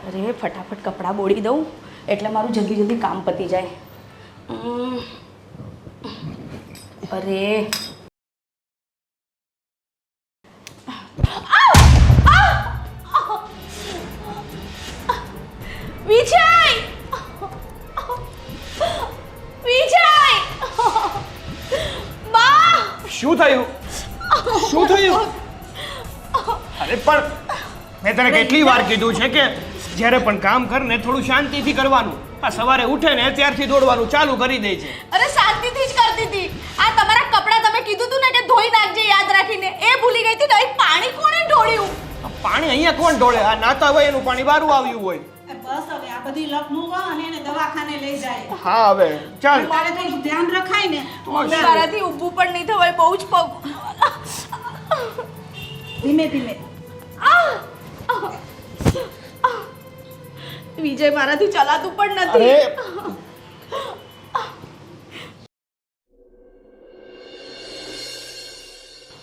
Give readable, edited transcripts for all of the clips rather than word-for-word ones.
અરે ફટાફટ કપડાં બોળી દઉં એટલે મારું જલ્દી જલ્દી કામ પતી જાય. અરે વિજય વિજય બા શું થયું? શું થયું? અરે પણ મેં તને કેટલી વાર કીધું છે કે જ્યારે પણ કામ કર ને થોડું શાંતિથી કરવાનું. આ સવારે ઉઠે ને ત્યારથી દોડવાનું ચાલુ કરી દે છે. અરે શાંતિથી જ કરતી હતી. આ તમારા કપડાં તમે કીધું તું ને કે ધોઈ નાખજે યાદ રાખીને, એ ભૂલી ગઈ હતી. નહીં પાણી કોણે ઢોળ્યું? આ પાણી અહીંયા કોણ ઢોળે? આ નાતા હોય એનું પાણી બારું આવ્યું હોય. બસ હવે આ બધી લપ મૂકો અને એને દવાખાને લઈ જાય. હા હવે ચાલ. તારે થોડું ધ્યાન રખાય ને. મારાથી ઊભું પણ નહીં થવાય, બહુ જ પગ. ધીમે ધીમે. વિજય મારાથી ચલાતું પણ નથી. અરે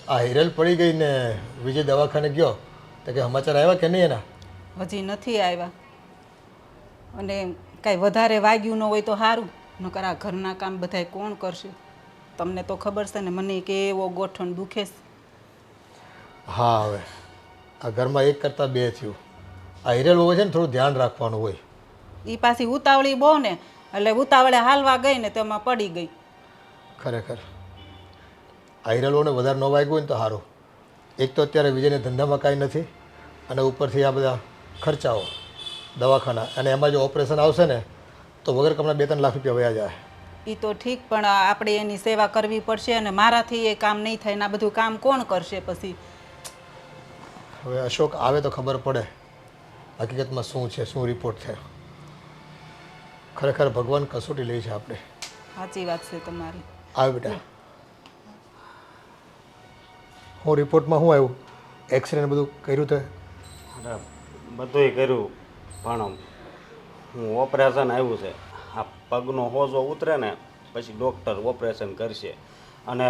આ હિરલ પડી ગઈ ને વિજય દવાખાને ગયો તો કે સમાચાર આવ્યા કે નહીં એના? હજી નથી આવ્યા. અને કાંઈ વધારે વાગ્યું ન હોય તો સારું, નકર આ ઘરના કામ બધાય કોણ કરશે? તમને તો ખબર છે ને મને કે એવો ગોઠણ દુખે છે. હા હવે આ ઘરમાં એક કરતાં બે થયું. આ હિરલ હોય છે ને થોડું ધ્યાન રાખવાનું હોય. એ પાછી ઉતાવળી બહુ ને, એટલે ઉતાવળે હાલવા ગઈ ને તેમાં પડી ગઈ. ખરેખર આ હિરલોને વધારે ન વાગ્યું હોય ને તો સારું. એક તો અત્યારે વિજયને ધંધામાં કાંઈ નથી અને ઉપરથી આ બધા ખર્ચાઓ દવાખાના, અને એમાં જો ઓપરેશન આવશે ને તો વગર કમના 2-3 લાખ રૂપિયા વયા જાય. એ તો ઠીક, પણ આપણે એની સેવા કરવી પડશે અને મારાથી એ કામ નહીં થાય ને આ બધું કામ કોણ કરશે પછી? હવે અશોક આવે તો ખબર પડે હકીકતમાં શું છે, શું રિપોર્ટ છે. ખરેખર ભગવાન કસોટી લે છે આપણે. સાચી વાત છે તમારી. આવે બેટા. હું રિપોર્ટમાં શું આવ્યું? એક્સરે બધું કર્યું તો? અરે બધુંય કર્યું પણ હું ઓપરેશન આવ્યું છે. આ પગનો હોજો ઉતરે ને પછી ડૉક્ટર ઓપરેશન કરશે અને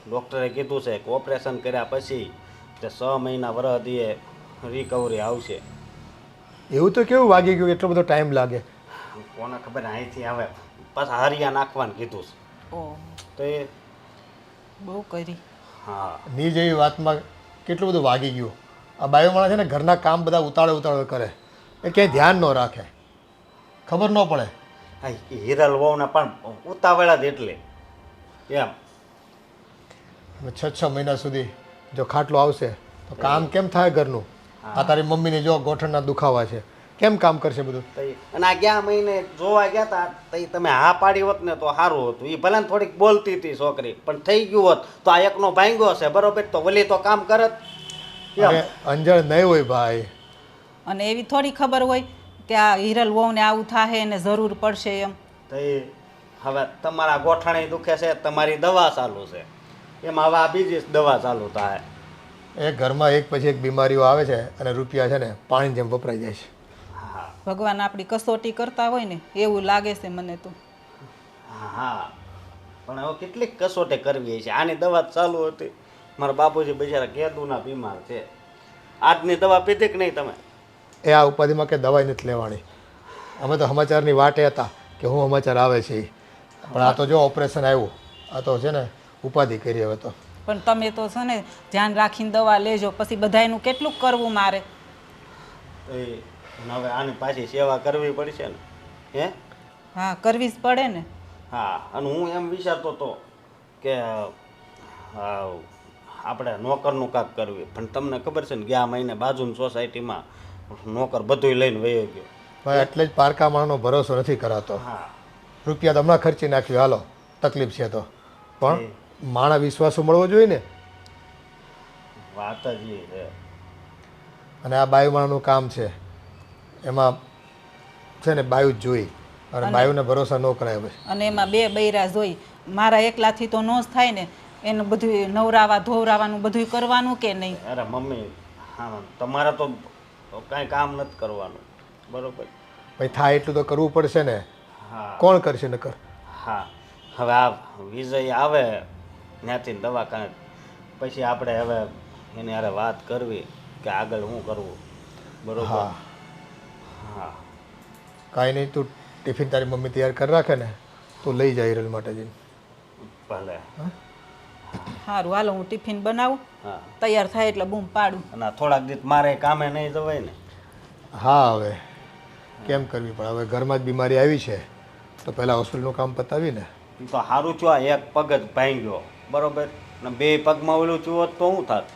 ડૉક્ટરે કીધું છે કે ઓપરેશન કર્યા પછી તે 6 મહિના વરસ દીએ રિકવરી આવશે. એવું તો કેવું વાગી ગયું એટલો બધો ટાઈમ લાગે? કોને ખબર અહીંથી આવે પાછા હરિયા નાખવાનું કીધું છે. ઓહ, તો એ બહુ કરી. હા ની જેવી વાતમાં કેટલું બધું વાગી ગયું. આ બાયો માણસ છે ને ઘરના કામ બધા ઉતાળે કરે, એ ક્યાંય ધ્યાન ન રાખે, ખબર ન પડે. હા એ હિરલ વહુને પણ ઉતાવળા જ એટલે એમ. 6 મહિના સુધી જો ખાટલો આવશે તો કામ કેમ થાય ઘરનું? આ તારી મમ્મીને જો ગોઠણના દુખાવા છે, કેમ કામ કરશે બધું? અને આ ગયા મહિને જોવા ગયા હતા તો તમે હા પાડી હોત ને તો સારું હતું. એ ભલે થોડીક બોલતી હતી છોકરી, પણ થઈ ગયું હોત તો આ એકનો ભાંગ્યો છે બરોબર, તો વલી તો કામ કરત. અરે અંજળ નહીં હોય ભાઈ. અને એવી થોડી ખબર હોય કે આ હિરલ વહુને આવું થાય એને જરૂર પડશે એમ. તો હવે તમારા ગોઠણે દુખે છે, તમારી દવા ચાલુ છે, એમાં હવે આ બીજી દવા ચાલુ થાય. એ ઘરમાં એક પછી એક બીમારીઓ આવે છે અને રૂપિયા છે ને પાણી જેમ વપરાઈ જાય છે. હા ભગવાન આપણી કસોટી કરતા હોય ને એવું લાગે છે મને તો. હા પણ હવે કેટલીક કસોટી કરવી છે. આની દવા ચાલુ હતી. મારા બાપુજી બિચારા કેદુના બીમાર છે. આજની દવા પીધી કે નહીં તમે? એ આ ઉપાધિમાં કે દવાઈ નથી લેવાની. અમે તો સમાચારની વાટે હતા કે હું સમાચાર આવે છે એ. પણ આ તો જો ઓપરેશન આવ્યું, આ તો છે ને ઉપાધિ કરી હવે તો. પણ તમે તો છે ને ધ્યાન રાખીને દવા લેજો, પછી બધાયનું કેટલું કરવું મારે. તો એ હવે આની પાછી સેવા કરવી પડશે ને. હે હા, કરવી જ પડે ને. હા, અને હું એમ વિચારતો હતો કે આપણે નોકરનું કાક કરવી, પણ તમને ખબર છે ને ગયા મહિને બાજુની સોસાયટીમાં નોકર બધુંય લઈને વયો ગયો. ભાઈ એટલે જ પારકા માણસનો ભરોસો નથી કરાતો. હા રૂપિયા તો હમણાં ખર્ચી નાખ્યું, હાલો તકલીફ છે તો, પણ માણા વિશ્વાસો મળવો જોઈએ ને. વાત જ એ છે. અને આ બાયુ માણાનું કામ છે, એમાં છે ને બાયુ જ જોઈ, અને બાયુને ભરોસા ન કરાય ભાઈ. અને એમાં 2 બૈરા જોઈ. મારા એકલાથી તો નો જ થાય ને, એનું બધું નવરાવા ધોવરાવાનું બધું કરવાનું કે નહીં? અરે મમ્મી, હા તમારે તો કાંઈ કામ નથી કરવાનું બરોબર. ભાઈ થાય એટલું તો કરવું પડશે ને. હા કોણ કરશે નકર? હા હવે આ વિજય આવે ત્યાંથી દવાખાને, પછી આપણે હવે એની હારે વાત કરવી કે આગળ શું કરવું બરોબર. હા હા કાંઈ નહીં, તું ટિફિન તારી મમ્મી તૈયાર કરી રાખે ને તું લઈ જાય હિરલ માટે જઈને. ભલે. સારું હાલો હું ટિફિન બનાવું, હા તૈયાર થાય એટલે બૂમ પાડું. અને આ થોડાક દિવસ મારે કામે નહીં જવાય ને. હા હવે કેમ કરવી પણ હવે ઘરમાં જ બીમારી આવી છે તો પહેલાં હોસ્પિટલનું કામ પતાવીને. ઈ તો સારું છું, આ એક પગ જ ભાંગ્યો બરોબર, ને બે પગમાં ઓલું છું હોત તો શું થાત?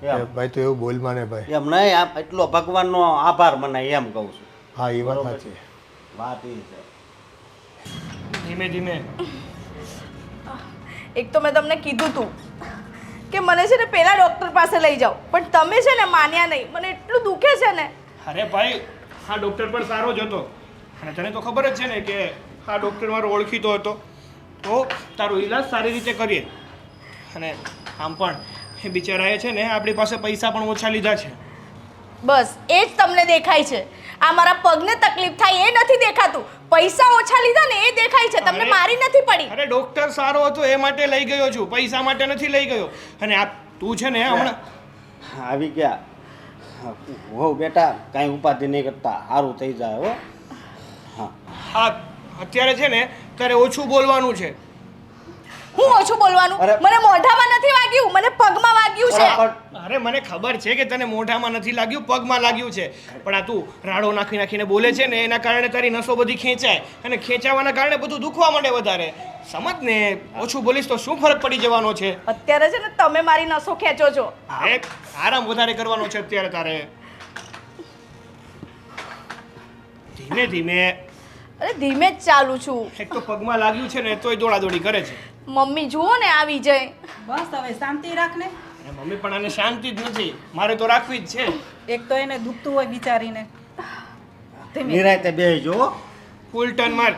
એમ ભાઈ તું એવું બોલ માને ભાઈ. એમ નહીં, આ એટલો ભગવાનનો આભાર મનાય એમ કહું છું. હા એ વાત બરોબર. સાચી. વાત એ છે. ધીમે ધીમે. એક તો મેં તમને કીધું તું કે મને છે ને પેલા ડૉક્ટર પાસે લઈ જાઓ, પણ તમે છે ને માન્યા નહીં. મને એટલું દુખે છે ને. અરે ભાઈ આ ડૉક્ટર પણ સારો જ હતો અને તને તો ખબર જ છે ને કે આ ડૉક્ટર મારો ઓળખીતો હતો, તો તારો ઈલાજ સારી રીતે કરીએ. અને આમ પણ એ બિચારાએ છે ને આપણી પાસે પૈસા પણ ઓછા લીધા છે. બસ એ જ તમને દેખાય છે. આ મારા પગને તકલીફ થાય એ નથી દેખાતું. પૈસા ઓછા લીધા ને એ દેખાય છે. તમને અરે, મારી નથી પડી. અરે ડૉક્ટર સારો હતો એ માટે લઈ ગયો છું, પૈસા માટે નથી લઈ ગયો. અને આ તું છે ને હમણાં આવી ગયા. હો બેટા, કાંઈ ઉપાધિ નહીં કરતા, સારું થઈ જાય હો. હા હા અત્યારે છે ને તારે ઓછું બોલવાનું છે. હું ઓછું બોલવાનું? અરે. મને મોઢામાં નથી વાગ્યું, મને પગમાં વાગ્યું છે. પણ અરે મને ખબર છે કે તને મોઢામાં નથી લાગ્યું, પગમાં લાગ્યું છે, પણ આ તું રાડો નાખી નાખીને બોલે છે ને એના કારણે તારી નસો બધી ખેંચાય અને ખેંચાવાના કારણે બધું દુખવા માંડે વધારે. સમજ ને, ઓછું બોલીશ તો શું ફરક પડી જવાનો છે? અત્યારે છે ને તમે મારી નસો ખેંચો છો. અરે આરામ વધારે કરવાનો છે અત્યારે તારે. ધીમે ધીમે. અરે ધીમે જ ચાલુ છું. એક તો પગમાં લાગ્યું છે ને તોય દોડાદોડી કરે છે. મમ્મી જુઓ ને આ વિજય. બસ હવે શાંતિ રાખને. અને મમ્મી પણ આને શાંતિ જ નથી, મારે તો રાખવી જ છે. એક તો એને દુખતું હોય બિચારીને. નિરાંતે બેસજો. ફૂલ ટર્ન માર.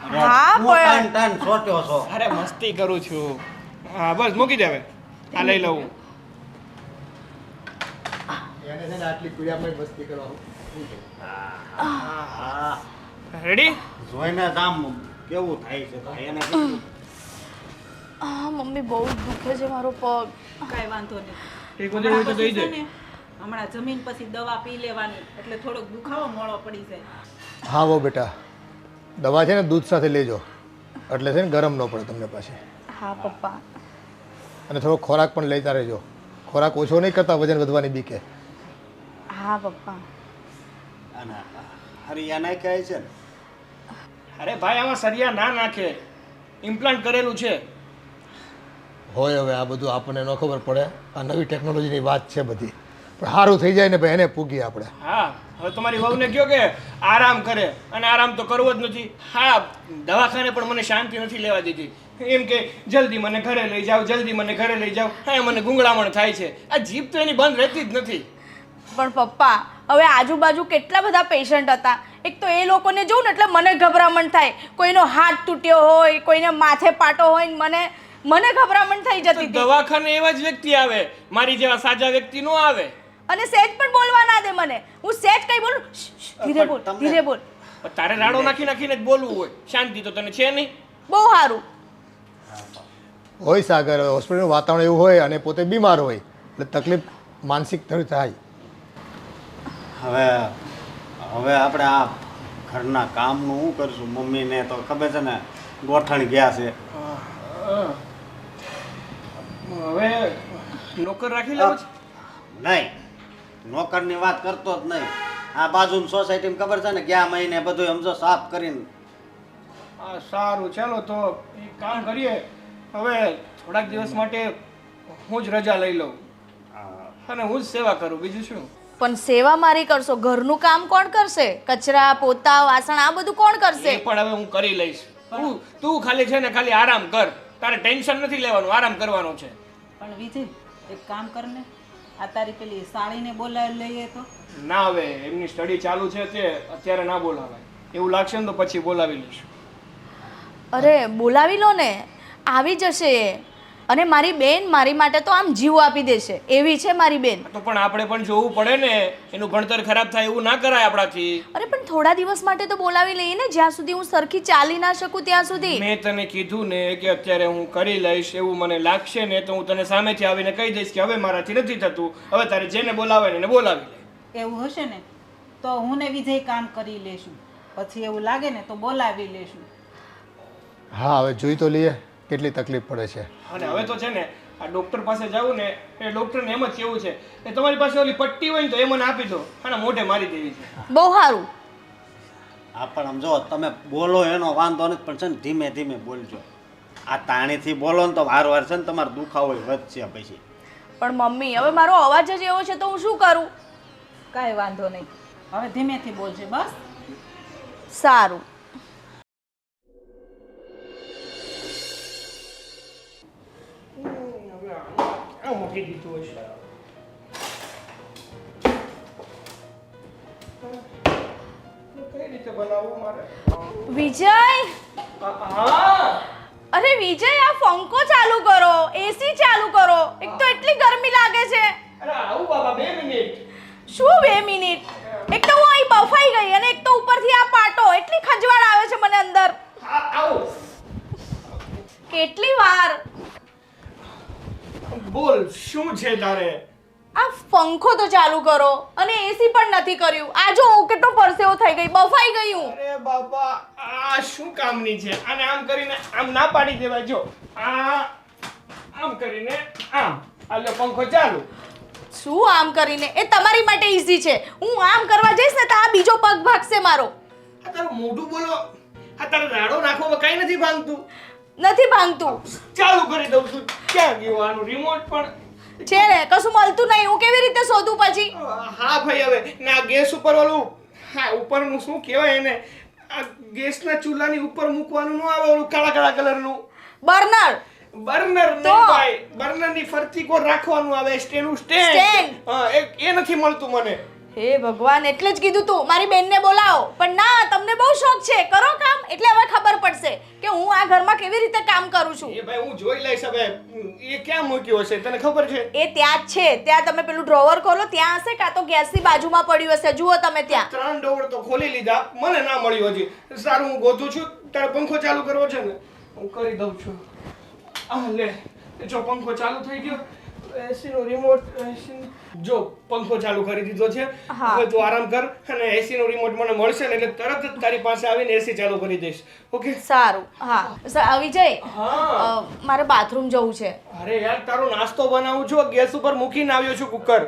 હા, તું પણ- ટન સોટ્યો છો. અરે મસ્તી કરું છું. હા બસ મૂકી દે હવે, આ લઈ લઉં. એને છે ને આટલી પીડામાં મસ્તી કરવા. હા રેડી? જોઈને જ આમ કેવું થાય છે તો એને કીધું. મમ્મી બહુ જ દુખે છે મારો પગ. કાંઈ વાંધો નહીં. એક બધું હોય તો દઈ દે. હમણાં જમીન પછી દવા પી લેવાની એટલે થોડોક દુખાવો મોળો પડી જાય. હા વો બેટા, દવા છે ને દૂધ સાથે લેજો એટલે છે ને ગરમ ન પડે તમને પાછી. હા પપ્પા. અને થોડો ખોરાક પણ લેતા રહેજો. ખોરાક ઓછો નહીં કરતા વજન વધવાની બીકે. હા પપ્પા. અને હરિયા નાખ્યા છે ને. અરે ભાઈ આમાં સરિયા ના નાખે, ઇમ્પ્લાન્ટ કરેલું છે. હોય હવે આ બધું આપણને ન ખબર પડે, આ નવી ટેકનોલોજીની વાત છે બધી, પણ સારું થઈ જાય ને ભાઈ એને પૂગીએ આપણે. હા હવે તમારી વહુને કહો કે આરામ કરે, અને આરામ તો કરવો જ નથી. હા દવાખાને પણ મને શાંતિ નથી લેવા દીધી. એમ કે જલ્દી મને ઘરે લઈ જાઓ, જલ્દી મને ઘરે લઈ જાઓ. હા મને ગુંગળામણ થાય છે. આ જીભ તો એની બંધ રહેતી જ નથી. પણ પપ્પા હવે આજુબાજુ કેટલા બધા પેશન્ટ હતા. એક તો એ લોકોને જોઉં ને એટલે મને ગભરામણ થાય. કોઈનો હાથ તૂટ્યો હોય, કોઈને માથે પાટો હોય ને મને ગભરામણ થઈ તો જતી હતી. દવાખાને એવા જ વ્યક્તિ આવે, મારી જેવા સાજા વ્યક્તિ નો આવે. અને સેજ પણ બોલવા ના દે મને. હું સેજ કઈ બોલું? ધીરે બોલ, તમને- ધીરે બોલ. પણ તારે રાડો નાખી નાખીને જ બોલવું હોય, શાંતિ તો તને છે નહીં. બહુ સારું. હોય સાગર, હોસ્પિટલનું વાતાવરણ એવું હોય અને પોતે બીમાર હોય એટલે તકલીફ માનસિક થાય. હવે આપણે આ ઘરના કામનું શું કરશું? મમ્મીને તો ખબર છે ને ગોઠણ ગયા છે. હવે નોકર રાખી લેવો છે. નહીં, નોકરની વાત કરતો જ નહીં. આ બાજુની સોસાયટીમાં ખબર છે ને ગયા મહિને બધું સમજો સાફ કરીને. હા સારું, ચાલો તો એક કામ કરીએ. હવે થોડાક દિવસ માટે હું જ રજા લઈ લઉં અને હું જ સેવા કરું, બીજું શું. પણ સેવા મારી કરશો, ઘરનું કામ કોણ કરશે? કચરા પોતા વાસણ આ બધું કોણ એ કરશે? પણ હવે હું કરી લઈશ. તું ખાલી છે ને ખાલી આરામ કર. તારે ટેન્શન નથી લેવાનું, આરામ કરવાનો છે. પણ વિજય એક કામ કરને, આ તારી પેલી સાળીને બોલાવી લઈએ તો. ના હવે એમની સ્ટડી ચાલુ છે તે અત્યારે ના બોલાવાય. એવું લાગશે ને તો પછી બોલાવી લઈશું. અરે બોલાવી લો ને, આવી જશે એ. અને મારી બેન મારી માટે તો આમ જીવ આપી દેશે એવી છે મારી બેન. તો પણ આપણે પણ જોવું પડે ને, એનું ભણતર ખરાબ થાય એવું ના કરાય આપણાથી. અરે પણ થોડા દિવસ માટે તો બોલાવી લઈએ ને, જ્યાં સુધી હું સરખી ચાલી ના શકું ત્યાં સુધી. મેં તને કીધું ને કે અત્યારે હું કરી લઈશ, એવું મને લાગશે ને તો હું તને સામેથી આવીને કહી દઈશ કે હવે મારાથી નથી થતું, હવે તારે જેને બોલાવે ને એને બોલાવી લે. એવું હશે ને તો હું ને વિજય કામ કરી લેશું. પછી એવું લાગે ને તો બોલાવી લેશું. હા હવે જોઈ તો લઈએ કેટલી તકલીફ પડે છે. અને હવે તો છે ને આ ડૉક્ટર પાસે જાવું ને એ ડૉક્ટરને એમ જ કેવું છે કે તમારી પાસે ઓલી પટ્ટી હોય ને તો એ મને આપી દો અને મોઢે મારી દેવી છે. બહુ સારું. હા પણ આમ જો તમે બોલો એનો વાંધો નથી, પણ છે ને ધીમે ધીમે બોલજો. આ તાણીથી બોલો ને તો વાર છે ને તમારો દુખાવો વધશે પછી. પણ મમ્મી હવે મારો અવાજ જ એવો છે તો હું શું કરું? કાંઈ વાંધો નહીં, હવે ધીમેથી બોલજે બસ. સારું. આ મૂકી દીધું હશે. કઈ રીતે બનાવવું મારે? વિજય, હા અરે વિજય આ પંખો ચાલુ કરો, એસી ચાલુ કરો. એક તો એટલી ગરમી લાગે છે. અરે આવું બાબા 2 મિનિટ. શું 2 મિનિટ? એક તો હું અહીં બફાઈ ગઈ અને એક તો ઉપરથી આ પાટો, એટલી ખંજવાળ આવે છે મને અંદર. આવું કેટલી વાર? બોલ શું છે તારે? આ પંખો તો ચાલુ કરો અને એસી પણ નથી કર્યું. આ જો હું કેટલો પરસેવો થઈ ગઈ, બફાઈ ગઈ હું. અરે બાબા આ શું કામની છે? આને આમ કરીને આમ ના પાડી દેવાય. જો આમ કરીને આમ આલો પંખો ચાલુ. શું આમ કરીને? એ તમારી માટે ઈઝી છે. હું આમ કરવા જઈશ ને તો આ બીજો પગ ભાગશે મારો. આ તારું મોઢું બોલો. આ તારો રાડો નાખવામાં કઈ નથી ભાંગતું. નથી ભાંગતું. ચાલુ કરી દઉં છું. ક્યાં ગયું આનું રિમોટ પણ? છે ને કશું મળતું નહીં. હું કેવી રીતે શોધું પછી? હા ભાઈ હવે ના ગેસ ઉપર ઓલું હા ઉપરનું શું કહેવાય એને આ ગેસના ચૂલાની ઉપર મૂકવાનું ન આવે ઓલું કાળા કાળા કલરનું બર્નર. બર્નર તો? નહીં ભાઈ બર્નરની ફરતી કોર રાખવાનું આવે સ્ટેન્ડ Stand. હા એ નથી મળતું મને. હે ભગવાન, એટલે જ કીધું તું મારી બેનને બોલાવો. પણ ના, તમને બહુ શોખ છે. કરો કામ એટલે હવે ખબર પડશે કે હું આ ઘરમાં કેવી રીતે કામ કરું છું. એ ભાઈ હું જોઈ લઈશ હવે એ ક્યાં મૂક્યો હશે તને ખબર છે? એ ત્યાં જ છે. ત્યાં તમે પેલું ડ્રોવર ખોલો, ત્યાં હશે, કાં તો ગેસની બાજુમાં પડ્યું હશે. જુઓ તમે ત્યાં. 3 ડોર તો ખોલી લીધા મને ના મળ્યું હજી. સારું હું ગોતું છું. તારે પંખો ચાલુ કરવો છે ને હું કરી દઉં છું. આ લે જો પંખો ચાલુ થઈ ગયો. એસી નો રિમોટ જો પંખો ચાલુ કરી દીધો છે. હા. હવે તું આરામ કર અને એસી નો રિમોટ મને મળશે ને એટલે તરત જ તારી પાસે આવીને એસી ચાલુ કરી દઈશ. ઓકે? સારું. હા વિજય, હા મારે બાથરૂમ જવું છે. અરે યાર તારો નાસ્તો બનાવું છું ગેસ ઉપર મૂકીને આવ્યો છું કુકર.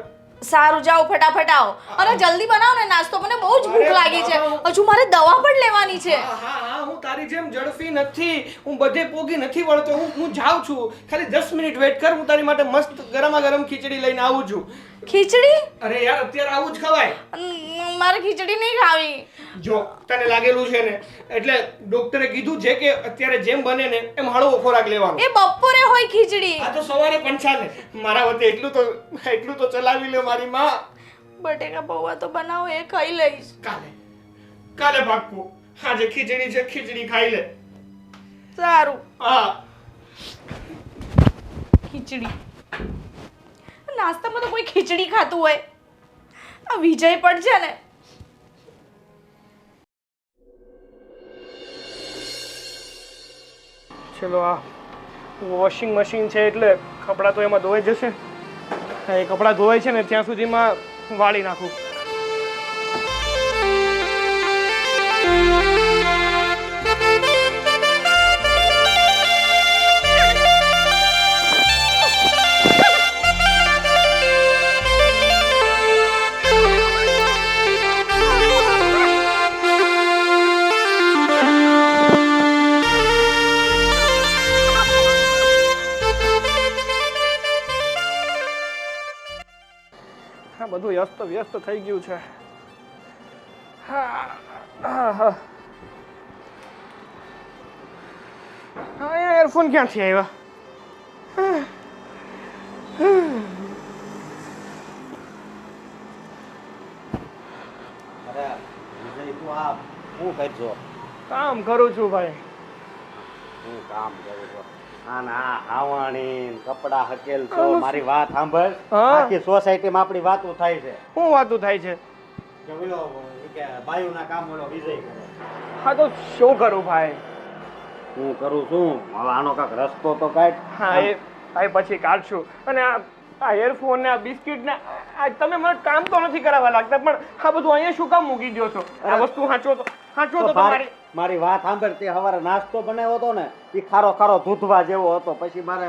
સારું, જાઓ ફટાફટ આવો અને જલ્દી બનાવો ને નાસ્તો. મને બહુ જ ભૂખ લાગી છે. હજુ મારે દવા પણ લેવાની છે. હા હું તારી જેમ ઝડપી નથી. હું બધે પોગી નથી વળતો. હું જાઉં છું. ખાલી 10 મિનિટ વેઇટ કર. હું તારી માટે મસ્ત ગરમા ગરમ ખીચડી લઈને આવું છું. ખીચડી? અરે યાર અત્યારે આવું જ ખવાય. મારે ખીચડી નહીં ખાવી. જો તને લાગેલું છે ને એટલે ડોક્ટરે કીધું છે કે અત્યારે જેમ બને ને એમ હળવો ખોરાક લેવાનો. એ બપોરે હોય ખીચડી. આ તો સવારે પણ ચાલે. મારા વતે એટલું તો ચલાવી લે મારી માં. બટેકા પૌવા તો બનાવો, એ ખાઈ લઈશ. કાલે પાક્કું. આજે ખીચડી છે ખીચડી ખાઈ લે. સારું. હા ખીચડી નાસ્તામાં તો કોઈ ખીચડી ખાતું હોય? આ વિજય પણ છે ને. ચલો આ વોશિંગ મશીન છે એટલે કપડાં તો એમાં ધોવાઈ જશે. એ કપડાં ધોવાય છે ને ત્યાં સુધીમાં વાળી નાખું. બધું વ્યસ્ત થઈ ગયું છે. એરફોન ક્યાંથી આવ્યા? અરે વિજય તું આ શું કરજો? કામ કરું છું ભાઈ. હું કામ કરું છું. આ હાવાણી કપડા હકેલ છો. મારી વાત સાંભળ. હા. આખી સોસાયટીમાં આપણી વાતો થાય છે શું વાતું થાય છે? કે ઓલો કે બાયુના કામ ઓલો વિજય કરે. હા તો શું કરું ભાઈ? હું કરું છું. હવે આનો કાંઈક રસ્તો તો કાઢ. હા એ પછી કાઢશું. અને આ એરફોન ને આ બિસ્કિટ ને આજ તમે મને કામ તો નથી કરાવવા લાગતા, પણ આ બધું અહીંયા શું કામ મૂકી દો છો? આ વસ્તુ સાચો તો તમારી. મારી વાત સાંભળ, તે સવારે નાસ્તો બનાવ્યો હતો ને એ ખારો ખારો દૂધવા જેવો હતો, પછી મારે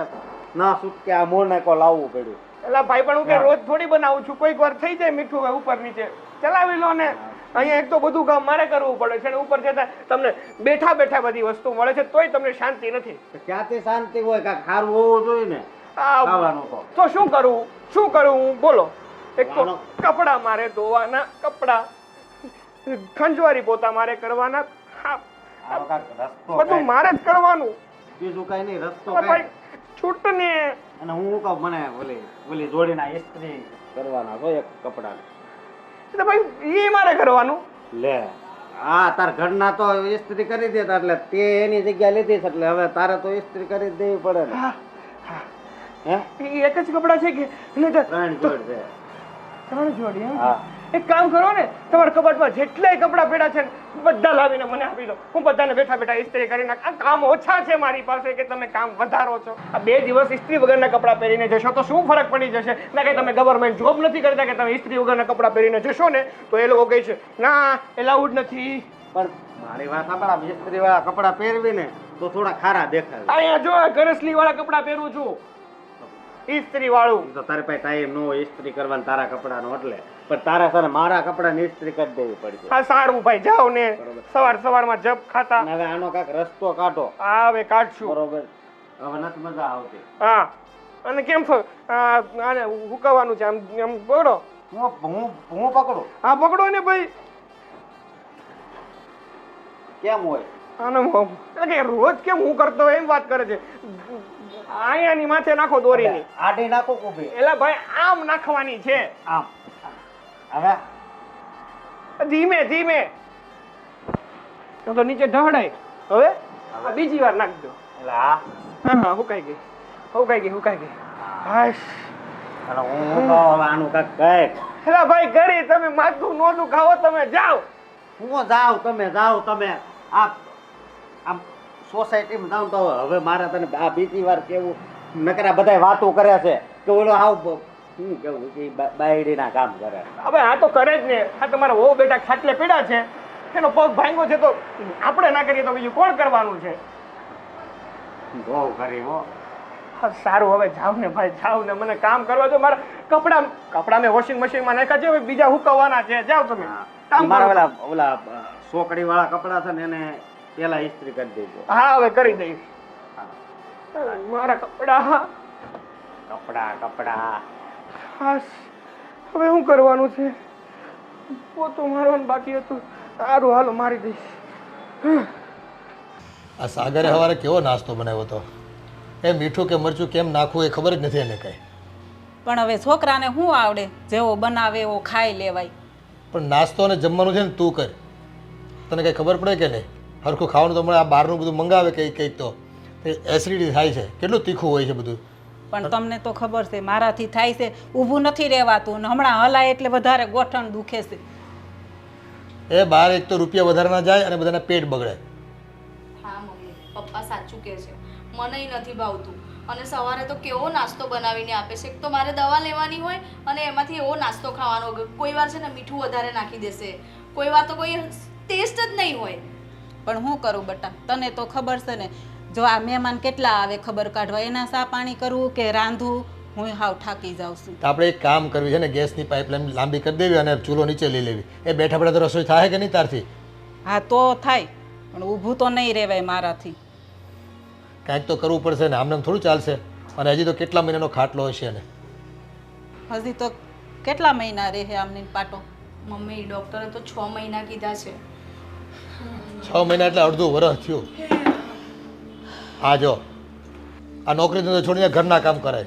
ના છૂટકે આ મોરનાકો લાવવું પડ્યું. એલા ભાઈ, પણ હું કે રોજ થોડી બનાવું છું, કોઈક વાર થઈ જાય મીઠું હોય ઉપર નીચે, ચલાવી લો ને. અહીંયા એક તો બધું કામ મારે કરવું પડે છે, અને ઉપર જતા તમને બેઠા બેઠા બધી વસ્તુ મળે છે, તોય તમને શાંતિ નથી. ક્યાંથી શાંતિ હોય? કાંઈક ખારું હોવું જોઈએ ને ખાવાનું તો શું કરું બોલો? એક તો કપડા મારે ધોવાના, કપડા ખંજવારી પોતા મારે કરવાના, બધું મારે જ કરવાનું. બીજું કઈ નહીં, રસ્તો ભાઈ છૂટ ને. અને હું કહું મને ઓલી જોડીના ઇસ્ત્રી કરવાના છો એક કપડા. એટલે ભાઈ એ મારે કરવાનું. લે હા, તાર ઘરના તો ઇસ્ત્રી કરી દેતા, એટલે તે એની જગ્યા લીધી છે, એટલે હવે તારે તો ઇસ્ત્રી કરી જ દેવી પડે ને. હે એ એક જ કપડા છે કે ત્રણ જોડ છે? 3 જોડી. હા, એક કામ કરો ને, તમારા કબાટમાં જેટલાય કપડા પડ્યા છે ને બધા લાવીને મને આપી દો, હું બધાને બેઠા બેઠા ઇસ્ત્રી કરી નાખ. આ કામ ઓછા છે મારી પાસે કે તમે કામ વધારો છો? આ 2 દિવસ ઇસ્ત્રી વગરના કપડા પહેરીને જશો તો શું ફરક પડી જશે? ના કે તમે ગવર્મેન્ટ જોબ નથી કરતા કે તમે ઇસ્ત્રી વગરના કપડા પહેરીને જશો ને તો એ લોકો કહે છે ના એલાઉડ નથી. પણ મારી વાત સાંભળ, ઇસ્ત્રી વાળા કપડા પહેરવી ને તો થોડા ખારા દેખાય. અહીંયા જો ગરસલી વાળા કપડા પહેરું છું, ઇસ્ત્રી વાળું. તો તારે પાસે ટાઈમ ન હોય ઇસ્ત્રી કરવાનું તારા કપડાનો, એટલે પણ તારા સર મારા કપડાની ઇસ્ત્રી કરી દેવી પડશે. હા સારું ભાઈ, જાઓ ને સવારમાં જપ ખાતા. અને હવે આનો કાંઈક રસ્તો કાઢો. હા હવે કાઢશું. બરોબર, હવે નથી મજા આવતી. હા, અને કેમ છો? આને હુકવવાનું છે, આમ પકડો. હું પકડું? હા પકડો ને ભાઈ. કેમ હોય? આનો કે રોજ કેમ હું કરતો હોય એમ વાત કરે છે. અહીંયાની માથે નાખો દોરીની. આડી નાખો કુભી? એલા ભાઈ આમ નાખવાની છે. આમ. હવે ધીમે ધીમે તો નીચે ઢહડાય. હવે આ બીજી વાર નાખજો. એટલે હા હા હુકાઈ ગઈ. હાશ. અને હું તો હવે આનું કાંઈક કંઈક. એલા ભાઈ ઘરે તમે માથું નો દુખાવો, તમે જાઓ. હું જાઉં, તમે જાઓ. તમે આમ સોસાયટીમાં જાઉં તો હવે મારે તને આ બીજી વાર કેવું, નકરા બધા વાતો કરે છે કે ઓલો આવ શું કેવું કે બાયડીના કામ કરે. હવે આ તો કરે જ ને. આ તમારા વહુ બેટા ખાટલે પીડા છે, એનો પગ ભાંગ્યો છે, તો આપણે ના કરીએ તો બીજું કોણ કરવાનું છે? બહુ કરી હો. હા સારું, હવે જાવ ને ભાઈ, જાવ ને, મને કામ કરવા દો. મારા કપડા મેં વોશિંગ મશીનમાં નાખ્યા છે, હવે બીજા હુકવવાના છે. જાવ તમે કામ મારા કરો. ઓલા સોકડી વાળા કપડા છે ને એને પેલા ઇસ્ત્રી કરી દેજો. હા હવે કરી દઈશ. મારા કપડા ખાસ હવે શું કરવાનું છે? પોતું મારવાનું બાકી હતું. સારું હાલો મારી દઈશ. આ સાગરે સવારે કેવો નાસ્તો બનાવ્યો હતો, એ મીઠું કે મરચું કેમ નાખવું એ ખબર જ નથી એને કંઈ. પણ હવે છોકરાને શું આવડે, જેવો બનાવે એવો ખાઈ લેવાય. પણ નાસ્તો અને જમવાનું છે ને તું કર, તને કંઈ ખબર પડે કે નહીં? હરખું ખાવાનું તો મળે. આ બહારનું બધું મંગાવે કંઈક તો એસિડિટી થાય છે, કેટલું તીખું હોય છે બધું. પણ તમને તો ખબર છે મારાથી થાય છે, ઊભું નથી રહેવાતું, ને હમણાં હલાય એટલે વધારે ગોઠણ દુખે છે. એ બહાર એક તો રૂપિયા વધારે ના જાય અને બધાના પેટ બગડે. હા મમ્મી, પપ્પા સાચું કહે છે, મને નથી ભાવતું. અને સવારે તો કેવો નાસ્તો બનાવીને આપે છે. એક તો મારે દવા લેવાની હોય અને એમાંથી એવો નાસ્તો ખાવાનો. કોઈ વાર છે ને મીઠું વધારે નાખી દેશે, કોઈ વાર તો કોઈ ટેસ્ટ જ નહીં હોય. પણ હું કરું બટા, તને તો ખબર છે ને, જો આ મહેમાન કેટલા આવે ખબર કાઢવા, એના સા પાણી કરવું કે રાંધવું, હું હાવ થાકી જાઉં છું. તો આપણે એક કામ કરવું છે ને, ગેસની પાઇપલાઇન લાંબી કરી દેવી અને ચૂલો નીચે લઈ લેવી. એ બેઠા બેઠા તો રસોઈ થાય કે નહીં તારથી? હા તો થાય, પણ ઊભું તો નહીં રહેવાય મારાથી. કાંઈક તો કરવું પડશે ને, આમને થોડું ચાલશે. અને હજી તો કેટલા મહિનાનો ખાટલો હશે ને? હજી તો કેટલા મહિના રહે આમની પાટો? મમ્મી ડૉક્ટરે તો 6 મહિના કીધા છે. 6 મહિના એટલે અડધું વરસ થયું. હા જો આ નોકરી ધંધો છોડીને ઘરના કામ કરે.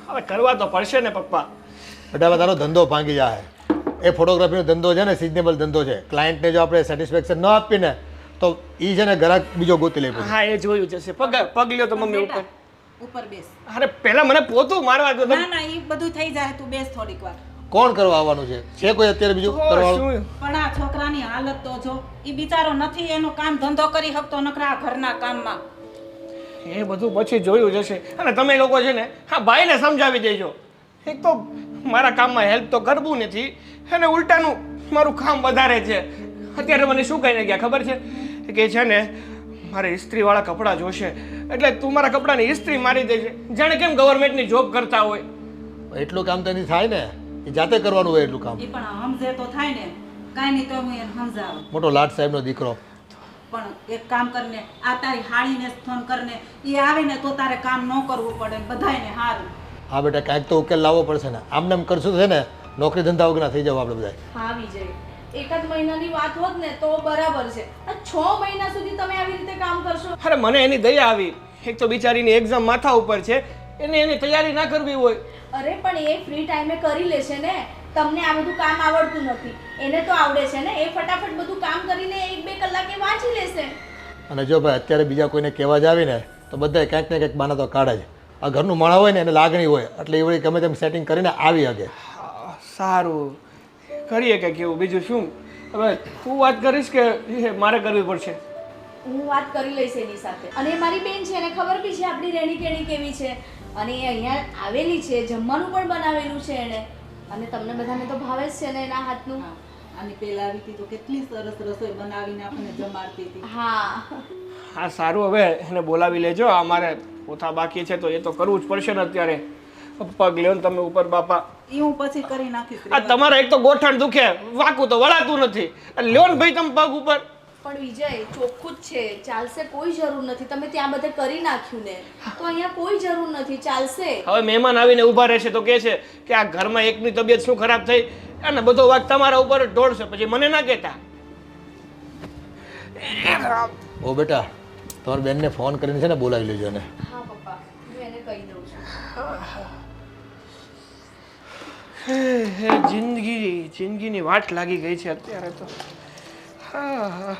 હવે કરવા તો પડશે ને પપ્પા. બેટા તારો ધંધો ભાંગી જાય. એ ફોટોગ્રાફીનો ધંધો છે ને, સિઝનેબલ ધંધો છે. ક્લાયન્ટને જો આપણે સેટિસ્ફેક્શન ન આપીને તો એ છે ને ગ્રાહક બીજો ગોતી લે. હા એ જોયું જશે. પગ લ્યો તો મમ્મી ઉપર. ઉપર બેસ. અરે પહેલા મને પોતું મારવા દો. ના ના, એ બધું થઈ જાય, તું બેસ થોડીક વાર. કોણ કરવા આવવાનું છે? છે કોઈ અત્યારે બીજું કરવાનું? શું પણ આ છોકરાની હાલત તો જો, એ બિચારો નથી એનો કામ ધંધો કરી શકતો, નકરા આ ઘરના કામમાં. એ બધું પછી જોયું જશે. અને તમે લોકો છે ને, હા ભાઈને સમજાવી દેજો. એક તો મારા કામમાં હેલ્પ તો કરવું નથી અને ઉલટાનું મારું કામ વધારે છે. અત્યારે મને શું કહીને ગયા ખબર છે કે છે ને મારે ઇસ્ત્રીવાળા કપડાં જોશે એટલે તું મારા કપડાની ઇસ્ત્રી મારી દેજે. જાણે કેમ ગવર્મેન્ટની જોબ કરતા હોય. એટલું કામ તો એની થાય ને, એ જાતે કરવાનું હોય એટલું કામ. એ પણ સમજે તો થાય ને, કાંઈ નહીં તો હું એને સમજાવું. મોટો લાટ સાહેબનો દીકરો. પણ એક કામ કરીને આ તારી હાળીને ફોન કરને, એ આવે ને તો તારે કામ ન કરવું પડે, બધાયને સારું. હા બેટા, કાંઈક તો ઉકેલ લાવવો પડશે ને. આમને એમ કરશું તો છે ને નોકરી ધંધા વગરના થઈ જાવ આપણે બધા. હા વિજય, એકાદ મહિનાની વાત હોત ને તો બરાબર છે. આ 6 મહિના સુધી તમે આવી રીતે કામ કરશો? અરે મને એની દયા આવી. એક તો બિચારીની એક્ઝામ માથા ઉપર છે, એને એની તૈયારી ના કરવી હોય. અરે પણ એ ફ્રી ટાઈમે કરી લેશે ને. તમને આ બધું કામ આવડતું નથી, એને તો આવડે છે ને. એ ફટાફટ બધું કામ કરીને 1-2 કલાકે વાંચી લેશે. અને જો ભાઈ અત્યારે બીજા કોઈને કહેવા જ આવીને તો બધાય કાંઈક ને કંઈક બાના તો કાઢે જ. આ ઘરનું માણસ હોય ને એને લાગણી હોય એટલે એ વળી ગમે તેમ સેટિંગ કરીને આવી શકે. સારું કરીએ કે કેવું, બીજું શું. હવે તું વાત કરીશ કે મારે કરવી પડશે? હું વાત કરી લઈશ એની સાથે. અને એ મારી બેન છે, એને ખબર બી છે આપણી રેણી કેણી કેવી છે. અને એ અહીંયા આવેલી છે, જમવાનું પણ બનાવેલું છે એણે. અને તમને બધાને તો ભાવે જ છે ને એના હાથનું. અને પેલા આવી હતી તો કેટલી સરસ રસોઈ બનાવીને આપણને જમાડતી હતી. હા હા સારું, હવે એને બોલાવી લેજો. અમારે પોતા બાકી છે તો એ તો કરવું જ પડશે ને અત્યારે. પગ લ્યો ને તમે ઉપર બાપા. એ હું પછી કરી નાખીશ. આ તમારે એક તો ગોઠણ દુખે, વાકું તો વળાતું નથી. લ્યો ને ભાઈ તમે પગ ઉપર. પણ વિજય ચોખ્ખું જ છે, ચાલશે, કોઈ જરૂર નથી. તમે ત્યાં બધે કરી નાખ્યું ને, તો અહીંયા કોઈ જરૂર નથી, ચાલશે. હવે મહેમાન આવીને ઊભા રહેશે તો કહે છે કે આ ઘરમાં એકની તબિયત શું ખરાબ થઈ, અને બધો વાક તમારા ઉપર જ ઢોળશે, પછી મને ના કહેતા. ઓ બેટા, તમારી બેનને ફોન કરીને છે ને બોલાવી લેજો ને. હા પપ્પા, હું એને કહી દઉં છું. જિંદગીની વાટ લાગી ગઈ છે અત્યારે તો. હા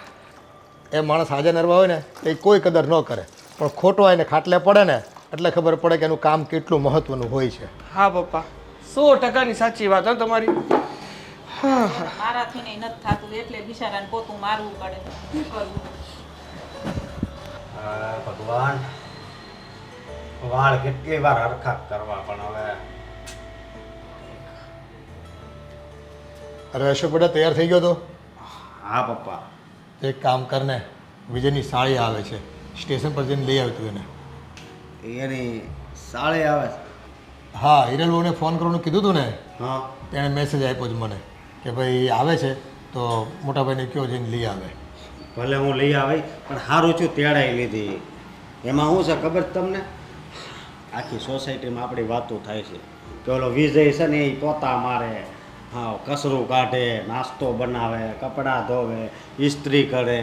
એ માણસ હાજર નરવા હોય ને તો એ કોઈ કદર ન કરે, પણ ખોટો હોય ને ખાટલે પડે ને એટલે ખબર પડે કે એનું કામ કેટલું મહત્વનું હોય છે. હા પપ્પા, 100%ની સાચી વાત. હા તમારી. મારાથી નહીં નથી થતું એટલે બિચારાને પોતું મારવું પડે. શું કરવું? ભગવાન, વાળ કેટલી વાર હરખા કરવા, પણ હવે અરે અશોક બેટા તૈયાર થઈ ગયો તો? હા પપ્પા. એક કામ કરને, વિજયની સાળી આવે છે, સ્ટેશન પર જઈને લઈ આવ્યું તું એને. એની સાળે આવે છે? હા, હિરલબહુને ફોન કરવાનું કીધું હતું ને, હા. તેણે મેસેજ આપ્યો છે મને કે ભાઈ આવે છે તો મોટાભાઈને કયો જઈને લઈ આવે. ભલે હું લઈ આવી, પણ સારું છું તેડાઈ લીધી. એમાં શું છે ખબર છે તમને? આખી સોસાયટીમાં આપણી વાતો થાય છે કે ઓલો વિજય છે ને એ પોતા મારે, હા કચરું કાઢે, નાસ્તો બનાવે, કપડાં ધોવે, ઇસ્ત્રી કરે,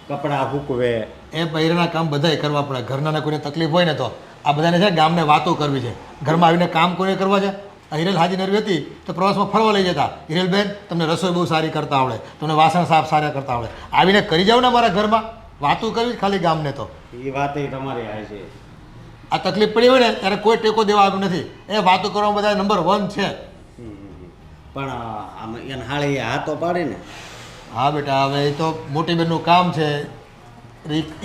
કપડાં સૂકવે. એ પહેરેના કામ બધાય કરવા પડે. ઘરના કોઈને તકલીફ હોય ને તો આ બધાને છે ગામને વાતો કરવી છે. ઘરમાં આવીને કામ કોઈને કરવા છે? આ હિરલ હાજી નરવી હતી તો પ્રવાસમાં ફરવા લઈ જતા. હિરલબેન તમને રસોઈ બહુ સારી કરતા આવડે, તમને વાસણ સાફ સારા કરતા આવડે, આવીને કરી જાવ ને મારા ઘરમાં. વાતો કરવી ખાલી ગામને તો. એ વાત તમારી આવે છે. આ તકલીફ પડી હોય ને ત્યારે કોઈ ટેકો દેવા આવ્યું નથી. એ વાતો કરવામાં બધા નંબર 1 છે. પણ આમ એને હાળી હાથો પાડે ને. હા બેટા, હવે એ તો મોટી બેનનું કામ છે,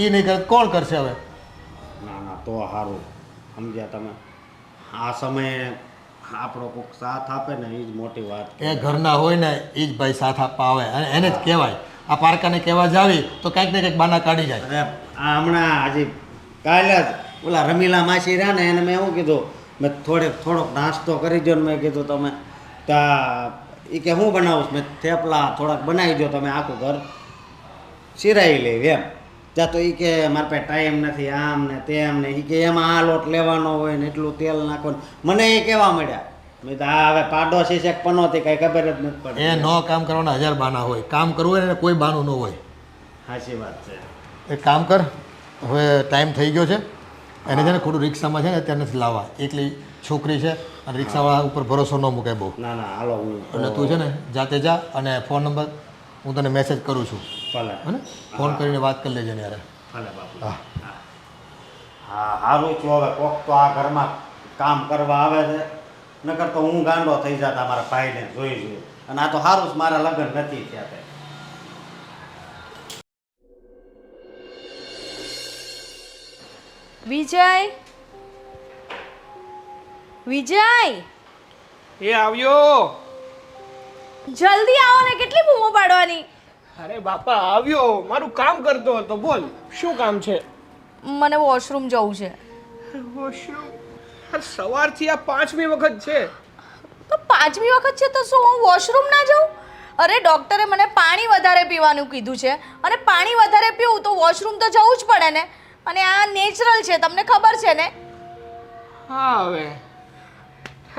એ નહીં કરે કોણ કરશે હવે? ના ના, તો સારું. સમજ્યા તમે? આ સમયે આપણો કોઈક સાથ આપે ને એ જ મોટી વાત. એ ઘરના હોય ને એ જ ભાઈ સાથ આપવા આવે, અને એને જ કહેવાય. આ પારકાને કહેવા જાવી તો કંઈક ને કંઈક બાના કાઢી જાય. અરે આ હમણાં હજી કાલે જ ઓલા રમીલા માસી રહ્યા ને એને મેં એવું કીધું, મેં થોડોક નાસ્તો કરી દો ને મેં કીધું તમે તા એ કે હું બનાવું છું? મેં થેપલા થોડાક બનાવી દો, તમે આખું ઘર સિરાઈ લેવી એમ. ત્યાં તો એ કે મારા પાસે ટાઈમ નથી, આમ ને તેમ ને. એ કે એમાં આ લોટ લેવાનો હોય ને એટલું તેલ નાખવાનું. મને એ કહેવા મળ્યા. મેં તો આ હવે પાડોશી છે પનોતી કાંઈ ખબર જ નથી પડતી. એ નો કામ કરવાના 1000 બાના હોય. કામ કરવું હોય ને કોઈ બાનું ન હોય. સાચી વાત છે. એક કામ કર, હવે ટાઈમ થઈ ગયો છે. એને છે ને ખોટું રિક્ષામાં છે ને અત્યારે નથી લાવવા. એકલી છોકરી છે અને રિક્ષાવાળા ઉપર ભરોસો ન મૂકાય બહુ. ના ના, હાલો હું એટલે તું છે ને જાતે જા, અને ફોન નંબર હું તને મેસેજ કરું છું, ભલે. હે ને? ફોન કરીને વાત કરી લેજે ને યાર. ભલે બાપુ. હા. હા સારું છું. હવે કોક તો આ ઘરમાં કામ કરવા આવે છે, નકર તો હું ગાંડો થઈ જતા મારા ભાઈને જોઈ જોઈ. અને આ તો સારું છે મારા લગ્ન નથી થયા તે. વિજય, વિજય, એ આવ્યો. જલ્દી આવો ને, કેટલી બૂમો પાડવાની? અરે બાપા આવ્યો, મારું કામ કરતો હતો. બોલ શું કામ છે? મને વોશરૂમ જવું છે. વોશરૂમ? સવારથી આ 5મી વખત છે. તો 5મી વખત છે તો શું હું વોશરૂમ ના જાઉં? અરે ડૉક્ટરે મને પાણી વધારે પીવાનું કીધું છે, અને પાણી વધારે પીવું તો વોશરૂમ તો જવું જ પડે ને. અને આ નેચરલ છે, તમને ખબર છે ને. હા હવે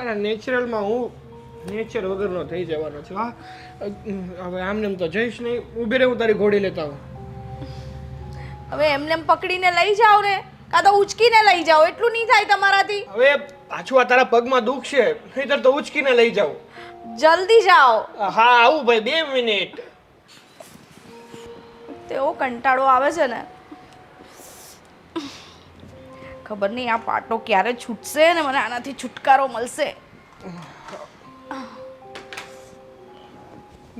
અરે નેચરલમાં હું નેચર વગરનો થઈ જવાનો છું. હા હવે આમને એમ તો જઈશ નહીં. ઊભી રહે, હું તારી ઘોડી લેતા આવું. હવે એમને એમ પકડીને લઈ જાઓ ને, કાં તો ઉચકીને લઈ જાઓ. એટલું નહીં થાય તમારાથી. હવે પાછું આ તારા પગમાં દુખ છે, નહીંતર તો ઉચકીને લઈ જાઉં. જલ્દી જાઓ. હા આવું ભાઈ, 2 મિનિટ. તેવો કંટાળો આવે છે ને. ખબર નહીં આ પાટો ક્યારે છૂટશે ને મને આનાથી છુટકારો મળશે.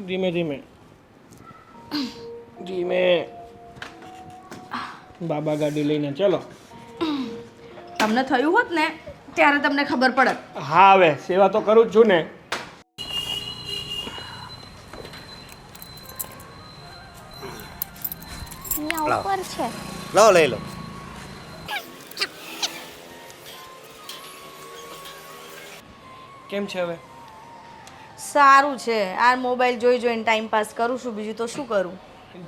ધીમે ધીમે ધીમે. બાબા ગાડી લઈને ચલો. તમને થયું હોત ને ત્યારે તમને ખબર પડે. હા હવે સેવા તો કરું જ છું ને. ઉપર છે. લો લઈ લો. કેમ છે હવે? સારું છે. આ મોબાઈલ જોઈ જોઈને ટાઈમ પાસ કરું છું, બીજું તો શું કરું.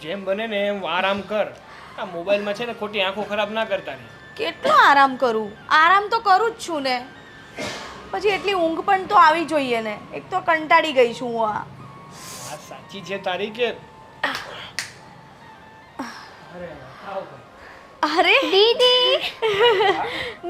જેમ બને ને એમ આરામ કર. આ મોબાઈલમાં છે ને ખોટી આંખો ખરાબ ના કરતા ને. કેટલો આરામ કરું? આરામ તો કરું જ છું ને. પછી એટલી ઊંઘ પણ તો આવી જોઈએ ને. એક તો કંટાળી ગઈ છું હું. આ વાત સાચી છે તારી કે અરે આવ ભાઈ. અરે દીદી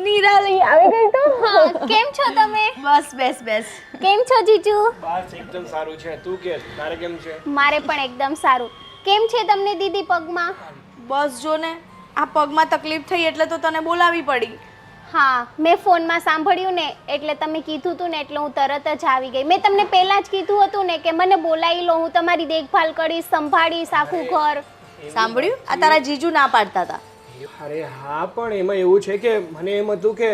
નિરાલી આવી ગઈ તો. હા, કેમ છો તમે? બસ બેસ બેસ. કેમ છો જીજુ? બસ એકદમ સારું છે. તું કે તારે કેમ છે? મારે પણ એકદમ સારું. કેમ છે તમને દીદી પગમાં? બસ જો ને, આ પગમાં તકલીફ થઈ એટલે તો તને બોલાવી પડી. હા, મેં ફોનમાં સાંભળ્યું ને એટલે તમે કીધું હતું ને એટલે હું તરત જ આવી ગઈ. મેં તમને પહેલા જ કીધું હતું ને કે મને બોલાવી લો, હું તમારી દેખભાલ કરીશ, સંભાળીશ આખું ઘર. સાંભળ્યું? આ તારા જીજુ ના પાડતા હતા. અરે હા પણ એમાં એવું છે કે મને એમ હતું કે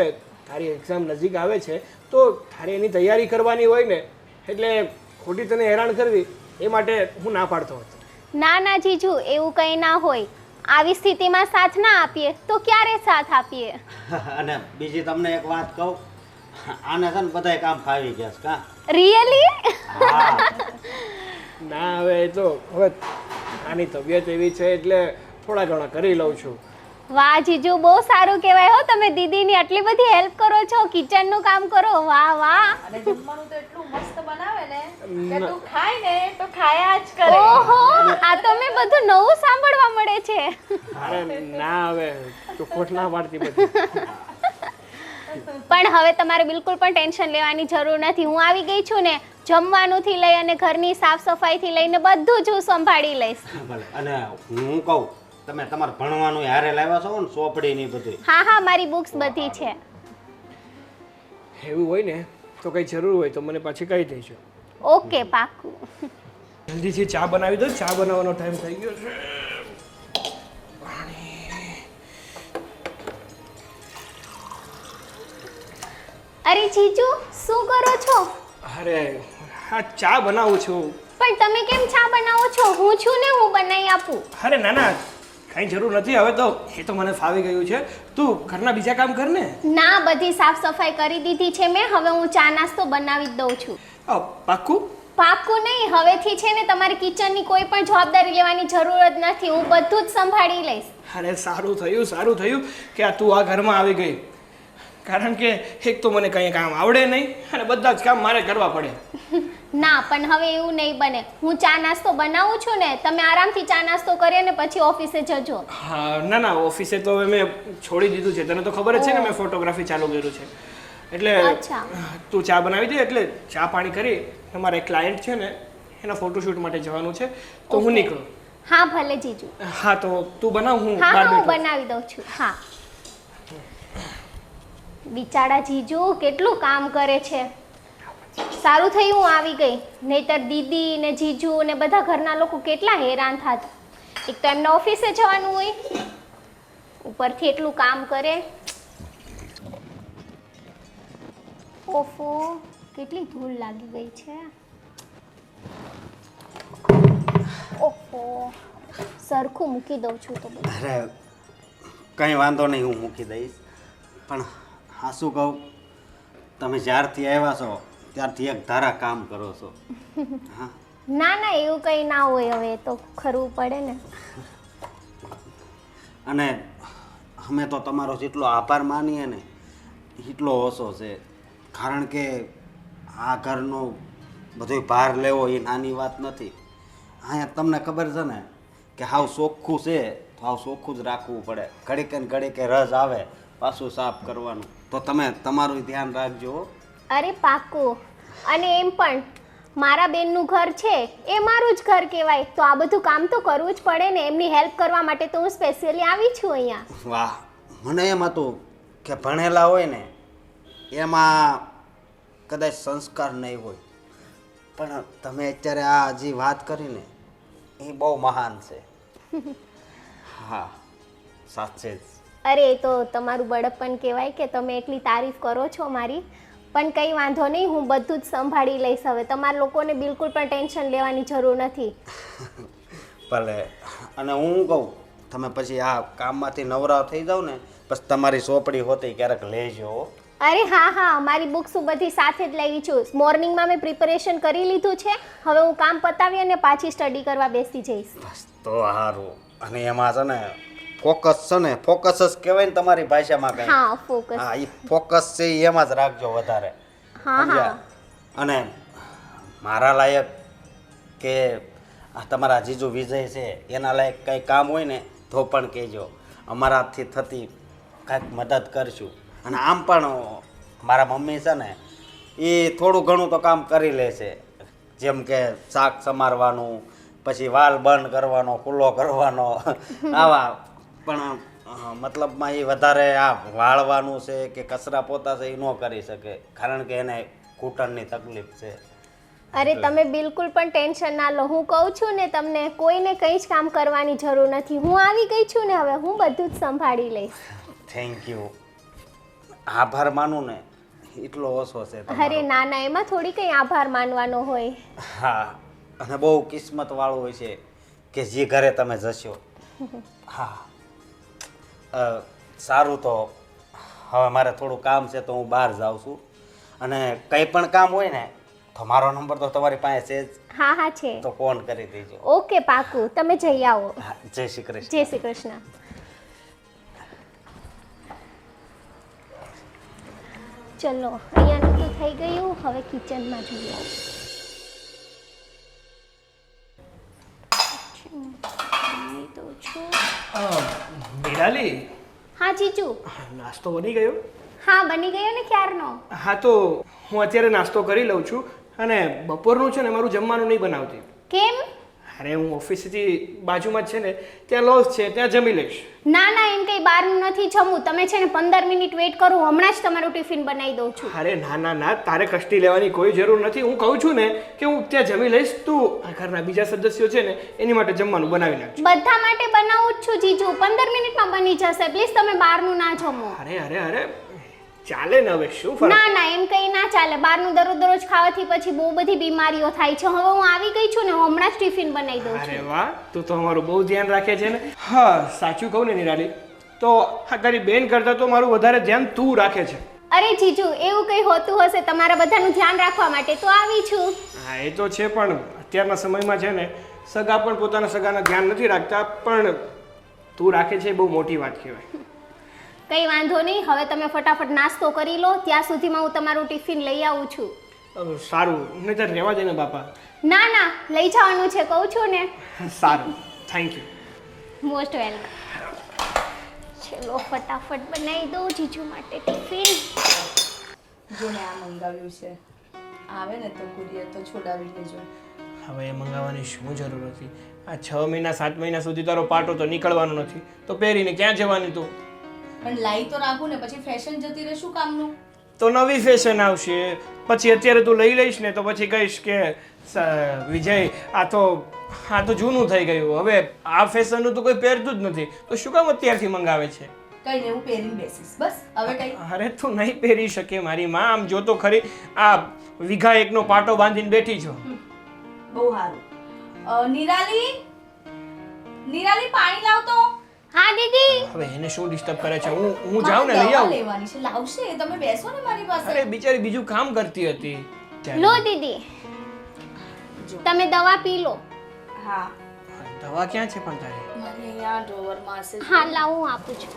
તારી એક્ઝામ નજીક આવે છે તો તારે એની તૈયારી કરવાની હોય ને, એટલે ખોટી તને હેરાન કરવી એ માટે હું ના પાડતો હતો. ના ના જીજુ, એવું કંઈ ના હોય. આવી સ્થિતિમાં સાથ ના આપીએ તો ક્યારે સાથ આપીએ? અને બીજી તમને એક વાત કહું, આને છે ને બધાય કામ ફાવી ગયા છે કા? રિયલી? હા. ના હવે એ તો હવે આની તબિયત એવી છે એટલે થોડા ઘણા કરી લઉં છું. વાહ જીજુ, બહુ સારું કહેવાય હો. તમે દીદીની આટલી બધી હેલ્પ કરો છો, કિચનનું કામ કરો. વાહ વાહ. અને જમવાનું તો એટલું મસ્ત બનાવે ને કે તું ખાય ને તો ખાયા જ કરે. ઓહો, આ તો મેં બધું નવું સાંભળવા મળે છે. અરે ના હવે ચોખવટ ના પાડતી બધી. પણ હવે તમારે બિલકુલ પણ ટેન્શન લેવાની જરૂર નથી. હું આવી ગઈ છું ને, જમવાનુંથી લઈ અને ઘરની સાફ સફાઈથી લઈને બધું જ હું સંભાળી લઈશ. ભલે. અને હું કહું, તમે તમારે ભણવાનું હારે લાવ્યા છો ને, ચોપડી ને બધું? હા હા, મારી બુક્સ બધી છે. એવું હોય ને તો કઈ જરૂર હોય તો મને પાછી કહી દેજો. ઓકે, પાક્કું. જલ્દીથી ચા બનાવી દો. ચા બનાવવાનો ટાઈમ થઈ ગયો છે. અરે જીજુ, શું કરો છો? અરે હા ચા બનાવું છું. પણ તમે કેમ ચા બનાવો છો? હું છું ને, હું બનાવી આપું. અરે ના ના કઈ જરૂર નથી. હવે તો એ તો મને ફાવી ગયું છે. તું ઘરના બીજા કામ કર ને. ના, બધી સાફ સફાઈ કરી દીધી છે મેં. હવે હું ચા નાસ્તો બનાવી જ દઉં છું. પાક્કું? પાક્કું નહીં. હવેથી છે ને તમારે કિચનની કોઈ પણ જવાબદારી લેવાની જરૂર જ નથી. હું બધું જ સંભાળી લઈશ. અરે સારું થયું કે આ તું આ ઘરમાં આવી ગઈ. કારણ કે એક તો મને કંઈ કામ આવડે નહીં અને બધા જ કામ મારે કરવા પડે. ના, પણ હવે એવું નહીં બને. હું ચા નાસ્તો બનાવું છું ને, તમે આરામથી ચા નાસ્તો કરીએ ને પછી ઓફિસે જજો. હા ના ઓફિસે તો હવે મેં છોડી દીધું છે. તને તો ખબર જ છે ને મેં ફોટોગ્રાફી ચાલુ કર્યું છે. એટલે અચ્છા. તું ચા બનાવી દે એટલે ચા પાણી કરી તમારા એક ક્લાયન્ટ છે ને એના ફોટોશૂટ માટે જવાનું છે તો હું નીકળું. હા ભલે જીજુ. હા તો તું બનાવ, હું હા બહાર હા, હું બેઠો. બનાવી દઉં છું. હા. બિચારા જીજુ કેટલું કામ કરે છે. સારું થયું હું આવી ગઈ, નહીતર દીદી ને જીજુ ને બધા ઘરના લોકો કેટલા હેરાન થાત. એક તો એમને ઓફિસે જવાનું હોય, ઉપરથી એટલું કામ કરે. ઓફો, કેટલી ધૂળ લાગી ગઈ છે. ઓહો, સરખું મૂકી દઉં છું તો બધું. અરે કંઈ વાંધો નહીં, હું મૂકી દઈશ. પણ હા શું કહું, તમે જ્યારથી આવ્યા છો ત્યારથી એક ધારા કામ કરો છો. હા, ના ના, એવું કંઈ ના હોય, હવે તો ખરવું પડે ને. અને અમે તો તમારો જેટલો આભાર માનીએ ને એટલો ઓછો છે. કારણ કે આ ઘરનો બધો ભાર લેવો એ નાની વાત નથી. અહીંયા તમને ખબર છે ને કે હાવ ચોખ્ખું છે તો હાવ ચોખ્ખું જ રાખવું પડે. ઘડીકે ને ઘડીકે રસ આવે પાછું સાફ કરવાનું. તો તમે તમારું ધ્યાન રાખજો. અરે પાક્કું. અને એમ પણ મારા બેનનું ઘર છે એ મારું જ ઘર કહેવાય, તો આ બધું કામ તો કરવું જ પડે ને. એમની હેલ્પ કરવા માટે તો હું સ્પેશિયલી આવી છું અહીંયા. વાહ, મને એમ હતું કે ભણેલા હોય ને એમાં કદાચ સંસ્કાર નહીં હોય, પણ તમે અત્યારે આ જે વાત કરીને એ બહુ મહાન છે. હા, સાચે જ. અરે એ તો તમારું બળપણ કહેવાય કે તમે એટલી તારીફ કરો છો મારી. પણ કંઈ વાંધો નહીં, હું બધું જ સંભાળી લઈશ. હવે તમારા લોકોને બિલકુલ પણ ટેન્શન લેવાની જરૂર નથી. ભલે. અને હું કહું, તમે પછી આ કામમાંથી નવરા થઈ જાવ ને પછી તમારી ચોપડી હોતી ક્યારેક લેજો. અરે હા હા, મારી બુક્સ હું બધી સાથે જ લાવી છું. મોર્નિંગમાં મેં પ્રિપેરેશન કરી લીધું છે. હવે હું કામ પતાવી અને પાછી સ્ટડી કરવા બેસી જઈશ. બસ તો સારું. અને એમાં છે ને ફોકસ છે ને, ફોકસ જ કહેવાય ને તમારી ભાષામાં કંઈ. હા, ફોકસ. હા, એ ફોકસ છે એ એમાં જ રાખજો વધારે. હા હા. અને મારા લાયક કે આ તમારા જીજુ વિજય છે એના લાયક કંઈ કામ હોય ને તો પણ કહેજો. અમારાથી થતી કાંઈક મદદ કરશું. અને આમ પણ મારા મમ્મી છે ને એ થોડું ઘણું તો કામ કરી લે છે. જેમ કે શાક સમારવાનું, પછી વાલ બંધ કરવાનો, કુલ્લો કરવાનો, આવા. પણ મતલબમાં એ વધારે આ વાળવાનું છે કે કચરા પોતા છે એ ન કરી શકે, કારણ કે એને ઘૂંટણની તકલીફ છે. અરે તમે બિલકુલ પણ ટેન્શન ના લો. હું કહું છું ને તમને, કોઈને કંઈ જ કામ કરવાની જરૂર નથી. હું આવી ગઈ છું ને, હવે હું બધું જ સંભાળી લઈશ. Thank you. આભાર માનું ને એટલો ઓછો છે તમારો. અરે ના ના, એમાં થોડી કંઈ આભાર માનવાનો હોય. હા, અને બહુ કિસ્મત વાળું હોય છે કે જે ઘરે તમે જશો. હા, સારું. તો હવે મારે થોડું કામ છે તો હું બહાર જાઉં છું. અને કંઈ પણ કામ હોય ને તો મારો નંબર તો તમારી પાસે છે જ. હા હા છે. તો ફોન કરી દેજો. ઓકે પાકું, તમે જઈ આવો. હા, જય શ્રી કૃષ્ણ. જય શ્રી કૃષ્ણ. ચલો, અહીંયાનું તો થઈ ગયું. હવે કિચનમાં જોઈએ. દઉં છું. નિરાલી, હા જીજુ. નાસ્તો બની ગયો? હા, બની ગયો ને ક્યારનો. હા, તો હું અત્યારે નાસ્તો કરી લઉં છું. અને બપોરનું છે ને મારું જમવાનું નહીં બનાવતી. કેમ? અરે હું ઓફિસથી બાજુમાં જ છે ને ત્યાં લોજ છે, ત્યાં જમી લઈશ. ના ના, એમ કંઈ બહારનું નથી જમવું. તમે છે ને 15 મિનિટ વેઇટ કરો, હમણાં જ તમારું ટિફિન બનાવી દઉં છું. અરે ના ના ના, તારે કષ્ટી લેવાની કોઈ જરૂર નથી. હું કહું છું ને કે હું ત્યાં જમી લઈશ. તું આ ઘરના બીજા સદસ્યો છે ને એની માટે જમવાનું બનાવી નાખજો. બધા માટે બનાવું જ છું જીજુ. 15 મિનિટમાં બની જશે. પ્લીઝ તમે બહારનું ના જમો. અરે અરે અરે, ચાલે ને, હવે શું ફરક? ના ના, એમ કંઈ ના ચાલે. બહારનું દરરોજ ખાવાથી પછી બહુ બધી બીમારીઓ થાય છે. હવે હું આવી ગઈ છું ને, હું હમણાં જ ટિફિન બનાવી દઉં છું. અરે વાહ, તું તો અમારું બહુ ધ્યાન રાખે છે ને. હા, સાચું કહું ને નિરાલી, તો આ તારી બેન કરતાં તો મારું વધારે ધ્યાન તું રાખે છે. અરે જીજુ, એવું કંઈ હોતું હશે તમારા બધાનું ધ્યાન રાખવા માટે તો આવી છું. હા, એ તો છે, પણ અત્યારના સમયમાં છે ને સગા પણ પોતાના સગાના ધ્યાન નથી રાખતા, પણ તું રાખે છે એ બહુ મોટી વાત કહેવાય. કંઈ વાંધો નહીં. હવે તમે ફટાફટ નાસ્તો કરી લો. ત્યાં સુધીમાં હું તમારું ટિફિન લઈ આવું છું. સારું, નહીંતર રહેવા દે ને બાપા. ના ના, લઈ જવાનું છે કહું છું ને. સારું, થેન્ક યુ. Most welcome. ચલો, ફટાફટ બનાવી દઉં જીજુ માટે ટિફિન. જો મેં આ મંગાવ્યું છે, આવે ને તો કુરિયર તો છોડાવી લેજો. હવે એ મંગાવવાની શું જરૂર હતી? આ 6 મહિના 7 મહિના સુધી તારો પાટો તો નીકળવાનો નથી, તો પહેરીને ક્યાં જવાની તું? પણ લાઈ તો રાખું ને, પછી ફેશન જતી રહે, શું કામનું? તો નવી ફેશન આવશે, પછી અત્યારે તું લઈ લઈશ ને તો પછી કહીશ કે વિજય આ તો જૂનું થઈ ગયું, હવે આ ફેશનનું તો કોઈ પહેરતું જ નથી, તો શું કામ અત્યારથી મંગાવે છે? કઈ નહીં હું પહેરીને બેસીશ બસ હવે કઈ અરે તું નહીં પહેરી શકે મારી માં. આમ જો તો ખરી આ વીઘા એકનો પાટો બાંધીને બેઠી છો. બહુ સારું નિરાલી નિરાલી પાણી લાવ તો હા દીદી. હવે એને શું ડિસ્ટર્બ કરે છે? હું જાઉં ને લઈ દવા આવું. લેવાની છે લાવશે તમે બેસો ને મારી પાસે અરે બિચારી બીજું કામ કરતી હતી. લો દીદી તમે દવા પી લો. હા દવા ક્યાં છે પણ તારી? મારી અહીંયા ડ્રોવરમાં હશે હા લાવ હું આપું છું.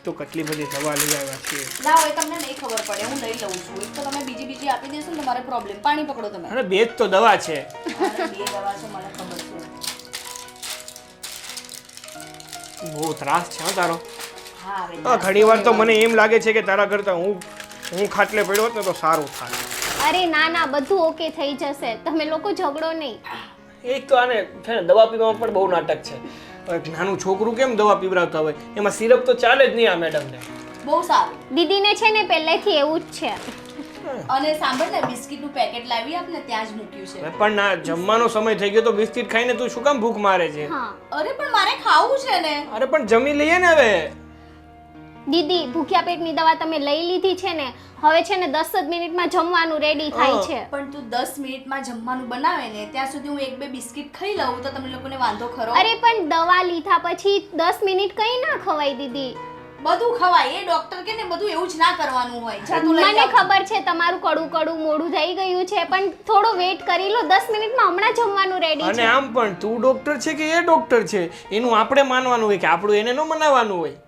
તો કેટલી બધી દવા લઈ આવ્યા છીએ. લાવો એ તમને નહીં ખબર પડે હું લઈ લઉં છું એક તો તમે બીજી આપી દેશો ને તમારે પ્રોબ્લેમ પાણી પકડો તમે અરે બે જ તો દવા છે. અરે, બે દવા છે મને ખબર છે બહુ ત્રાસ છે હો તારો. હા હવે ઘણી વાર તો મને એમ લાગે છે કે તારા કરતા હું ખાટલે પડ્યો હોત ને તો સારું થાય. અરે ના ના બધું ઓકે થઈ જશે તમે લોકો ઝઘડો નહીં. એક તો આને છે ને દવા પીવામાં પણ બહુ નાટક છે. એક નાનું છોકરું કેમ દવા પીવડાવતા હોય એમાં સિરપ તો ચાલે જ નહીં આ મેડમને. બહુ સારું દીદીને છે ને પહેલેથી એવું જ છે. અને સાંભળ ને બિસ્કિટનું પેકેટ લાવી આપને ત્યાં જ મૂક્યું છે હવે પણ ના જમવાનો સમય થઈ ગયો તો બિસ્કિટ ખાઈને તું શું કામ ભૂખ મારે છે? હા અરે પણ મારે ખાવું છે ને અરે પણ જમી લઈએ ને હવે. દીદી ભૂખ્યા પેટની દવા તમે લઈ લીધી છે ને હવે છે ને 10 જ મિનિટમાં જમવાનું રેડી થાય છે. પણ તું 10 મિનિટમાં જમવાનું બનાવે ને ત્યાં સુધી હું એક બે બિસ્કિટ ખાઈ લઉં તો તમને લોકોને વાંધો ખરો? અરે પણ દવા લીધા પછી 10 મિનિટ કઈ ના ખવાય દીદી. બધું ખવાય એ ડોક્ટર કે ને બધું એવું જ ના કરવાનું હોય જા તું લઈ મને આવ. ખબર છે તમારું કડું કડું મોઢું થઈ ગયું છે પણ થોડો વેઇટ કરી લો 10 મિનિટમાં હમણાં જમવાનું રેડી અને છે. આમ પણ તું ડોક્ટર છે કે એ ડોક્ટર છે એનું આપણે માનવાનું હોય કે આપણું એને ન મનાવવાનું હોય.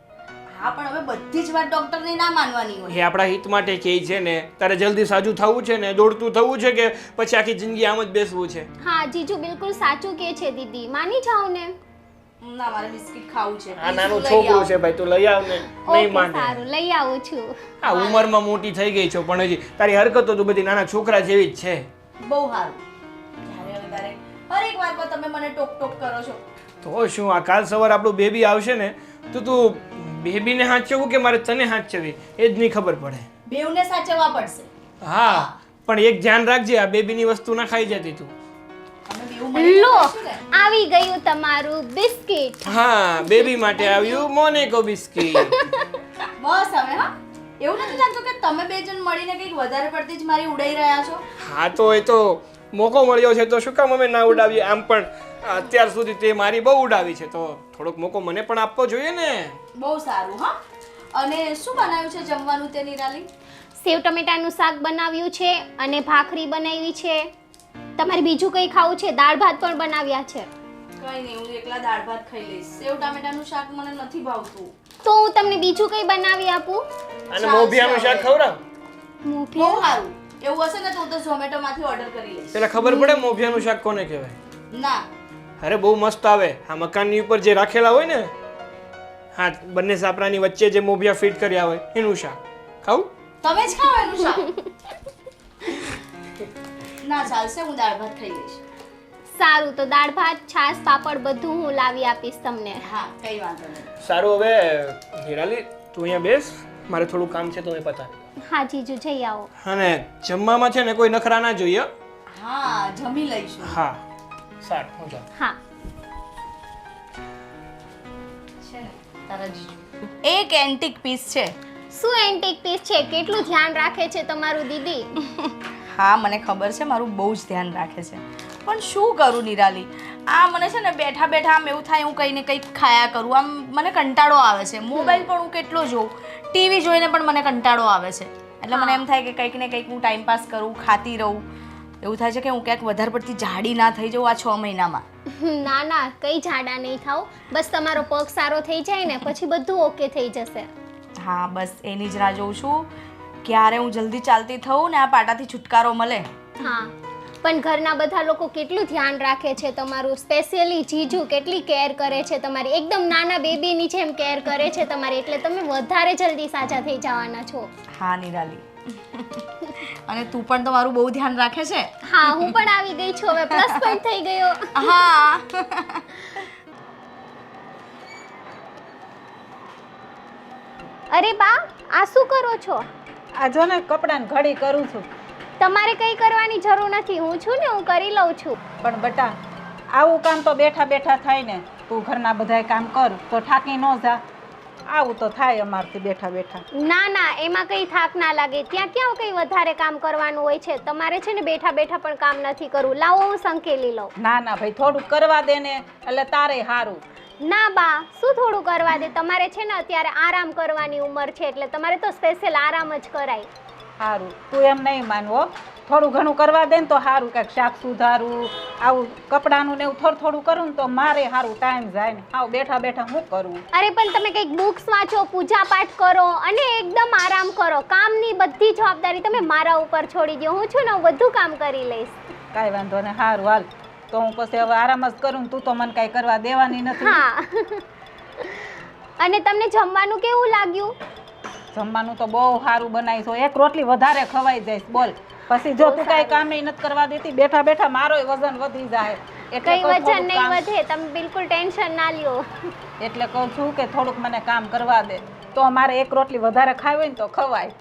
હા પણ હવે બધી જ વાત ડોક્ટરની ના માનવાની હોય એ આપણા હિત માટે કહે છે ને. તારે જલ્દી સાજું થવું છે ને દોડતું થવું છે કે પછી આખી જિંદગી આમ જ બેસવું છે? હા જીજુ બિલકુલ સાચું કે છે દીદી માની જાઓ ને. ના મારે બિસ્કિટ ખાવું છે આ Please, નાનું તું લઈ છોકરું આવ. છે ભાઈ તું લઈ આવ ને. નહીં ઓકે માને. સારું લઈ આવું છું. આ ઉંમરમાં મોટી થઈ ગઈ છો પણ હજી તારી હરકતો તો બધી નાના છોકરા જેવી જ છે. બહુ સારું ત્યારે હવે તારે હરેક વાતમાં તમે મને ટોક ટોક કરો છો તો શું આ કાલ સવાર આપણું બેબી આવશે ને તો તું બેબીને હાચવવું કે મારે તને હાચવવી એ જ નહીં ખબર પડે. બેવને સાચવવા પડશે હા પણ એક ધ્યાન રાખજે આ બેબીની વસ્તુ ના ખાઈ જતી તું. અમે બેવ મળીને લો ખાઈશું ને? આવી ગયું તમારું બિસ્કિટ. હા બેબી માટે આવ્યું મોનેકો બિસ્કિટ. બસ હવે હા એવું નથી લાગતું કે તમે બે જણ મળીને કંઈક વધારે પડતી જ મારી ઉડાઈ રહ્યા છો હા તો એ તો મોકો મળ્યો છે તો શું કામ અમે ના ઉડાવીએ? આમ પણ અત્યાર સુધી તે મારી બહુ ઉડાવી છે તો થોડોક મોકો મને પણ આપવો જોઈએ ને. બહુ સારું હા અને શું બનાવ્યું છે જમવાનું તે નિરાલી સેવ ટમેટાનું શાક બનાવ્યું છે અને ભાખરી બનાવી છે. તમારે બીજું કંઈ ખાવું છે? દાળ ભાત પણ બનાવ્યા છે. કઈ નહીં હું એકલા દાળ ભાત ખાઈ લઈશ સેવ ટામેટાનું શાક મને નથી ભાવતું તો હું તમને બીજું કંઈ બનાવી આપું? અને મોભિયાનું શાક ખવડાવ. બહુ મોફિયા સારું એવું હશે ને તો હું તો ઝોમેટો માંથી ઓર્ડર કરી લઈશ પેલા ખબર પડે મોભિયાનું શાક કોને કહેવાય? ના અરે બહુ મસ્ત આવે આ મકાનની ઉપર જે રાખેલા હોય ને હા બંને સાપરાની વચ્ચે જે મોભિયા ફિટ કર્યા હોય એનું શાક ખાવું? તમે જ ખાઓ એનું શાક ના ચાલશે હું દાળ ભાત ખાઈ લઈશ સારું તો દાળ ભાત છાશ પાપડ બધું હું લાવી આપીશ તમને. હા કઈ વાંધો નહીં સારું હવે નિરાલી તું અહીંયા બેસ મારે થોડું કામ છે તો એ પતાવી. હા જીજુ જઈ આવો. અને જમવામાં છે ને કોઈ નખરા ના જોઈએ હો? હા જમી લઈશું હા સારું હું જાઉં. હા છે ને તારા જીજુ એક એન્ટિક પીસ છે શું એન્ટિક પીસ છે? કેટલું ધ્યાન રાખે છે તમારું દીદી. હા મને ખબર છે મારું બહુ જ ધ્યાન રાખે છે પણ શું કરું નિરાલી આ મને છે ને બેઠા બેઠા આમ એવું થાય હું કંઈ ને કંઈક ખાયા કરું આમ મને કંટાળો આવે છે મોબાઈલ પણ હું કેટલો જોઉં ટીવી જોઈને પણ મને કંટાળો આવે છે એટલે મને એમ થાય કે કંઈક ને કંઈક હું ટાઈમ પાસ કરું ખાતી રહું એવું થાય છે કે હું ક્યાંક વધારે પડતી જાડી ના થઈ જાઉં આ 6 મહિનામાં ના ના કઈ જાડા નહીં થાવ બસ તમારો પગ સારો થઈ જાય ને પછી બધું ઓકે થઈ જશે. હા બસ એની જ રાહ જોઉં છું ક્યારે હું જલ્દી ચાલતી થઉં ને આ પાટાથી છુટકારો મળે હા પણ ઘરના બધા લોકો કેટલું ધ્યાન રાખે છે તમારું સ્પેશિયલી જીજુ કેટલી કેર કરે છે તમારી એકદમ નાના બેબીની જેમ કેર કરે છે તમારી એટલે તમે વધારે જલ્દી સાજા થઈ જવાના છો. હા નિરાલી અને તું પણ તો મારું બહુ ધ્યાન રાખે છે હા હું પણ આવી ગઈ છું હવે પ્લસ પોઈન્ટ થઈ ગયો. હા અરે બા આ શું કરો છો? આ જો ને કપડાની ઘડી કરું છું તમારે કંઈ કરવાની જરૂર નથી હું છું ને હું કરી લઉં છું. પણ બટા આવું કામ તો બેઠા બેઠા થાય ને. તું ઘરના બધાય કામ કર તો થાકી ન જા. આવું તો થાય અમારથી બેઠા બેઠા. ના ના, એમાં કંઈ થાક ના લાગે. ત્યાં ક્યાં કંઈ વધારે કામ કરવાનું હોય છે. તમારે છે ને બેઠા બેઠા પણ કામ નથી કરવું. લાવો હું સંકેલી લઉં. ના ના ભાઈ, થોડુંક કરવા દે ને, એટલે તારે સારું. ના બા, શું થોડું કરવા દે? તમારે છે ને અત્યારે આરામ કરવાની ઉંમર છે, એટલે તમારે તો સ્પેશિયલ આરામ જ કરાય. સારું, તું એમ નહીં માનવો. થોડું ઘણું કરવા દે ને તો સારું. કાંઈક શાક સુધારું, આવું કપડાનું ને એવું થોડું થોડું કરું ને તો મારે સારું ટાઈમ જાય ને. આવું બેઠા બેઠા શું કરવું? અરે પણ તમે કંઈક બુક્સ વાંચો, પૂજા પાઠ કરો અને એકદમ આરામ કરો. કામની બધી જવાબદારી તમે મારા ઉપર છોડી દો. હું છું ને, હું બધું કામ કરી લઈશ. કાંઈ વાંધો ને. સારું હાલ, તો હું પછી હવે આરામ જ કરું ને. તું તો મને કાંઈ કરવા દેવાની નથી. હા. અને તમને જમવાનું કેવું લાગ્યું? જમવાનું તો બહુ સારું બનાવીશ. એક રોટલી વધારે ખવાઈ જઈશ. બોલ, પછી જો તું કાંઈ કામ નથી કરવા દેતી, બેઠા બેઠા મારોય વજન વધી જાય. એટલે કઈ કહું વજન થોડુંક નહીં કામ- વધે, તમે બિલકુલ ટેન્શન ના લ્યો. એટલે કહું છું કે થોડુંક મને કામ કરવા દે, તો મારે એક રોટલી વધારે ખાવી હોય ને તો ખવાય.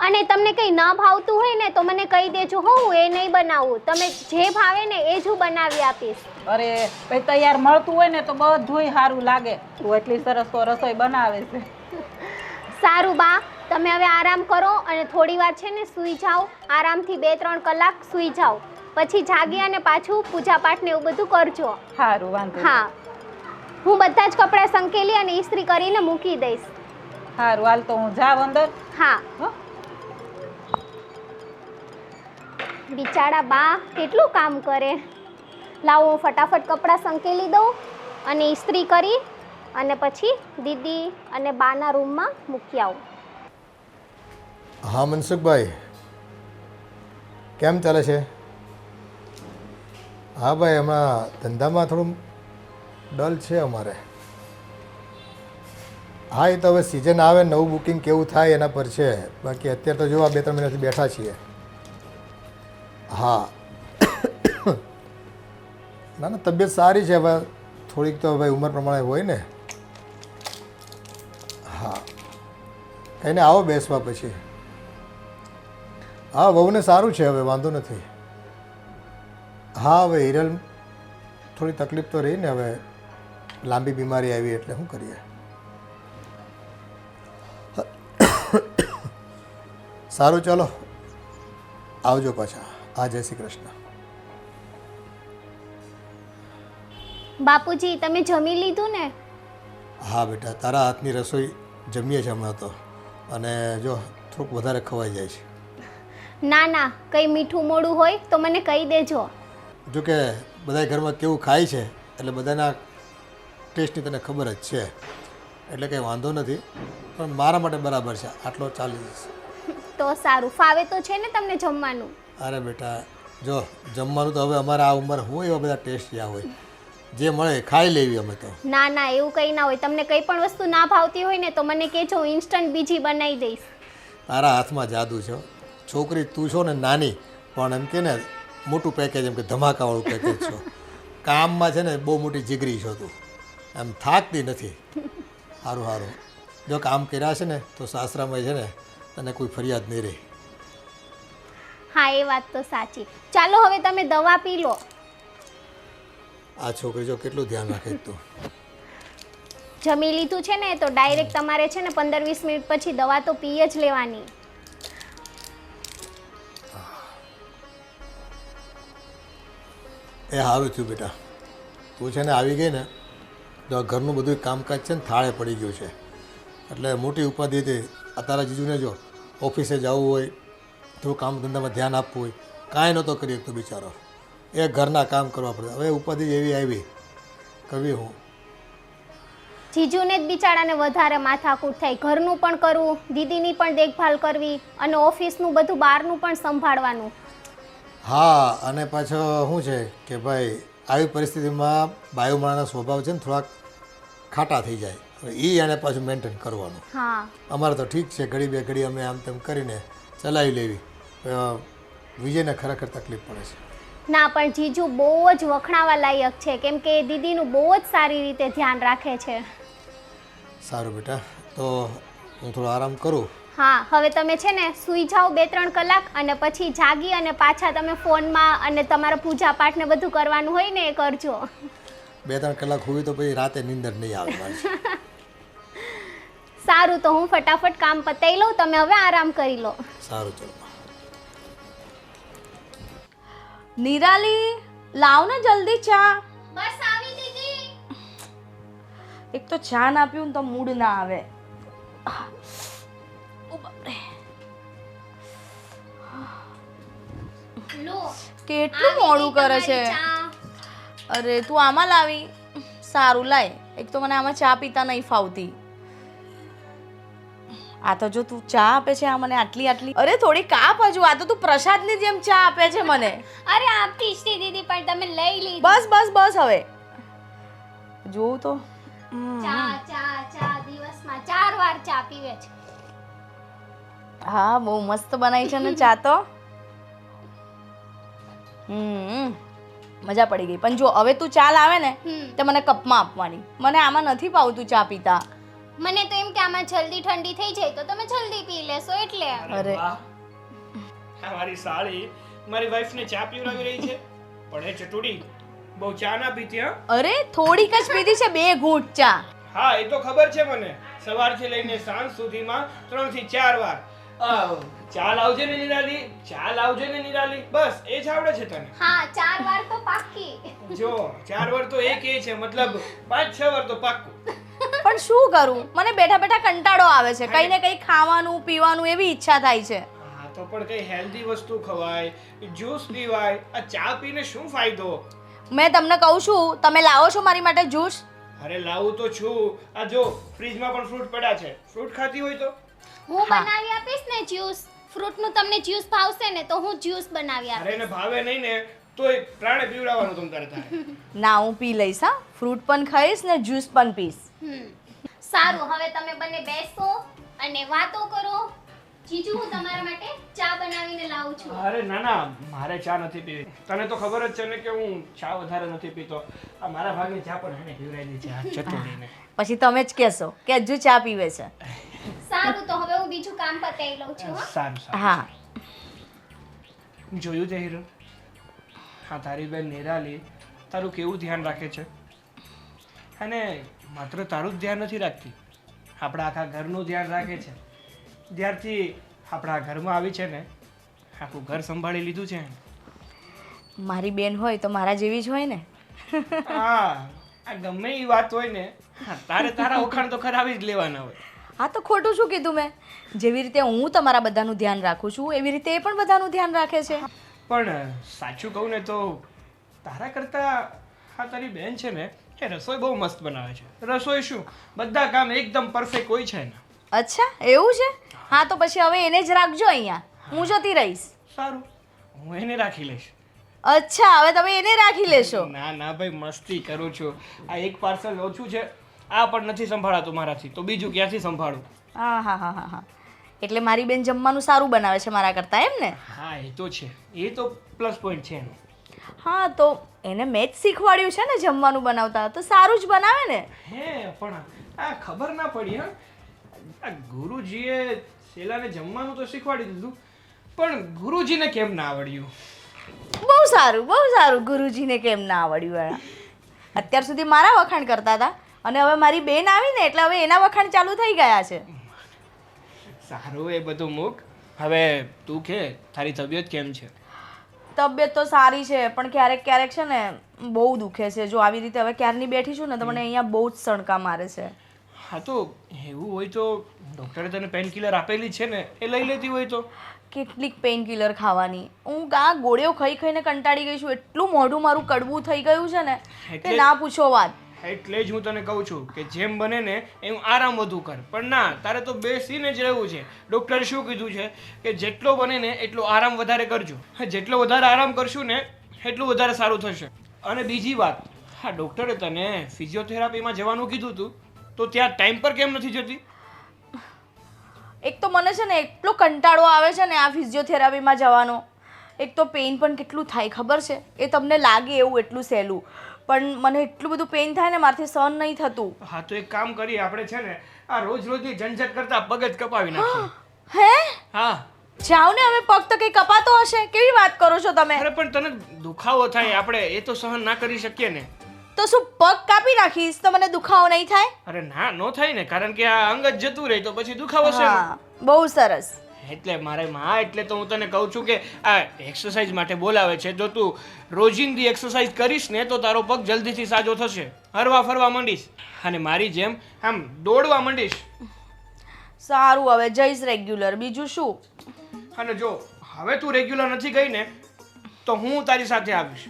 અને તમને કંઈ ન ભાવતું હોય ને તો મને કહી દેજો. હું એ નહીં બનાવું. તમે જે ભાવે ને એ જ હું બનાવી આપીશ. અરે ભાઈ, તૈયાર મળતું હોય ને તો બધુંય સારું લાગે. તું એટલી સરસ તો રસોઈ બનાવે છે. સારું બા, તમે હવે આરામ કરો અને થોડી વાર છે ને સૂઈ જાઓ. આરામથી 2-3 કલાક સૂઈ જાઓ. પછી જાગી અને પાછું પૂજા પાઠ ને એવું બધું કરજો. સારું, વાંધો નહીં. હા, હું બધા જ કપડાં સંકેલી અને ઇસ્ત્રી કરીને મૂકી દઈશ. સારું હાલ, તો હું જાઉં અંદર. હા. હો. બિચારા બા કેટલું કામ કરે. લાવો હું ફટાફટ કપડાં સંકેલી દઉં અને ઇસ્ત્રી કરી અને પછી દીદી અને બાના રૂમમાં મૂકી આવું. હા મનસુખભાઈ, કેમ ચાલે છે? હા ભાઈ, હમણાં ધંધામાં થોડું ડલ છે અમારે. હા, એ તો હવે સિઝન આવે, નવું બુકિંગ કેવું થાય એના પર છે. બાકી અત્યારે તો જો આ 2-3 મહિનાથી બેઠા છીએ. હા ના ના, તબિયત સારી છે. હવે થોડીક તો ભાઈ ઉંમર પ્રમાણે હોય ને. હા, કંઈ ને, આવો બેસવા પછી. હા, વહુને સારું છે, હવે વાંધો નથી. હા, હવે હિરલ થોડી તકલીફ તો રહી ને. હવે લાંબી બીમારી આવી એટલે શું કરીએ. સારું, ચાલો આવજો પાછા. હા, જય શ્રી કૃષ્ણ. બાપુજી, તમે જમી લીધું ને? હા બેટા, તારા હાથની રસોઈ જમીએ છે હમણાં તો. અને જો થોડુંક વધારે ખવાઈ જાય છે. ના ના, કંઈ મીઠું મોડું હોય તો મને કહી દેજો. જો કે બધા ઘરમાં કેવું ખાય છે એટલે બધાના ટેસ્ટની તને ખબર જ છે, એટલે કંઈ વાંધો નથી. પણ મારા માટે બરાબર છે, આટલો ચાલી જશે. તો સારું. ફાવે તો છે ને તમને જમવાનું? અરે બેટા, જો જમવાનું તો હવે અમારે આ ઉંમર હોય એવા બધા ટેસ્ટ જ્યાં હોય, જે મળે ખાઈ લેવી અમે તો. ના ના, એવું કંઈ ના હોય. તમને કંઈ પણ વસ્તુ ના ભાવતી હોય ને તો મને કહેજો, હું ઇન્સ્ટન્ટ બીજી બનાવી દઈશ. તારા હાથમાં જાદુ છે. છોકરી તું છો ને નાની, પણ એમ કે ને મોટું પેકેજ, એમ કે ધમાકાવાળું પેકેજ છો. કામમાં છે ને બહુ મોટી જીગરી છો તું, એમ થાકતી નથી. સારું સારું, જો કામ કર્યા છે ને તો સાસરામાં છે ને તને કોઈ ફરિયાદ નહીં રહે. હા, એ વાત તો સાચી. ચાલો હવે તમે દવા પી લો. આ છોકરી જો કેટલું ધ્યાન રાખે તું. જમી લીધું છે ને તો ડાયરેક્ટ તમારે છે ને 15-20 મિનિટ પછી દવા તો પી જ લેવાની. એ સારું થયું બેટા, તું છે ને આવી ગઈ ને તો ઘરનું બધું કામકાજ છે ને થાળે પડી ગયું છે. એટલે મોટી ઉપાધિ હતી. આ તારા જીજુને જો ઓફિસે જવું હોય, થોડું કામ ધંધામાં ધ્યાન આપવું હોય, કાંઈ નહોતો કરી શકતો બિચારો. એ ઘરના કામ કરવા પડે. હવે ઉપાધિ એવી આવી, કરવી હું. જીજુને જ બિચારાને વધારે માથાકૂટ થાય. ઘરનું પણ કરવું, દીદીની પણ દેખભાલ કરવી અને ઓફિસનું બધું બહારનું પણ સંભાળવાનું. હા, અને પાછો શું છે કે ભાઈ આવી પરિસ્થિતિમાં બાયુ માણાના સ્વભાવ છે ને થોડાક ખાટા થઈ જાય. હવે એ એને પાછું મેન્ટેન કરવાનું. હા, અમારે તો ઠીક છે, ઘડી બે ઘડી અમે આમ તેમ કરીને ચલાવી લેવી. વિજયને ખરેખર તકલીફ પડે છે. ના પણ જીજુ બહુ જ વખણાવા લાયક છે, કેમ કે દીદીનું બહુ જ સારી રીતે ધ્યાન રાખે છે. સારું બેટા, તો હું થોડો આરામ કરું. હા હવે તમે છે ને સૂઈ જાઓ 2-3 કલાક અને પછી જાગી અને પાછા તમે ફોનમાં અને તમારા પૂજા પાઠ ને બધું કરવાનું હોય ને એ કરજો. 2-3 કલાક હોવી તો પછી રાતે નીંદર નહીં આવે મારી. સારું તો હું ફટાફટ કામ પતાવી લઉં, તમે હવે આરામ કરી લો. સારું ચલો. નિરાલી લાવ ને જલ્દી ચા. બસ આવી દીદી. એક તો ચા ના પીવું ને તો મૂડ ના આવે. ઓ બાપરે, લો કેટલું મોડું કરે છે. અરે તું આમાં લાવી. સારું લાય, એક તો મને આમાં ચા પીતા નહીં ફાવતી. આ તો જો તું ચા આપે છે આ મને આટલી આટલી. અરે થોડી કાપ હજુ, આ તો તું પ્રસાદની જેમ ચા આપે છે મને. અરે આપતી જ હતી દીદી પણ તમે લઈ લીધી. બસ બસ બસ હવે જોઉં તો. ચા ચા ચા દિવસમાં 4 વાર ચા પીવે છે. હા બહુ મસ્ત બનાવી છે ને ચા તો. મજા પડી ગઈ. પણ જો હવે તું ચા લાવે ને તો મને કપમાં આપવાની. મને આમાં નથી ભાવતું ચા પીતા. મને તો એમ કે આમાં જલ્દી ઠંડી થઈ જાય તો તમે જલ્દી પી લેશો એટલે. અરે વાહ. આ મારી સાળી મારી વાઈફને ચા પીવડાવી રહી છે. પણ એ ચટુડી બહુ ચા ના પીતી હા. અરે થોડીક જ પીધી છે, 2 ઘૂંટ ચા. હા એ તો ખબર છે મને. સવારથી લઈને સાંજ સુધીમાં 3 થી 4 વાર ચા લાવજે ને નિરાલી, ચા લાવજે ને નિરાલી, બસ એ જ આવડે છે તને. હા 4 વાર તો પાક્કી. જો 4 વાર તો એ કહે છે, મતલબ 5-6 વાર તો પાક્કું. પણ શું કરું, મને બેઠા બેઠા કંટાળો આવે છે. કઈ ને કઈ ખાવાનું પીવાનું એવી ઈચ્છા થાય છે. હા તો પણ કઈ હેલ્ધી વસ્તુ ખવાય, જ્યુસ પીવાય. આ ચા પીને શું ફાયદો? મેં તમને કહું છું, તમે લાવો છો મારી માટે જ્યુસ? અરે લાવું તો છું. આ જો ફ્રીજમાં પણ ફ્રૂટ પડ્યા છે, ફ્રૂટ ખાતી હોય તો. હું બનાવી આપીશ ને જ્યુસ. ફ્રૂટનું તમને જ્યુસ ભાવશે ને તો હું જ્યુસ બનાવી અરે આપીશ. એને ભાવે નહીં ને તોય પ્રાણે પીવડાવવાનું તમ તારે થાય. ના હું પી લઈશ. હા ફ્રૂટ પણ ખાઈશ ને જ્યુસ પણ પીશ. સારું હવે તમે બંને બેસો અને વાતો કરો. જીજુ હું તમારા માટે ચા બનાવીને લાવું છું. અરે ના ના મારે ચા નથી પીવી. તને તો ખબર જ છે ને કે હું ચા વધારે નથી પીતો. આ મારા ભાગની ચા પણ એને પીવડાવી છે આ ચટણીને. પછી તમે જ કહેશો કે હજુ ચા પીવે છે. સારું તો હવે હું બીજું કામ પતાવી લઉં છું. હો? સારું સારું. હા જોયું છે હીરો? હા તારી બેન નિરાલી તારું કેવું ધ્યાન રાખે છે. અને માત્ર તારું જ ધ્યાન નથી રાખતી, આપણા આખા ઘરનું ધ્યાન રાખે છે. જ્યારથી આપણા ઘરમાં આવી છે ને આખું ઘર સંભાળી લીધું છે. મારી બેન હોય તો મારા જેવી જ હોય ને. હા આ ગમે એ વાત હોય ને તારે તારા વખાણ તો કરાવી જ લેવાના હોય. હા તો ખોટું શું કીધું મેં? જેવી રીતે હું તમારા બધાનું ધ્યાન રાખું છું એવી રીતે એ પણ બધાનું ધ્યાન રાખે છે. પણ સાચું કહું ને તો તારા કરતાં હા તારી બેન છે ને એ રસોઈ બહુ મસ્ત બનાવે છે. રસોઈ શું બધા કામ એકદમ પરફેક્ટ હોય છે ને. અચ્છા એવું છે? હા તો પછી હવે એને જ રાખજો અહીંયા, હું જતી રહીશ. સારું હું એને રાખી લઈશ. અચ્છા હવે તમે એને રાખી લેશો? ના ના ભાઈ મસ્તી કરું છું. આ એક પાર્સલ ઓછું છે, આ પણ નથી સંભાળાતું મારાથી, તો બીજું ક્યાંથી સંભાળું? હા હા હા હા હા એટલે મારી બેન જમવાનું સારું બનાવે છે મારા કરતાં, એમ ને? હા એ તો છે, એ તો પ્લસ પોઈન્ટ છે એનો. હા તો એને મેં જ શીખવાડ્યું છે ને જમવાનું બનાવતા, તો સારું જ બનાવે ને. હે પણ આ ખબર ના પડી હા. આ ગુરુજીએ શેલાને જમવાનું તો શીખવાડી દીધું, પણ ગુરુજીને કેમ ના આવડ્યું? બહુ સારું ગુરુજીને કેમ ના આવડ્યું? અત્યાર સુધી મારા વખાણ કરતા હતા અને હવે મારી બેન આવી ને એટલે હવે એના વખાણ ચાલુ થઈ ગયા છે. સારું એ બધું મૂક. હવે તું કે તારી તબિયત કેમ છે? તબિયત તો સારી છે પણ ક્યારેક ક્યારેક છે ને બહુ દુખે છે. જો આવી રીતે હવે ક્યારની બેઠી છું ને તો મને અહીંયા બહુ જ સણકા મારે છે. હા તો એવું હોય તો ડૉક્ટરે તને પેન કિલર આપેલી છે ને એ લઈ લેતી હોય તો. કેટલીક પેઇન કિલર ખાવાની? હું આ ગોળીઓ ખાઈ ખાઈને કંટાળી ગઈ છું. એટલું મોઢું મારું કડવું થઈ ગયું છે ને કે ના પૂછો વાત. એટલે જ હું તને કહું છું કે જેમ બને ને એમ આરામ વધુ કર. પણ ના તારે તો બેસીને જ રહેવું છે. ડૉક્ટરે શું કીધું છે કે જેટલો બને ને એટલો આરામ વધારે કરજો. જેટલો વધારે આરામ કરશું ને એટલું વધારે સારું થશે. અને બીજી વાત, હા ડૉક્ટરે તને ફિઝિયોથેરાપીમાં જવાનું કીધું હતું તો ત્યાં ટાઈમ પર કેમ નથી જતી? એક તો મને છે ને એટલો કંટાળો આવે છે ને આ ફિઝિયોથેરાપીમાં જવાનો. એક તો પેઇન પણ કેટલું થાય ખબર છે? એ તમને લાગે એવું એટલું સહેલું, પણ મને એટલું બધું પેઇન થાય ને મારાથી સહન નહીં થતું. હા તો એક કામ કરીએ આપણે છે ને આ રોજ રોજની ઝંઝટ કરતા પગ જ કપાવી નાખીએ. હે હા જાઓ ને હવે પગ તો કઈ કપાતો હશે કેવી વાત કરો છો તમે અરે પણ તને દુખાવો થાય આપણે એ તો સહન ના કરી શકીએ ને. તો શું પગ કાપી નાખીશ તો મને દુખાવો નહીં થાય અરે ના નો થાય ને, કારણ કે આ અંગ જ જતું રહે તો પછી દુખાવો છે. હા બહુ સરસ એટલે મારે માં એટલે તો હું તને કહું છું કે આ એક્સરસાઇઝ માટે બોલાવે છે. જો તું રોજિંદી એક્સરસાઇઝ કરીશ ને તો તારો પગ જલ્દીથી સાજો થશે, હરવા ફરવા માંડીશ અને મારી જેમ આમ દોડવા માંડીશ. સારું હવે જઈશ રેગ્યુલર બીજું શું અને જો હવે તું રેગ્યુલર નથી ગઈ ને તો હું તારી સાથે આવીશ.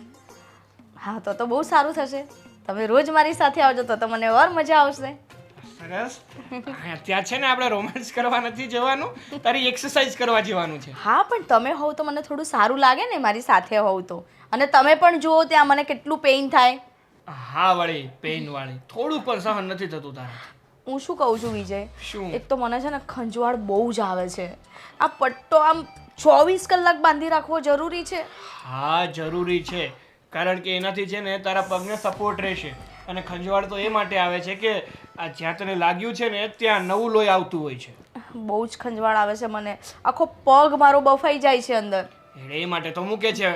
હા તો બહુ સારું થશે તમે રોજ મારી સાથે આવજો તો મને ઓર મજા આવશે સરસ. ત્યાં છે ને આપણે રોમાન્સ કરવા નથી જવાનું, તારી એક્સરસાઇઝ કરવા જવાનું છે. હા પણ તમે હોવ તો મને થોડું સારું લાગે ને મારી સાથે હોવ તો અને તમે પણ જુઓ ત્યાં મને કેટલું પેઇન થાય. હા વળી પેઇન વાળી થોડું પણ સહન નથી થતું તારાથી. હું શું કહું છું વિજય શું? એક તો મને છે ને ખંજવાળ બહુ જ આવે છે. આ પટ્ટો આમ 24 કલાક બાંધી રાખવો જરૂરી છે? હા જરૂરી છે, કારણ કે એનાથી છે ને તારા પગને સપોર્ટ રહેશે. અને ખંજવાળ તો એ માટે આવે છે કે આ જ્યાં તને લાગ્યું છે ને ત્યાં નવું લોહી આવતું હોય છે. બહુ જ ખંજવાળ આવે છે મને, આખો પગ મારો બફાઈ જાય છે અંદર. એ માટે તો મૂકે છે.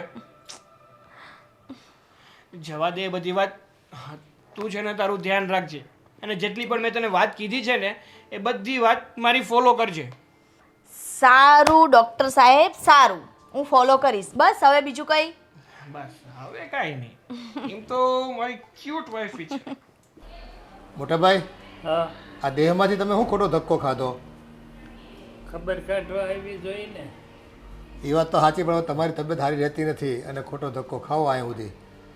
જવા દે એ બધી વાત. હા, તું છે ને તારું ધ્યાન રાખજે અને જેટલી પણ મેં તને વાત કીધી છે ને એ બધી વાત મારી ફોલો કરજે. સારું ડૉક્ટર સાહેબ સારું, હું ફોલો કરીશ. બસ હવે બીજું કંઈ? બસ હવે કાંઈ નહીં. એમ તો મારી ક્યુટ વાઈફ છે. મોટા ભાઈ, હા આ દેહમાંથી તમે શું ખોટો ધક્કો ખાધો? ખબર કાઢવા આવી જોઈ ને. એ વાત તો સાચી, પણ તમારી તબિયત સારી રહેતી નથી અને ખોટો ધક્કો ખાવો અહીંયા સુધી.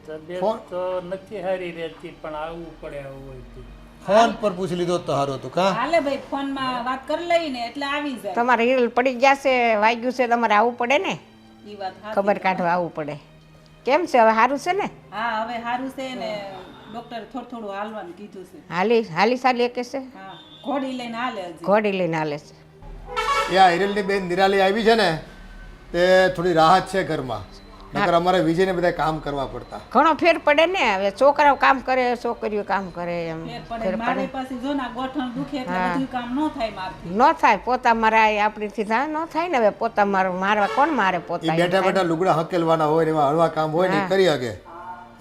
તબિયત તો નથી સારી રહેતી પણ આવવું પડે આવું હોય તો. ફોન પર પૂછી લીધો તો સારું હતું કા? હાલે ભાઈ ફોનમાં વાત કરી લઈને એટલે આવી જાય. તમારે હિરલ પડી ગયા છે, વાગ્યું છે, તમારે આવવું પડે ને, ઈ વાત સાચી. ખબર કાઢવા આવવું પડે. કેમ છે હવે, સારું છે ને? હા હવે સારું છે ને ડોક્ટર થોડું હાલવાનું કીધું છે. હાલી હાલી સાલી કે છે, હા ઘોડી લઈને હાલે હજી. ઘોડી લઈને હાલે છે. એ આ હિરલની બેન નિરાલી આવી છે ને તે થોડી રાહત છે ઘરમાં, નકર અમારે વિજયને બધા કામ કરવા પડતા. ઘણો ફેર પડે ને, હવે છોકરાઓ કામ કરે, છોકરીઓ કામ કરે, એમ ફેર પડે. મારે પાસે જો ના ગોઠણ દુખે એટલે બધું કામ ન થાય મારથી. ન થાય. પોતા મારાય આપણીથી થાય ન થાય ને. હવે પોતા મારવા કોણ મારે? એ પોતા બેઠા બેઠા લુગડા હકેલવાના હોય ને એવા હળવા કામ હોય ને ઈ કરી શકે.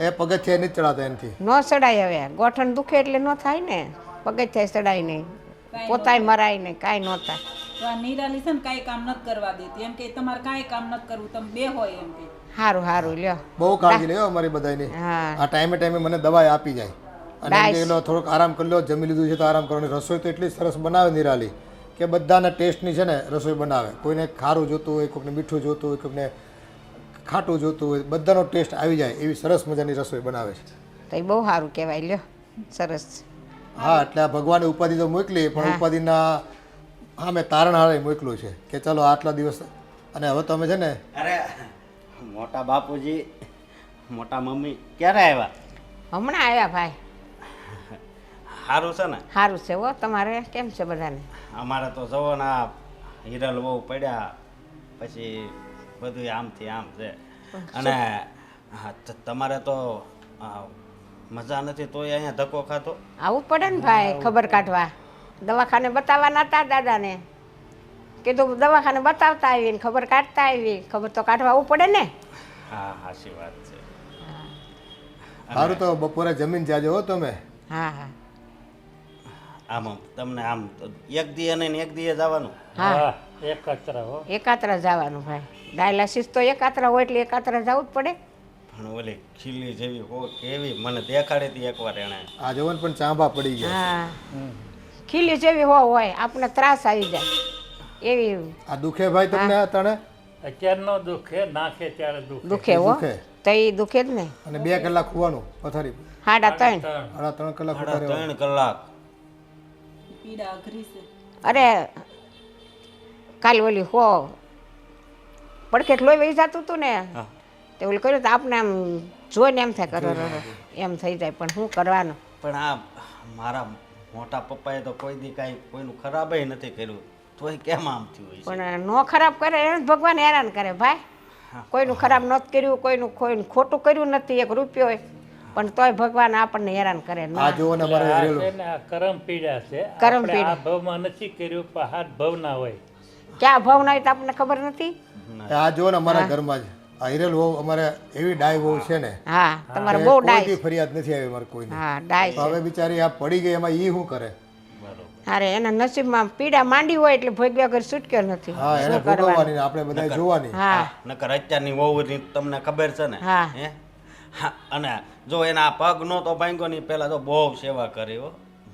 એ પગથિયે નથી ચડાતા એનાથી. ન ચડાય. હવે ગોઠણ દુખે એટલે ન થાય ને, પગથિયે ચડાય નહીં, પોતાય મરાય નહીં, કાંઈ ન થાય. તો આ નિરાલી છે ને કાંઈ કામ નથી કરવા દેતી, એમ કે તમારે કાંઈ કામ નથી કરવું, તમે બે હોય એમ કે. સારું સારું લ્યો. બહુ કાળજી લેવો અમારી બધાની. હા આ ટાઈમે ટાઈમે મને દવાઈ આપી જાય અને એમ કે લો થોડોક આરામ કરી લો, જમી લીધું છે તો આરામ કરવાની. રસોઈ તો એટલી સરસ બનાવે નિરાલી કે બધાના ટેસ્ટની છે ને રસોઈ બનાવે. કોઈને ખારું જોતું હોય, કોઈને મીઠું જોતું હોય, કોઈને ખાટું જોતું હોય, બધાનો ટેસ્ટ આવી જાય એવી સરસ મજાની રસોઈ બનાવે છે. તો એ બહુ સારું કહેવાય. લ્યો સરસ. હા એટલે આ ભગવાને ઉપાધિ તો મોકલી, પણ ઉપાધિના હા મેં તારણ હારે મોકલું છે કે ચાલો આટલા દિવસ. અને હવે તમે છે ને અરે મોટા બાપુજી, મોટા મમ્મી ક્યારે આવ્યા? હમણાં આવ્યા ભાઈ. સારું છે ને? સારું છે હો. તમારે કેમ છે બધાને? અમારે તો જવો ને આ હિરલ બહુ પડ્યા પછી બધું આમથી આમ છે. અને હા, તમારે તો મજા નથી તોય અહીંયા ધક્કો ખાધો? આવવું પડે ને ભાઈ, ખબર કાઢવા. દવાખાને બતાવવાના હતા દાદાને, કીધું દવાખાને બતાવતા આવી ને ખબર કાઢતા આવી. ખબર તો કાઢવા આવવું પડે ને. હા સાચી વાત છે. સારું તો બપોરે જમીન જાજો હો તમે. હા હા આમ તમને આમ તો એક દીએ નહીં ને એક દીએ જવાનું? હા હા એકત્ર હો. એકાત્રા જવાનું ભાઈ. ડાયાલિસિસ તો એકાત્રા હોય એટલે એકાત્રા જવું જ પડે. પણ ઓલી ખીલી જેવી હો કેવી મને દેખાડી હતી એકવાર એણે. આ જવન પણ ચાંબા પડી ગયા. હા ખીલી જેવી હોય આપણે ત્રાસ આવી જાય એવી. આ દુખે ભાઈ તમને આ તણે? અત્યારનો દુખે, નાખે ત્યારે દુખે. દુખે હો. દુખે. તો એ દુખે જ ને. અને 2 કલાક ખોવાનું પથારી. 3.5 3 કલાક સાડા ઉભા રહેવાનું. 3 કલાક. પીડા અઘરી છે. અરે કાલ ઓલી હો પડખેટ લોહી વહી જતું હતું ને, તે ઓલું કર્યું તો આપણે આમ જોઈને એમ થાય કરો એમ થઈ જાય. પણ શું કરવાનું? પણ આ મારા મોટા પપ્પાએ તો કોઈ દી કાંઈ કોઈનું ખરાબય નથી કર્યું, તોય કેમ આમ થયું હોય છે? પણ નો ખરાબ કરે એને જ ભગવાન હેરાન કરે ભાઈ. કોઈનું ખરાબ નથી કર્યું, કોઈનું ખોટું કર્યું નથી, 1 રૂપિયો હોય, પણ તોય ભગવાન આપણને હેરાન કરે. આ જુઓ ને અમારે આ હિરેલું. છે ને આ કરમ પીડા છે. કરમ આપણે પીડા. આ ભવમાં નથી કર્યું પણ હાથ ભવના હોય. ક્યાં ભાવ ના હોય તો આપણને ખબર નથી. આ જો ને અમારા ઘરમાં જ આ હિરલ વહુ અમારે એવી ડાય વહુ છે ને હા તમારે કે બહુ ડાય. કોઈથી ફરિયાદ નથી આવી અમારે કોઈની. હા ડાય તો હવે બિચારી આ પડી ગઈ એમાં ઈ શું કરે? અરે એના નસીબમાં પીડા માંડી હોય એટલે ભોગવ્યા વગર છૂટક્યો નથી. હા એને ભોગવવાની ને આપણે બધા જોવાની. હા નકર અત્યારની વહુની તમને ખબર છે ને હા. હે હા, અને જો એના પગ નો તો ભાંગ્યો ની પહેલા તો બહુ સેવા કરી હો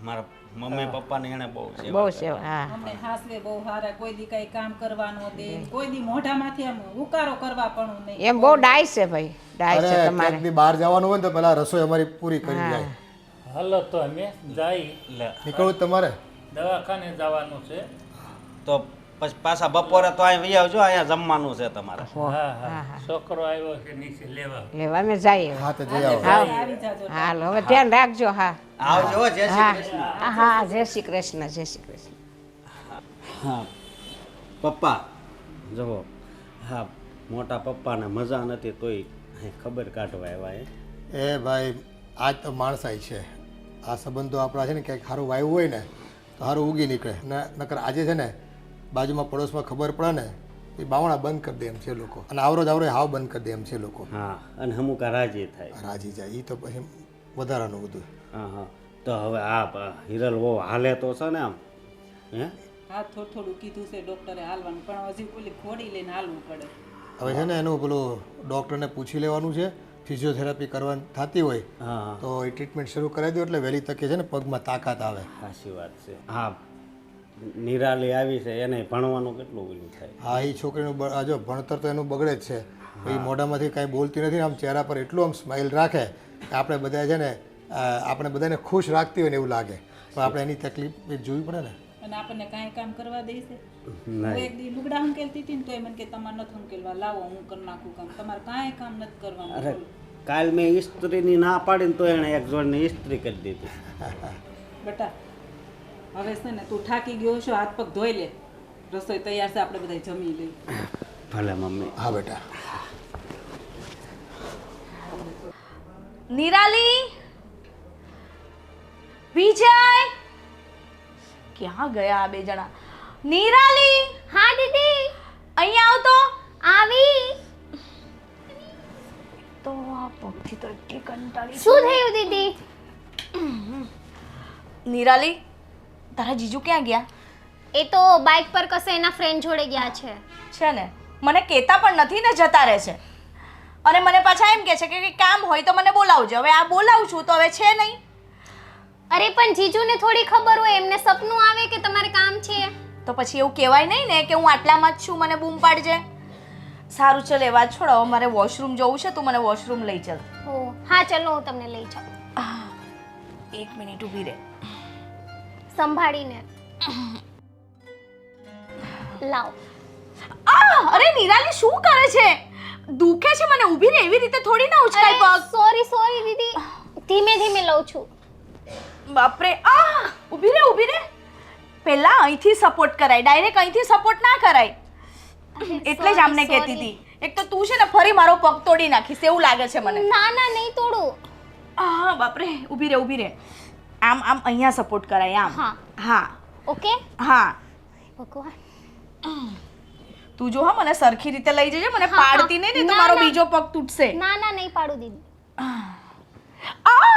મારા મમ્મી પપ્પાને એને બહુ સેવા બહુ કરી. સેવા. હા અમને હાસવે બહુ હારા, કોઈ દી કઈ કામ કરવાનો દે, કોઈ દી મોઢામાંથી આમ ઉકારો કરવા પણ નહીં. એમ બહુ ડાય છે ભાઈ, ડાય અરે છે તમારે. ક્યાંક દી બહાર જવાનું હોય ને તો પેલા રસોઈ અમારી પૂરી કરી જાય. હાલો તો અમે જાય લે નીકળવું જ તમારે? દવાખાને જવાનું છે. તો પછી પાછા બપોરે તો અહીં વહી આવજો, અહીંયા જમવાનું છે તમારે. હા હા છોકરો આવ્યો છે નીચે લેવા. લેવા અમે જઈએ. હા તો જઈ આવો. હા આવી જાજો. હાલો હવે ધ્યાન રાખજો. હા આવજો જય શ્રી હા કૃષ્ણ. હા જય શ્રી કૃષ્ણ, જય શ્રી કૃષ્ણ. હા પપ્પા જુઓ, હા મોટા પપ્પાને મજા નથી તોય અહીં ખબર કાઢવા આવ્યા એ ભાઈ આજ તો માણસાઈ છે. આ સંબંધો આપણા છે ને ક્યાંક સારું વાવ્યું હોય ને તો સારું ઉગી નીકળે ને. નકર આજે છે ને બાજુમાં પડોશમાં ખબર પડે ને એ બાવણા બંધ કરી દે એમ છે લોકો, અને આવરો જ આવરો હાવ બંધ કરી દે એમ છે લોકો. હા અને અમુક રાજી થાય. રાજી જાય એ તો પછી વધારાનું બધું. હા હા તો હવે આ હિરલ બહુ હાલે તો છે ને આમ હે હા થોડું થોડું કીધું છે ડોક્ટરે હાલવાનું, પણ હજી પેલી ઘોડી લઈને હાલવું પડે. હવે છે ને એનું પેલું ડૉક્ટરને પૂછી લેવાનું છે, ફિઝિયોથેરાપી કરવાની થતી હોય હા હા તો એ ટ્રીટમેન્ટ શરૂ કરાવી દો એટલે વહેલી તકે છે ને પગમાં તાકાત આવે. સાચી વાત છે. હા નિરાલી આવી છે એને ભણવાનું કેટલું ઓલું થાય. હા એ છોકરીનું જો ભણતર તો એનું બગડે જ છે. એ મોઢામાંથી કાંઈ બોલતી નથી ને આમ ચહેરા પર એટલું આમ સ્માઇલ રાખે કે આપણે બધા છે ને આપણે બધાને ખુશ રાખતી હોય ને એવું લાગે, પણ આપણે એની તકલીફ જોવી પડે ને. અને આપણને કાંઈ કામ કરવા દે છે? હું નહીં એક દી લુગડા હંકેલતી હતી ને તો મને કે તમારે નથી હંકેલવા, લાવો હું કરી નાખું કામ, તમારે કાંઈ કામ નથી અરે કરવાનું. કાલ મેં ઇસ્ત્રીની ના પાડીને તો એણે એક જોડની ઇસ્ત્રી કરી દીધી. બેટા હવે છે ને તું થાકી ગયો છો, હાથ પગ ધોઈ લે, રસોઈ તૈયાર છે, આપણે બધા જમી લઈએ. ભલે મમ્મી. હા બેટા. નિરાલી, વિજય, ક્યાં ગયા આ બે જણા? નિરાલી, હા દીદી અહીંયા આવ તો. આવી. તો આ પગથી તો એટલી કંટાળી. શું થયું દીદી? નિરાલી, તારા જીજુ ક્યાં ગયા? એ તો બાઇક પર કસે એના ફ્રેન્ડ જોડે ગયા છે. છે ને, મને કહેતા પણ નથી ને જતા રહે છે. અને મને પાછા એમ કહે છે કે કંઈ કામ હોય તો મને બોલાવજો. હવે આ બોલાવું છું તો હવે છે નહીં. અરે પણ જીજુને થોડી ખબર હોય, એમને સપનું આવે કે તમારે કામ છે. તો પછી એવું કહેવાય નહીં ને કે હું આટલામાં જ છું, મને બૂમ પાડજે. સારું ચલ એ વાત છોડ, હવે મારે વોશરૂમ જવું છે, તું મને વોશરૂમ લઈ ચાલ. ઓ હા ચલો હું તમને લઈ જાઉં. એક મિનિટ ઊભી રહે. સંભાળીને લાવ. અરે નિરાલી શું કરે છે? દુખે છે મને. ઊભી રહે, એવી રીતે થોડી ના ઉચકાય પગ. સોરી સોરી દીદી, ધીમે ધીમે લઉં છું. બાપરે, ઊભી રહે, ઊભી રહે. પહેલા અહીંથી સપોર્ટ કરાય, ડાયરેક્ટ અહીંથી સપોર્ટ ના કરાય. એટલે જ આમને કહેતી હતી. એક તો તું છે ને ફરી મારો પગ તોડી નાખીશ એવું લાગે છે મને. ના ના નહીં તોડું. બાપરે, ઊભી રહે, ઊભી રહે. આમ આમ અહીંયા સપોર્ટ કરાય આમ. હા હા ઓકે. હા. ભગવાન તું જો હા મને સરખી રીતે લઈ જજે, મને હા, પાડતી નહીં ને તો ના, મારો ના. બીજો પગ તૂટશે. ના ના નહીં પાડું દીદી.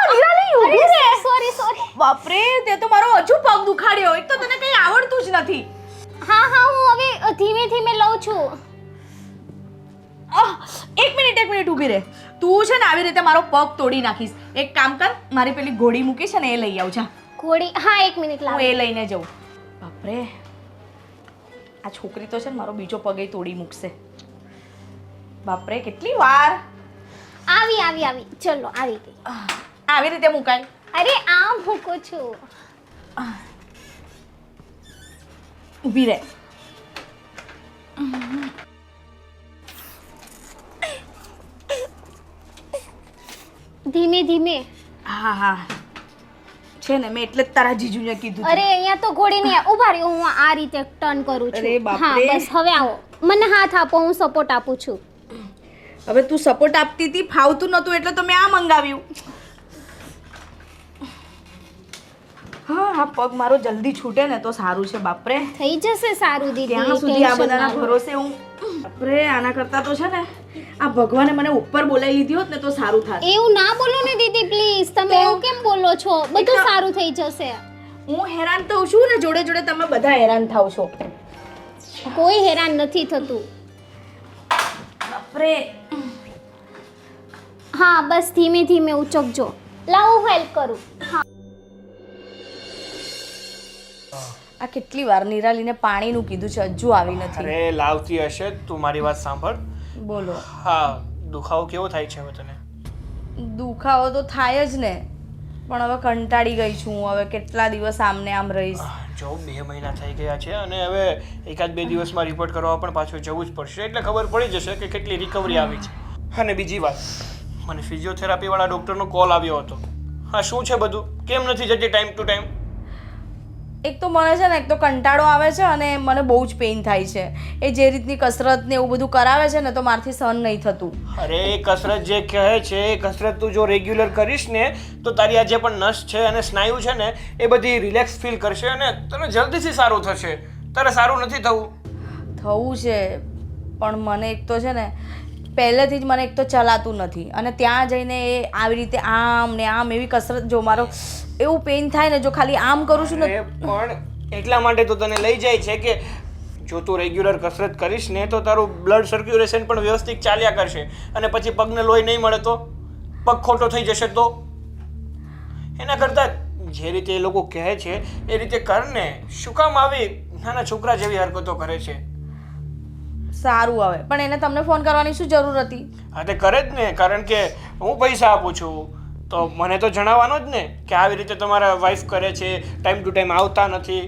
નિરાલી ઊભી રહે. Sorry sorry. બાપરે, તે તો મારો હજુ પગ દુખાડ્યો. એક તો તને કંઈ આવડતું જ નથી. હા હા હું હવે ધીમે ધીમે લઉં છું. એક મિનિટ ઊભી રહે. તું છે ને આવી રીતે મારો પગ તોડી નાખીશ. એક કામ કર, મારી પેલી ઘોડી મૂકી છે ને એ લઈ આવ જા. ઘોડી? હા 1 મિનિટ હું લાવ. એ લઈને જઉં. બાપરે, આ છોકરી તો છે ને મારો બીજો પગ તોડી મૂકશે. બાપરે, કેટલી વાર. આવી આવી આવી ચલો આવી ગઈ. આવી રીતે મુકાય? અરે આ મૂકું છું. ઊભી રહે. ધીમે ધીમે. હા હા છે ને, મેં એટલે જ તારા જીજુને કીધું. અરે અહીંયા તો ઘોડી નહીં. ઉભા રહ્યો, હું આ રીતે ટર્ન કરું છું. અરે બાપરે. હા બસ હવે આવો, મને હાથ આપો, હું સપોર્ટ આપું છું. હવે તું સપોર્ટ આપતી હતી, ફાવતું નહોતું એટલે તો મેં આ મંગાવ્યું. હા આ પગ મારો જલ્દી છૂટે ને તો સારું છે બાપરે. થઈ જશે સારું દીદી, ત્યાં સુધી આ ટેન્શન બધાના ના લો. ભરોસે હું બાપરે આના કરતાં તો છે ને આ ભગવાને મને ઉપર બોલાવી લીધી હોત ને તો સારું થાત. એવું ના બોલો ને દીદી પ્લીઝ, તમે એવું કેમ બોલો છો? બધું સારું થઈ જશે. હું હેરાન થઉં છું ને જોડે જોડે તમે બધા હેરાન થાવ છો. કોઈ હેરાન નથી થતું. બાપરે હા બસ ધીમે ધીમે ઉચકજો. લાવો હું હેલ્પ કરું. હા આ કેટલી વાર નિરાલીને પાણીનું કીધું છે હજુ આવી નથી. અરે લાવતી હશે, તું મારી વાત સાંભળ. બોલો. હા, દુખાવો કેવો થાય છે હવે તને? દુખાવો તો થાય જ ને, પણ હવે કંટાળી ગઈ છું. હવે કેટલા દિવસ આમને આમ રહીશ. જો 2 મહિના થઈ ગયા છે અને હવે 1-2 દિવસમાં રિપોર્ટ કરવા પણ પાછું જવું જ પડશે, એટલે ખબર પડી જશે કે કેટલી રિકવરી આવી છે. અને બીજી વાત, મને ફિઝિયોથેરાપી વાળા ડૉક્ટરનો કોલ આવ્યો હતો. હા, શું છે બધું? કેમ નથી જતી ટાઈમ ટુ ટાઈમ? એક તો મને છે ને એક તો કંટાળો આવે છે અને મને બહુ જ પેઇન થાય છે. એ જે રીતની કસરત ને એવું બધું કરાવે છે ને તો મારથી સહન નહીં થતું. અરે એ કસરત જે કહે છે એ કસરત તું જો રેગ્યુલર કરીશ ને તો તારી આ જે પણ નસ છે અને સ્નાયુ છે ને એ બધી રિલેક્સ ફીલ કરશે અને તને જલ્દીથી સારું થશે. તારે સારું નથી થવું છે પણ મને એક તો છે ને પહેલેથી જ મને એક તો ચલાતું નથી અને ત્યાં જઈને એ આવી રીતે આમ ને આમ એવી કસરત જો મારો એવું પેઇન થાય ને જો ખાલી આમ કરું છું ને. પણ એટલા માટે તો તને લઈ જાય છે કે જો તું રેગ્યુલર કસરત કરીશ ને તો તારું બ્લડ સર્ક્યુલેશન પણ વ્યવસ્થિત ચાલ્યા કરશે અને પછી પગને લોહી નહીં મળે તો પગ ખોટો થઈ જશે તો એના કરતાં જે રીતે એ લોકો કહે છે એ રીતે કર ને. શું કામ આવી નાના છોકરા જેવી હરકતો કરે છે? સારું આવે પણ એને તમને ફોન કરવાની શું જરૂર હતી? હા તે કરે જ ને, કારણ કે હું પૈસા આપું છું તો મને તો જણાવવાનો જ ને કે આવી રીતે તમારા વાઈફ કરે છે, ટાઈમ ટુ ટાઈમ આવતા નથી.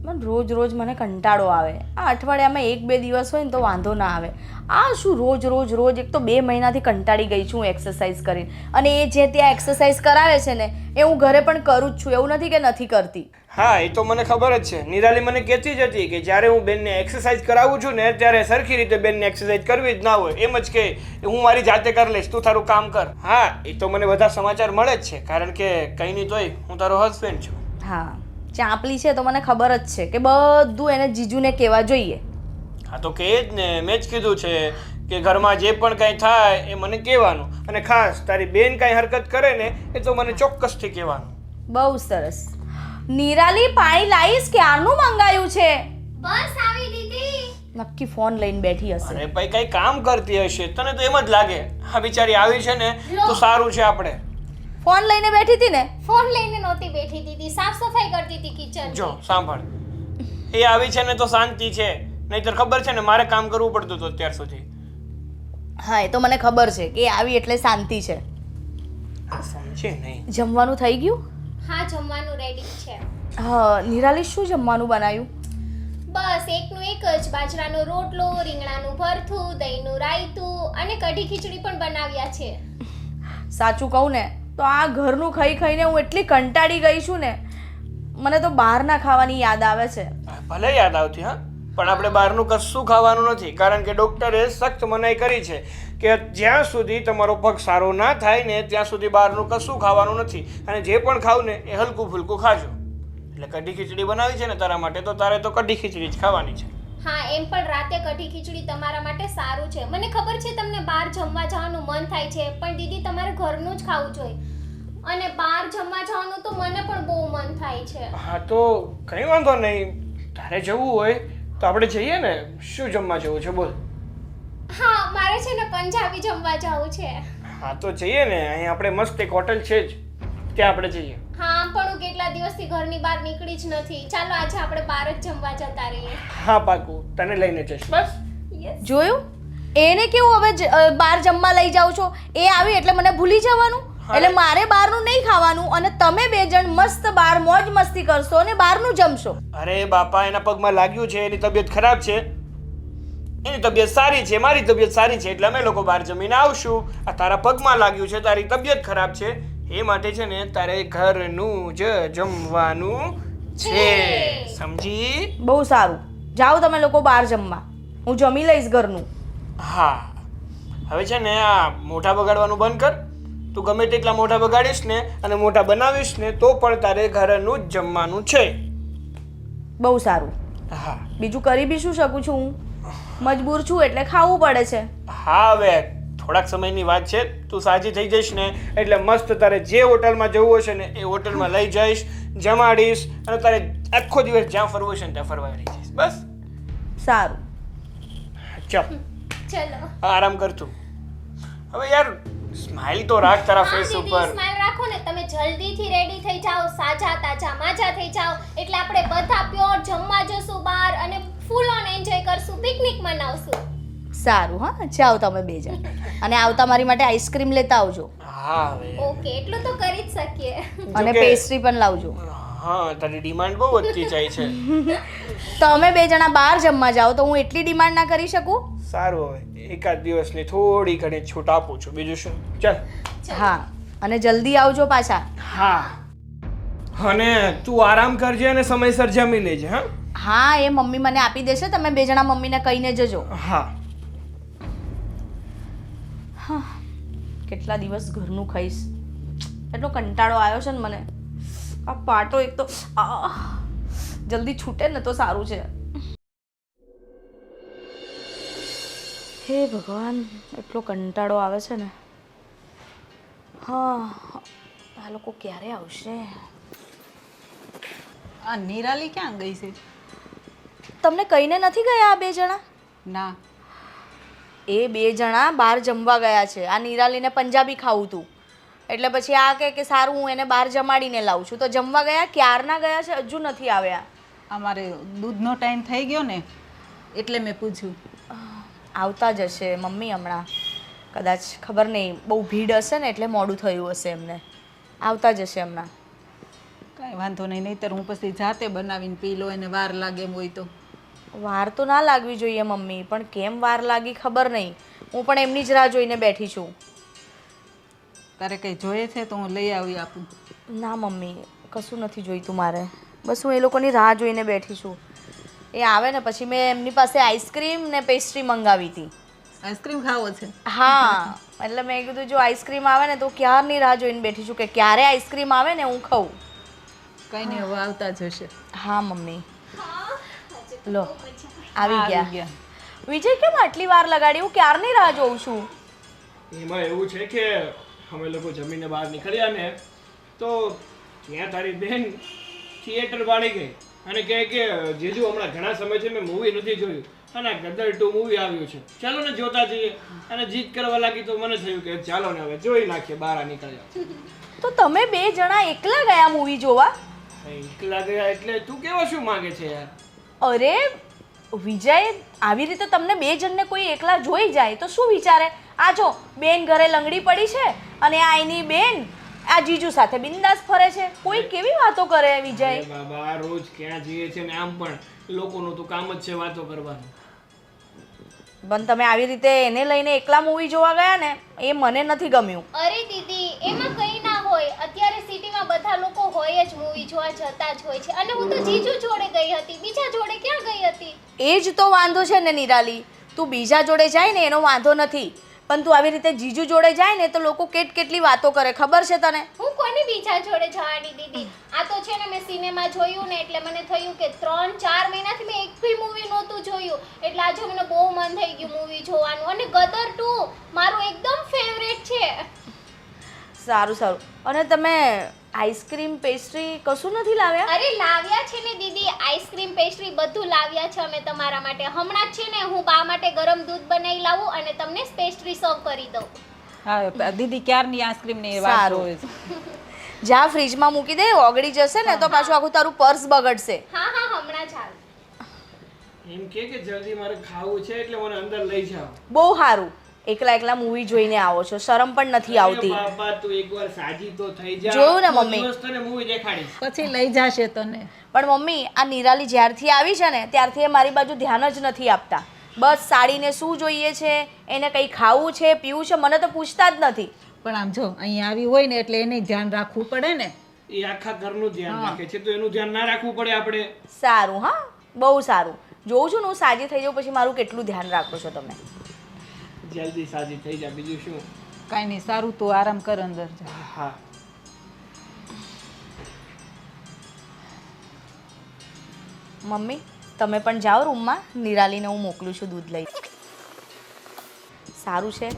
પણ રોજ રોજ મને કંટાળો આવે. આ અઠવાડિયામાં 1-2 દિવસ હોય ને તો વાંધો ના આવે. આ શું રોજ રોજ રોજ, એક તો 2 મહિનાથી કંટાળી ગઈ છું એક્સરસાઇઝ કરીને. અને એ જે ત્યાં એક્સરસાઇઝ કરાવે છે ને એ હું ઘરે પણ કરું જ છું, એવું નથી કે નથી કરતી. હા એ તો મને ખબર જ છે. નિરાલી મને કહેતી જ હતી કે જ્યારે હું બેનને એક્સરસાઇઝ કરાવું છું ને ત્યારે સરખી રીતે બેનને એક્સરસાઇઝ કરવી જ ના હોય, એમ જ કે હું મારી જાતે કરી લઈશ, તું તારું કામ કર. હા એ તો મને બધા સમાચાર મળે જ છે, કારણ કે કંઈ નહીં તોય હું તારો હસબન્ડ છું. હા ચાંપલી છે તો મને ખબર જ છે કે બધું એને જીજુને કહેવા જોઈએ. હા તો કહે જ ને, મેં જ કીધું છે કે ઘરમાં જે પણ કાંઈ થાય એ મને કહેવાનું અને ખાસ તારી બેન કાંઈ હરકત કરે ને એ તો મને ચોક્કસથી કહેવાનું. બહુ સરસ. નિરાલી પાણી લાવીશ? ક્યારનું મંગાયું છે? બસ આવી દીદી. નક્કી ફોન લઈને બેઠી હશે. અરે ભાઈ કંઈ કામ કરતી હશે, તને તો એમ જ લાગે હા બિચારી આવી છે ને તો સારું છે. આપણે ફોન લઈને બેઠી હતી ને? ફોન લઈને નહોતી બેઠી દીદી, સાફ સફાઈ કરતી હતી કિચન. જો સાંભળ, એ આવી છે ને તો શાંતિ છે, નહીંતર ખબર છે ને મારે કામ કરવું પડતું હતું અત્યાર સુધી. હા એ તો મને ખબર છે કે આવી એટલે શાંતિ છે. સમજે નહીં. જમવાનું થઈ ગયું? હા જમવાનું રેડી છે. હા નિરાલી શું જમવાનું બનાવ્યું? બસ એકનું એક જ, બાજરાનો રોટલો, રીંગણાનું ભરથું, દહીંનું રાયતું અને કઢી ખીચડી પણ બનાવ્યા છે. સાચું કહું ને તો આ ઘરનું ખાઈ ખાઈને હું એટલી કંટાળી ગઈ છું ને, મને તો બહારના ખાવાની યાદ આવે છે. ભલે યાદ આવતી હા, પણ આપણે બહારનું કશું ખાવાનું નથી, કારણ કે ડૉક્ટરે સખ્ત મનાઈ કરી છે કે જ્યાં સુધી તમારો પગ સારો ના થાય ને ત્યાં સુધી બહારનું કશું ખાવાનું નથી. અને જે પણ ખાવ ને એ હલકું ફૂલકું ખાજો. એટલે કઢી ખીચડી બનાવી છે ને તારા માટે, તો તારે તો કઢી ખીચડી જ ખાવાની છે. હા એમ પણ રાતે કઢી ખીચડી તમારા માટે સારું છે. મને ખબર છે તમને બહાર જમવા જવાનું મન થાય છે, પણ દીદી તમારે ઘરનું જ ખાવું જોઈએ. અને બહાર જમવા જવાનું તો મને પણ બહુ મન થાય છે. હા તો કંઈ વાંધો નહીં, તારે જવું હોય તો આપણે જઈએ ને. શું જમવા જવું છે બોલ? હા મારે છે ને પંજાબી જમવા જવું છે. હા તો જઈએ ને, અહીં આપણે મસ્ત એક હોટલ છે જ, ત્યાં આપણે જઈએ. હા પણ હું કેટલા દિવસથી ઘરની બહાર નીકળી જ નથી. ચાલો આજે આપણે બહાર જ જમવા જતા રહીએ. હા પાકું, તને લઈને જઈશ. બસ જોયું? એને કેવું હવે બહાર જમવા લઈ જાઉં છો, એ આવી એટલે મને ભૂલી જવાનું. એટલે મારે બહારનું નહીં ખાવાનું અને તમે 2 જણ મસ્ત બહાર મોજ મસ્તી કરશો અને બહારનું જમશો. અરે બાપા, એના પગમાં લાગ્યું છે, એની તબિયત ખરાબ છે, એની તબિયત સારી છે, મારી તબિયત સારી છે, એટલે અમે લોકો બહાર જમીને આવશું. આ તારા પગમાં લાગ્યું છે, તારી તબિયત ખરાબ છે, એ માટે છે ને તારે ઘરનું જ જમવાનું છે, સમજી? બહુ સારું, જાઓ તમે લોકો બહાર જમવા, હું જમી લઈશ ઘરનું. હા હવે છે ને આ મોઢા બગાડવાનું બંધ કર તું ગમે તેટલા મોઢા બગાડીશ ને અને મોઢા બનાવીશ ને તો પણ તારે ઘરનું જ જમવાનું છે. બહુ સારું. હા બીજું કરી બી શું શકું છું હું? મજબૂર છું એટલે ખાવું પડે છે. હા હવે થોડાક સમયની વાત છે. તું સાજી થઈ જઈશ ને એટલે મસ્ત તારે જે હોટલમાં જવું હશે ને એ હોટલમાં લઈ જઈશ, જમાડીશ અને તારે આખો દિવસ જ્યાં ફરવું હશે ને ત્યાં ફરવા લઈ જઈશ. બસ સારું. ચાલ ચલો આરામ કર તું. હવે યાર સ્માઈલ તો રાખ તારા હા ફેસ દીદી ઉપર. સ્માઈલ રાખો ને. તમે જલ્દીથી રેડી થઈ જાઓ, સાજા તાજા માજા થઈ જાઓ એટલે આપણે બધા પ્યોર જમવા જશું બહાર અને ફૂલ ઓન એન્જોય કરશું, પિકનિક મનાવશું. સારું. હા જાઓ તમે બે જણ. અને આવતા મારી માટે આઈસ્ક્રીમ લેતા આવજો હા હવે ઓકે એટલું તો કરી જ શકીએ. અને જોકે- પેસ્ટ્રી પણ લાવજો. હા તારી ડિમાન્ડ બહુ વધતી જાય છે. તમે બે જણા બહાર જમવા જાઓ તો હું એટલી ડિમાન્ડ ના કરી શકું? સારું હવે એકાદ દિવસની થોડી ઘણી છૂટ આપું છું, બીજું શું. ચાલ. હા અને જલ્દી આવજો પાછા. હા અને તું આરામ કરજે અને સમયસર જમી લેજે. હા હા એ મમ્મી મને આપી દેશે, તમે બે જણા મમ્મીને કહીને જજો. હા કેટલા દિવસ ઘરનું ખાઈશ, એટલો કંટાળો આવ્યો છે ને મને. આ પાટો એક તો જલ્દી છૂટે ને તો સારું છે. હે ભગવાન એટલો કંટાળો આવે છે ને. હા આ લોકો ક્યારે આવશે? આ નિરાલી ક્યાં ગઈ છે? તમને કહીને નથી ગયા આ બે જણા? ના, એ બે જણા બહાર જમવા ગયા છે. આ નિરાલીને પંજાબી ખાવું હતું એટલે પછી આ કે સારું હું એને બહાર જમાડીને લાવું છું. તો જમવા ગયા, ક્યારના ગયા છે, હજુ નથી આવ્યા. અમારે દૂધનો ટાઈમ થઈ ગયો ને એટલે મેં પૂછ્યું. આવતા જ હશે મમ્મી હમણાં, કદાચ ખબર નહીં બહુ ભીડ હશે ને એટલે મોડું થયું હશે એમને. આવતા જ હશે હમણાં. કાંઈ વાંધો નહીં, નહીંતર હું પછી જાતે બનાવીને પી લો, એને વાર લાગે એમ હોય તો. વાર તો ના લાગવી જોઈએ મમ્મી, પણ કેમ વાર લાગી ખબર નહીં. હું પણ એમની જ રાહ જોઈને બેઠી છું. તારે કંઈ જોઈએ છે તો હું લઈ આવી આપું. ના મમ્મી કશું નથી જોઈતું મારે, બસ હું એ લોકોની રાહ જોઈને બેઠી છું. એ આવે ને પછી મેં એમની પાસે આઈસ્ક્રીમ ને પેસ્ટ્રી મંગાવી હતી. આઈસ્ક્રીમ ખાવો છે? હા એટલે મેં કીધું જો આઈસ્ક્રીમ આવે ને તો ક્યારની રાહ જોઈને બેઠી છું કે ક્યારે આઈસ્ક્રીમ આવે ને હું ખાઉં. કંઈ નહીં, હવે આવતા જ હશે. હા મમ્મી લો આવી ગયા. વિજય કેમ આટલી વાર લગાડી? હું ક્યારની રાહ જોઉં છું. એમાં એવું છે કે અમે લોકો જમીને બહાર નીકળ્યા ને તો ત્યાં તારી બેન થિયેટર વાળી ગઈ અને કહે કે જીજુ હમણાં ઘણા સમયથી મેં મૂવી નથી જોયું અને ગદર 2 મૂવી આવ્યું છે, ચાલો ને જોતા જઈએ. અને જીદ કરવા લાગી તો મને થયું કે ચાલો ને હવે જોઈ નાખીએ, બહાર નીકળ્યા. તો તમે બે જણા એકલા ગયા મૂવી જોવા? એકલા ગયા એટલે તું કેવો શું માંગે છે યાર? અરે વિજય આવી રીતે તમને બે જણને કોઈ એકલા જોઈ જાય તો શું વિચારે? આ જો બેન ઘરે લંગડી પડી છે અને આ એની બેન આ જીજુ સાથે બિંદાસ ફરે છે. કોઈ કેવી વાતો કરે વિજય? અરે બાબા રોજ ક્યાં જઈએ છે ને આમ પણ લોકોનું તો કામ જ છે વાતો કરવાનું. પણ તમે આવી રીતે એને લઈને એકલા મૂવી જોવા ગયા ને એ મને નથી ગમ્યું. અરે દીદી એમાં કંઈ ના હોય, અત્યારે સિટીમાં બધા લોકો હોય જ, મૂવી જોવા જતા જ હોય છે. અને હું તો જીજુ જોડે ગઈ હતી, બીજા જોડે ક્યાં ગઈ હતી? એ જ તો વાંધો છે ને નિરાલી, તું બીજા જોડે જાય ને એનો વાંધો નથી, પણ તું આવી રીતે જીજુ જોડે જાય ને તો લોકો કેટલી વાતો કરે ખબર છે તને? હું કોની બીજા જોડે જવાની દીદી? આ તો છે ને મેં સિનેમા જોયું ને એટલે મને થયું કે 3-4 મહિનાથી મેં એક બી મૂવી નહોતું જોયું એટલે આજે મને બહુ મન થઈ ગયું મૂવી જોવાનું. અને ગદર 2 મારું એકદમ ફેવરેટ છે. સારું સારું. અને તમે આઈસ્ક્રીમ પેસ્ટ્રી કશું નથી લાવ્યા? અરે લાવ્યા છે ને દીદી, આઈસ્ક્રીમ પેસ્ટ્રી બધું લાવ્યા છે અમે તમારા માટે. હમણાં જ છે ને હું બા માટે ગરમ દૂધ બનાવી લાવું અને તમને પેસ્ટ્રી સર્વ કરી દઉં. હા દીદી ક્યારની આઈસ્ક્રીમની વાત સારું. જોવે છે. જ્યાં ફ્રીજમાં મૂકી દે ઓગળી જશે ને તો પાછું આખું તારું પર્સ બગડશે. હા હા હમણાં જ હાલ. એમ કે જલ્દી મારે ખાવું છે એટલે મને અંદર લઈ જાઓ. બહુ સારું. એકલા એકલા મૂવી જોઈને આવો છો, શરમ પણ નથી આવતી. અરે બાપા તું એકવાર સાજી તો થઈ જા. જોયું ને કોઈ મમ્મી? દિવસ તને મૂવી દેખાડીશ. પછી લઈ જશે તને. પણ મમ્મી આ નિરાલી જ્યારથી આવી છે ને ત્યારથી એ મારી બાજુ ધ્યાન જ નથી આપતા. બસ સાડીને શું જોઈએ છે, એને કંઈ ખાવું છે પીવું છે મને તો પૂછતા જ નથી. પણ આમ જો અહીંયા આવી હોય ને એટલે એને ધ્યાન રાખવું પડે ને. એ આખા ઘરનું ધ્યાન રાખે છે તો એનું ધ્યાન ના રાખવું પડે આપણે? સારું. હા બહુ સારું. જોઉં છું ને હું સાજી થઈ જાઉં પછી મારું કેટલું ધ્યાન રાખો છો તમે. જલ્દી સાજી થઈ જા, બીજું શું. કાંઈ નહીં, સારું તું આરામ કર, અંદર જા. હા મમ્મી તમે પણ જાઓ રૂમમાં, નિરાલીને હું મોકલું છું દૂધ લઈ. સારું છે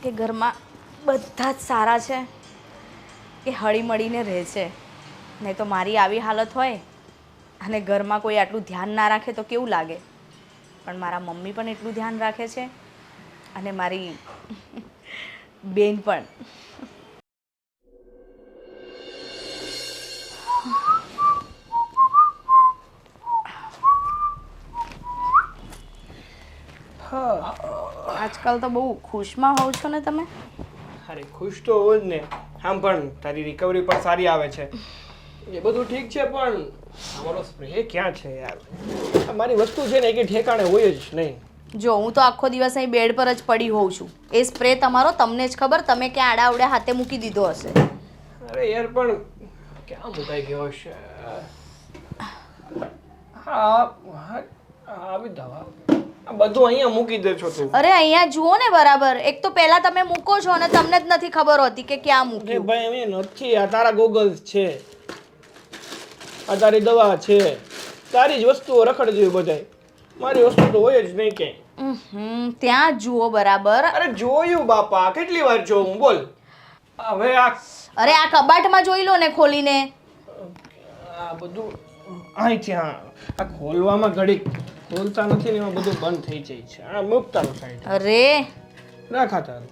કે ઘરમાં બધા જ સારા છે, કે હળી મળીને રહે છે. નહીં તો મારી આવી હાલત હોય અને ઘરમાં કોઈ આટલું ધ્યાન ના રાખે તો કેવું લાગે. પણ મારા મમ્મી પણ એટલું ધ્યાન રાખે છે અને મારી બેન પણ. આજકાલ તો બહુ ખુશમાં હોવ છો ને તમે. અરે ખુશ તો હોવ જ ને. આમ પણ તારી રિકવરી પણ સારી આવે છે, એ બધું ઠીક છે, પણ અમારો સ્પ્રે ક્યાં છે યાર? મારી વસ્તુ છે ને કે ઠેકાણે હોય જ નહીં. જો હું તો આખો દિવસ અહીં બેડ પર જ પડી હોઉં છું. એ સ્પ્રે તમારો તમને જ ખબર, તમે ક્યાં આડાવડે હાથે મૂકી દીધો હશે. અરે યાર પણ ક્યાં મુકાઈ ગયો હશે? હા આવી દવા આ બધું અહીંયા મૂકી દે છો તું. અરે અહીંયા જુઓ ને બરાબર. એક તો પહેલા તમે મૂકો છો અને તમને જ નથી ખબર હોતી કે ક્યાં અરે મૂક્યું. ભાઈ એમ નથી, આ તારા ગોગલ્સ છે, આ તારી દવા છે, તારી જ વસ્તુઓ રખડ જેવી બધાય. મારી વસ્તુ તો હોય જ નહીં ક્યાંય. ત્યાં જુઓ બરાબર. અરે જોયું બાપા, કેટલી વાર જોઉં બોલ. હવે અરે આ કબાટમાં જોઈ લો ને ખોલીને. આ બધું અહીંથી આ ખોલવામાં ઘડીક ખોલતા નથી ને એમાં બધું બંધ થઈ જાય છે. આ મૂકતાનું સાઈડ અરે રાખા તારું.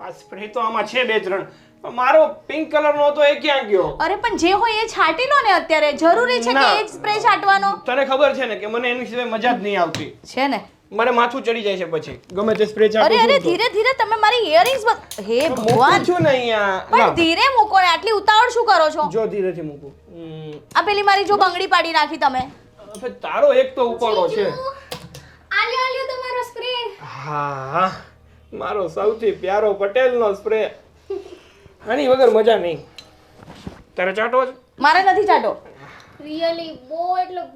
આ સ્પ્રે તો આમાં છે 2-3, પણ મારો પિંક કલર નો હતો, એ ક્યાં ગયો? અરે પણ જે હોય એ છાંટી લો ને અત્યારે. જરૂરી છે કે ના. એ જ સ્પ્રે છાંટવાનો તને ખબર છે ને કે મને એની સિવાય મજા જ નહીં આવતી. છે ને. મને માથું ચડી જાય છે પછી ગમે તે સ્પ્રે અરે ચાલુ. અરે ધીરે ધીરે તમે મારી ઇયરિંગ્સ હે ભગવાન. છું ને અહીંયા. પણ ધીરે મૂકો ને, આટલી ઉતાવળ શું કરો છો? જો ધીરેથી મૂકું. આ પેલી મારી જો બંગડી પાડી નાખી તમે. હવે તારો એક તો ઉપાડો છે. આલ્યો તમારો સ્પ્રે. હા મારો સૌથી પ્યારો પટેલનો સ્પ્રે. આની વગર મજા નહીં. તારે ચાટો છે? મારે નથી ચાટો. રિયલી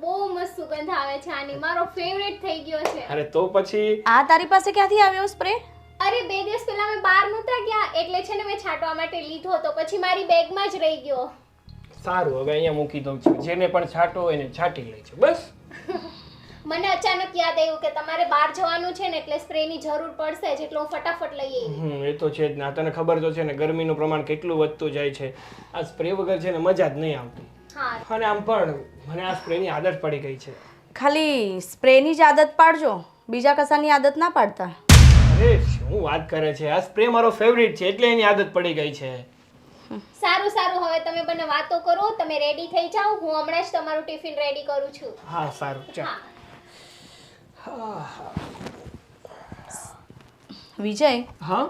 બહુ મસ્ત સુગંધ આવે છે આની. મારો ફેવરેટ થઈ ગયો છે. અરે તો પછી આ તારી પાસે ક્યાંથી આવ્યો સ્પ્રે? અરે 2 દિવસ પહેલા મેં બહાર નહોતા ગયા એટલે છે ને મેં છાંટવા માટે લીધો તો પછી મારી બેગમાં જ રહી ગયો. સારું, હવે અહીંયા મૂકી દઉં છું. જેને પણ છાંટો હોય એને છાંટી લે છે બસ. મને અચાનક યાદ આવ્યું કે તમારે બહાર જવાનું છે ને એટલે સ્પ્રેની જરૂર પડશે જ, એટલે હું ફટાફટ લઈ આવી. એ તો છે જ ને. તને ખબર તો છે ને ગરમીનું પ્રમાણ કેટલું વધતું જાય છે. આ સ્પ્રે વગર છે ને મજા જ નહીં આવતી. હા અને આમ પણ મને આ સ્પ્રેની આદત પડી ગઈ છે. ખાલી સ્પ્રેની જ આદત પાડજો, બીજા કશાની આદત ના પાડતા. અરે શું વાત કરે છે? આ સ્પ્રે મારો ફેવરિટ છે એટલે એની આદત પડી ગઈ છે. સારું હવે તમે બંને વાતો કરો, તમે રેડી થઈ જાઓ, હું હમણાં જ તમારું ટિફિન રેડી કરું છું. હા સારું ચાલ. વિજય, હા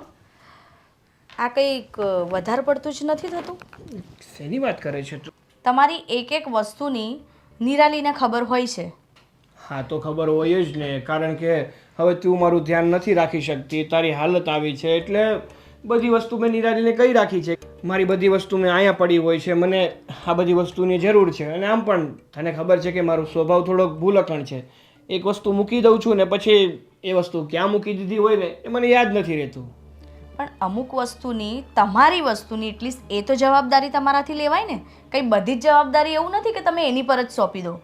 આ કંઈક વધારે પડતું જ નથી થતું? શેની વાત કરે છે તું? તમારી એક એક વસ્તુની નિરાલીને ખબર હોય છે. હા તો ખબર હોય જ ને, કારણ કે હવે તું મારું ધ્યાન નથી રાખી શકતી, તારી હાલત આવી છે એટલે બધી વસ્તુ મેં નિરાલીને કહી રાખી છે. મારી બધી વસ્તુ મેં અહીંયા પડી હોય છે, મને આ બધી વસ્તુની જરૂર છે. અને આમ પણ તને ખબર છે કે મારો સ્વભાવ થોડોક ભૂલકણ છે. એક વસ્તુ મૂકી દઉં છું ને પછી એ વસ્તુ ક્યાં મૂકી દીધી હોય ને એ મને યાદ નથી રહેતું. પણ અમુક વસ્તુની, તમારી વસ્તુની એટલીસ્ટ એ તો જવાબદારી તમારાથી લેવાય ને. કંઈ બધી જ જવાબદારી એવું નથી કે તમે એની પર જ સોંપી દો.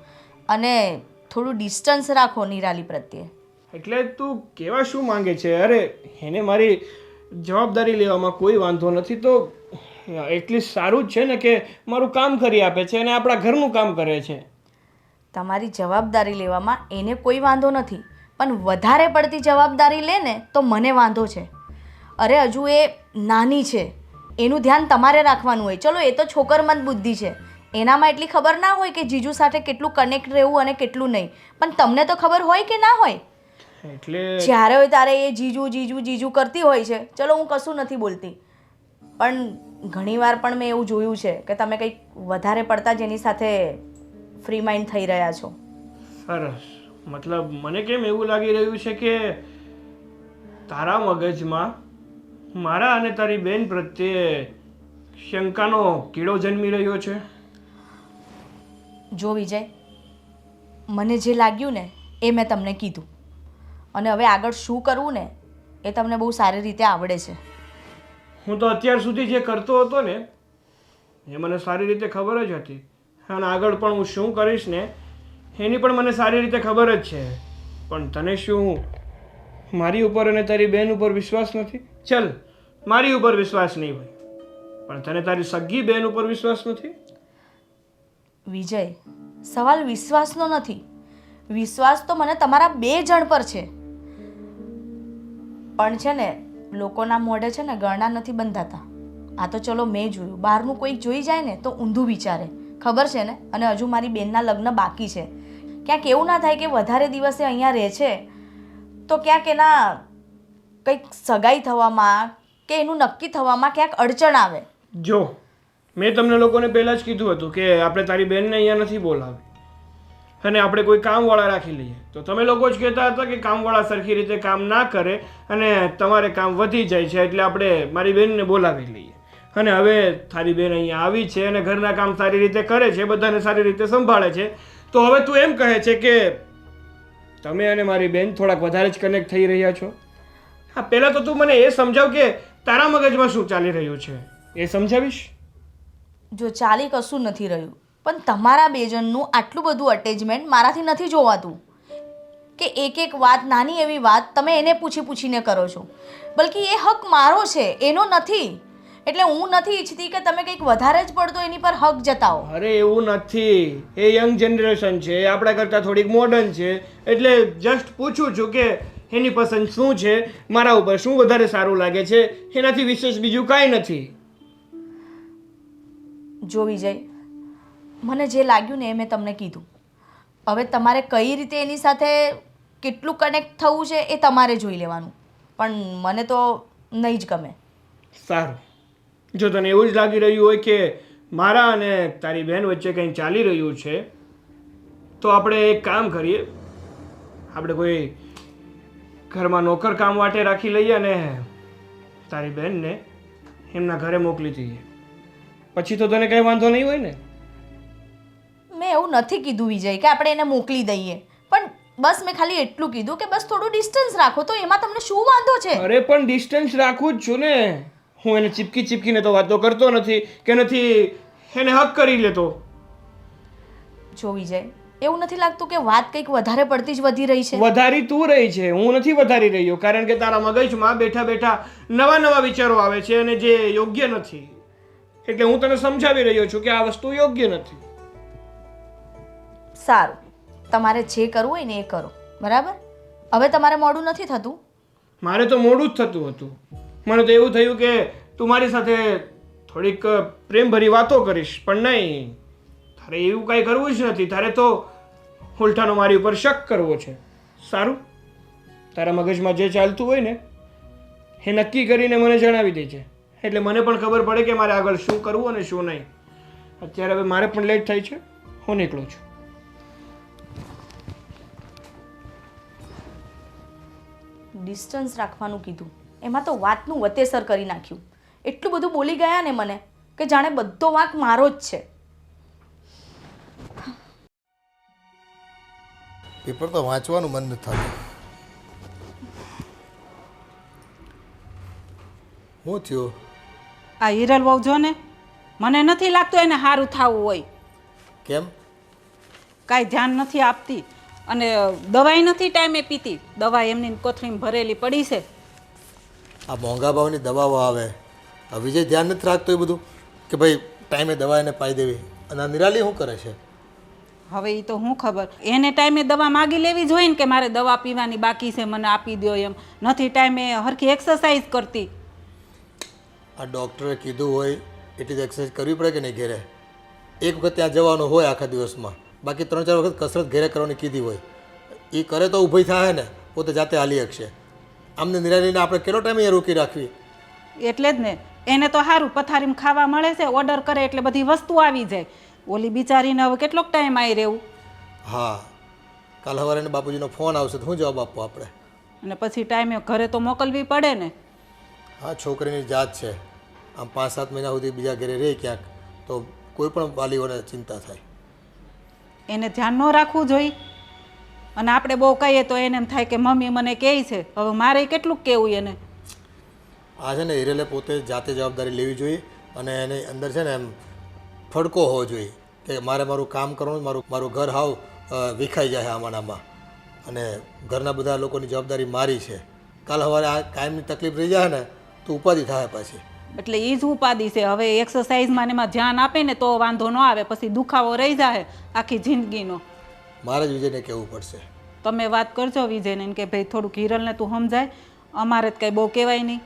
અને થોડું ડિસ્ટન્સ રાખો નિરાલી પ્રત્યે. એટલે તું કેવા શું માંગે છે? અરે એને મારી જવાબદારી લેવામાં કોઈ વાંધો નથી, તો એટલીસ્ટ સારું જ છે ને કે મારું કામ કરી આપે છે અને આપણા ઘરનું કામ કરે છે. તમારી જવાબદારી લેવામાં એને કોઈ વાંધો નથી, પણ વધારે પડતી જવાબદારી લે ને તો મને વાંધો છે. અરે હજુ એ નાની છે, એનું ધ્યાન તમારે રાખવાનું હોય. ચલો એ તો છોકરમંદ બુદ્ધિ છે, એનામાં એટલી ખબર ના હોય કે જીજુ સાથે કેટલું કનેક્ટ રહેવું અને કેટલું નહીં. પણ તમને તો ખબર હોય કે ના હોય? એટલે જ્યારે હોય ત્યારે એ જીજુ જીજુ જીજુ કરતી હોય છે. ચલો હું કશું નથી બોલતી, પણ ઘણીવાર પણ મેં એવું જોયું છે કે તમે કંઈક વધારે પડતા જ એની સાથે ફ્રી માઇન્ડ થઈ રહ્યા છો. સરસ. મતલબ મને કેમ એવું લાગી રહ્યું છે કે તારા મગજમાં મારા અને તારી બેન પ્રત્યે શંકાનો કીડો જન્મી રહ્યો છે. જો વિજય, મને જે લાગ્યું ને એ મેં તમને કીધું. અને હવે આગળ શું કરવું ને એ તમને બહુ સારી રીતે આવડે છે. હું તો અત્યાર સુધી જે કરતો હતો ને એ મને સારી રીતે ખબર જ હતી, અને આગળ પણ હું શું કરીશ ને એની પણ મને સારી રીતે ખબર જ છે. પણ તને શું મારી ઉપર અને તારી બેન ઉપર વિશ્વાસ નથી? ચલ, મારી ઉપર વિશ્વાસ નહીં હોય, પણ તને તારી સગી બેન ઉપર વિશ્વાસ નથી? વિજય, સવાલ વિશ્વાસનો નથી. વિશ્વાસ તો મને તમારા 2 જણ પર છે. પણ છે ને લોકોના મોઢે છે ને ગળના નથી બંધાતા. આ તો ચલો મેં જોયું, બહારનું કોઈક જોઈ જાય ને તો ઊંધું વિચારે, ખબર છે ને. અને હજુ મારી બેનના લગ્ન બાકી છે. ક્યાંક એવું ના થાય કે વધારે દિવસે અહીંયા રહે છે તો ક્યાંક એના કંઈક સગાઈ થવામાં કે એનું નક્કી થવામાં ક્યાંક અડચણ આવે. જો મેં તમને લોકોને પહેલાં જ કીધું હતું કે આપણે તારી બેનને અહીંયા નથી બોલાવી અને આપણે કોઈ કામવાળા રાખી લઈએ. તો તમે લોકો જ કહેતા હતા કે કામવાળા સરખી રીતે કામ ના કરે અને તમારે કામ વધી જાય છે એટલે આપણે મારી બેનને બોલાવી લઈએ. અને હવે તારી બેન અહીંયા આવી છે અને ઘરના કામ સારી રીતે કરે છે, બધાને સારી રીતે સંભાળે છે. તો હવે તું એમ કહે છે કે તમે અને મારી બેન થોડાક વધારે જ કનેક્ટ થઈ રહ્યા છો. હા, પહેલાં તો તું મને એ સમજાવ કે તારા મગજમાં શું ચાલી રહ્યું છે, એ સમજાવીશ? જો ચાલી કશું નથી રહ્યું, પણ તમારા 2 જણનું આટલું બધું અટેચમેન્ટ મારાથી નથી જોવાતું કે એક વાત, નાની એવી વાત તમે એને પૂછીને કરો છો. બલકી એ હક મારો છે, એનો નથી. એટલે હું નથી ઈચ્છતી કે તમે કંઈક વધારે જ પડતો એની પર હક જતાવો. અરે એવું નથી, એ યંગ જનરેશન છે, એ આપણા કરતાં થોડીક મોડર્ન છે, એટલે જસ્ટ પૂછું છું કે એની પસંદ શું છે, મારા ઉપર શું વધારે સારું લાગે છે, એનાથી વિશેષ બીજું કાંઈ નથી. જો વિજય, મને જે લાગ્યું ને એ મેં તમને કીધું. હવે તમારે કઈ રીતે એની સાથે કેટલું કનેક્ટ થવું છે એ તમારે જોઈ લેવાનું, પણ મને તો નહીં જ ગમે. સારું, જો તને એવું જ લાગી રહ્યું હોય કે મારા અને તારી બહેન વચ્ચે કંઈ ચાલી રહ્યું છે તો આપણે એક કામ કરીએ, આપણે કોઈ ઘરમાં નોકર કામ માટે રાખી લઈએ અને તારી બહેનને એમના ઘરે મોકલી દઈએ. પછી તો તને કંઈ વાંધો નહીં હોય ને? મેં એવું નથી કીધું વિજય કે આપણે એને મોકલી દઈએ, પણ બસ મેં ખાલી એટલું કીધું કે બસ થોડું ડિસ્ટન્સ રાખો. તો એમાં તમને શું વાંધો છે? અરે પણ ડિસ્ટન્સ રાખું જ છું ને. હું એને ચીપકીને તો વાતો કરતો નથી કે નથી એને હક કરી લેતો. જો વિજય, એવું નથી લાગતું કે વાત કંઈક વધારે પડતી જ વધી રહી છે? વધારી તું રહી છે, હું નથી વધારી રહ્યો. કારણ કે તારા મગજમાં બેઠા બેઠા નવા વિચારો આવે છે અને જે યોગ્ય નથી. એટલે હું તને સમજાવી રહ્યો છું કે આ વસ્તુ યોગ્ય નથી. સારું, તમારે જે કરવું હોય ને એ કરો, બરાબર? હવે તમારે મોડું નથી થતું? મારે તો મોડું જ થતું હતું. મને તો એવું થયું કે તું મારી સાથે થોડીક પ્રેમભરી વાતો કરીશ, પણ નહીં, તારે એવું કાંઈ કરવું જ નથી. તારે તો ઉલટાનો મારી ઉપર શક કરવો છે. સારું, તારા મગજમાં જે ચાલતું હોય ને એ નક્કી કરીને મને જણાવી દેજે, એટલે મને પણ ખબર પડે કે મારે આગળ શું કરવું અને શું નહીં. અત્યારે હવે મારે પણ લેટ થાય છે, હું નીકળું છું. ડિસ્ટન્સ રાખવાનું કીધું, એમાં તો વાતનું વતેસર કરી નાખ્યું. એટલું બધું બોલી ગયા ને મને કે જાણે બધો વાંક મારો જ છે. પેપર તો વાંચવાનું મન નથી થતું. શું થયું? આ હિરલ વહુ જો ને, મને નથી લાગતું એને સારું થવું હોય. કેમ? કાંઈ ધ્યાન નથી આપતી અને દવાઈ નથી ટાઈમે પીતી. દવા એમની કોથળીમાં ભરેલી પડી છે. આ મોંઘા ભાવની દવાઓ આવે, આ વિજય ધ્યાન નથી રાખતો એ બધું કે ભાઈ ટાઈમે દવા એને પાઈ દેવી. અને આ નિરાલી શું કરે છે? હવે એ તો શું ખબર, એને ટાઈમે દવા માગી લેવી જોઈએ ને કે મારે દવા પીવાની બાકી છે, મને આપી દો એમ. નથી ટાઈમે હરખી એક્સરસાઇઝ કરતી. આ ડૉક્ટરે કીધું હોય એટલી જ એક્સરસાઇઝ કરવી પડે કે નહીં ઘેરે? એક વખત ત્યાં જવાનું હોય આખા દિવસમાં, બાકી 3-4 વખત કસરત ઘેરે કરવાની કીધી હોય. એ કરે તો ઊભી થાય ને, પોતે જાતે હાલી શકશે. આમને નિરાલીને આપણે કેટલો ટાઈમ અહીંયા રોકી રાખવી? એટલે જ ને, એને તો સારું પથારીમાં ખાવા મળે છે, ઓર્ડર કરે એટલે બધી વસ્તુ આવી જાય. ઓલી બિચારીને હવે કેટલોક ટાઈમ આવી રહેવું. હા, કાલ સવારે એને બાપુજીનો ફોન આવશે તો શું જવાબ આપવો આપણે? અને પછી ટાઈમે ઘરે તો મોકલવી પડે ને. હા, છોકરીની જાત છે. આમ 5-7 મહિના સુધી બીજા ઘરે રહે ક્યાંક તો કોઈ પણ વાલીઓને ચિંતા થાય. એને ધ્યાન ન રાખવું જોઈએ. અને આપણે બહુ કહીએ તો એને એમ થાય કે મમ્મી મને કહે છે. હવે મારે કેટલું કહેવું એને? આ છે ને હિરેલે પોતે જાતે જવાબદારી લેવી જોઈએ અને એની અંદર છે ને એમ ફડકો હોવો જોઈએ કે મારે મારું કામ કરવાનું, મારું ઘર હાવ વિખાઈ જાય આમાં અને ઘરના બધા લોકોની જવાબદારી મારી છે. કાલ સવારે આ કાયમની તકલીફ રહી જાય ને તો ઉપાધિ થાય પાછી. એટલે એ જ ઉપાધિ છે. હવે એક્સરસાઇઝમાં ને એમાં ધ્યાન આપે ને તો વાંધો ન આવે, પછી દુખાવો રહી જાય આખી જિંદગીનો. મારે જ વિજયને કહેવું પડશે. તમે વાત કરજો વિજયને કે ભાઈ થોડુંક હિરલને તું સમજાય, અમારે જ કંઈ બહુ કહેવાય નહીં.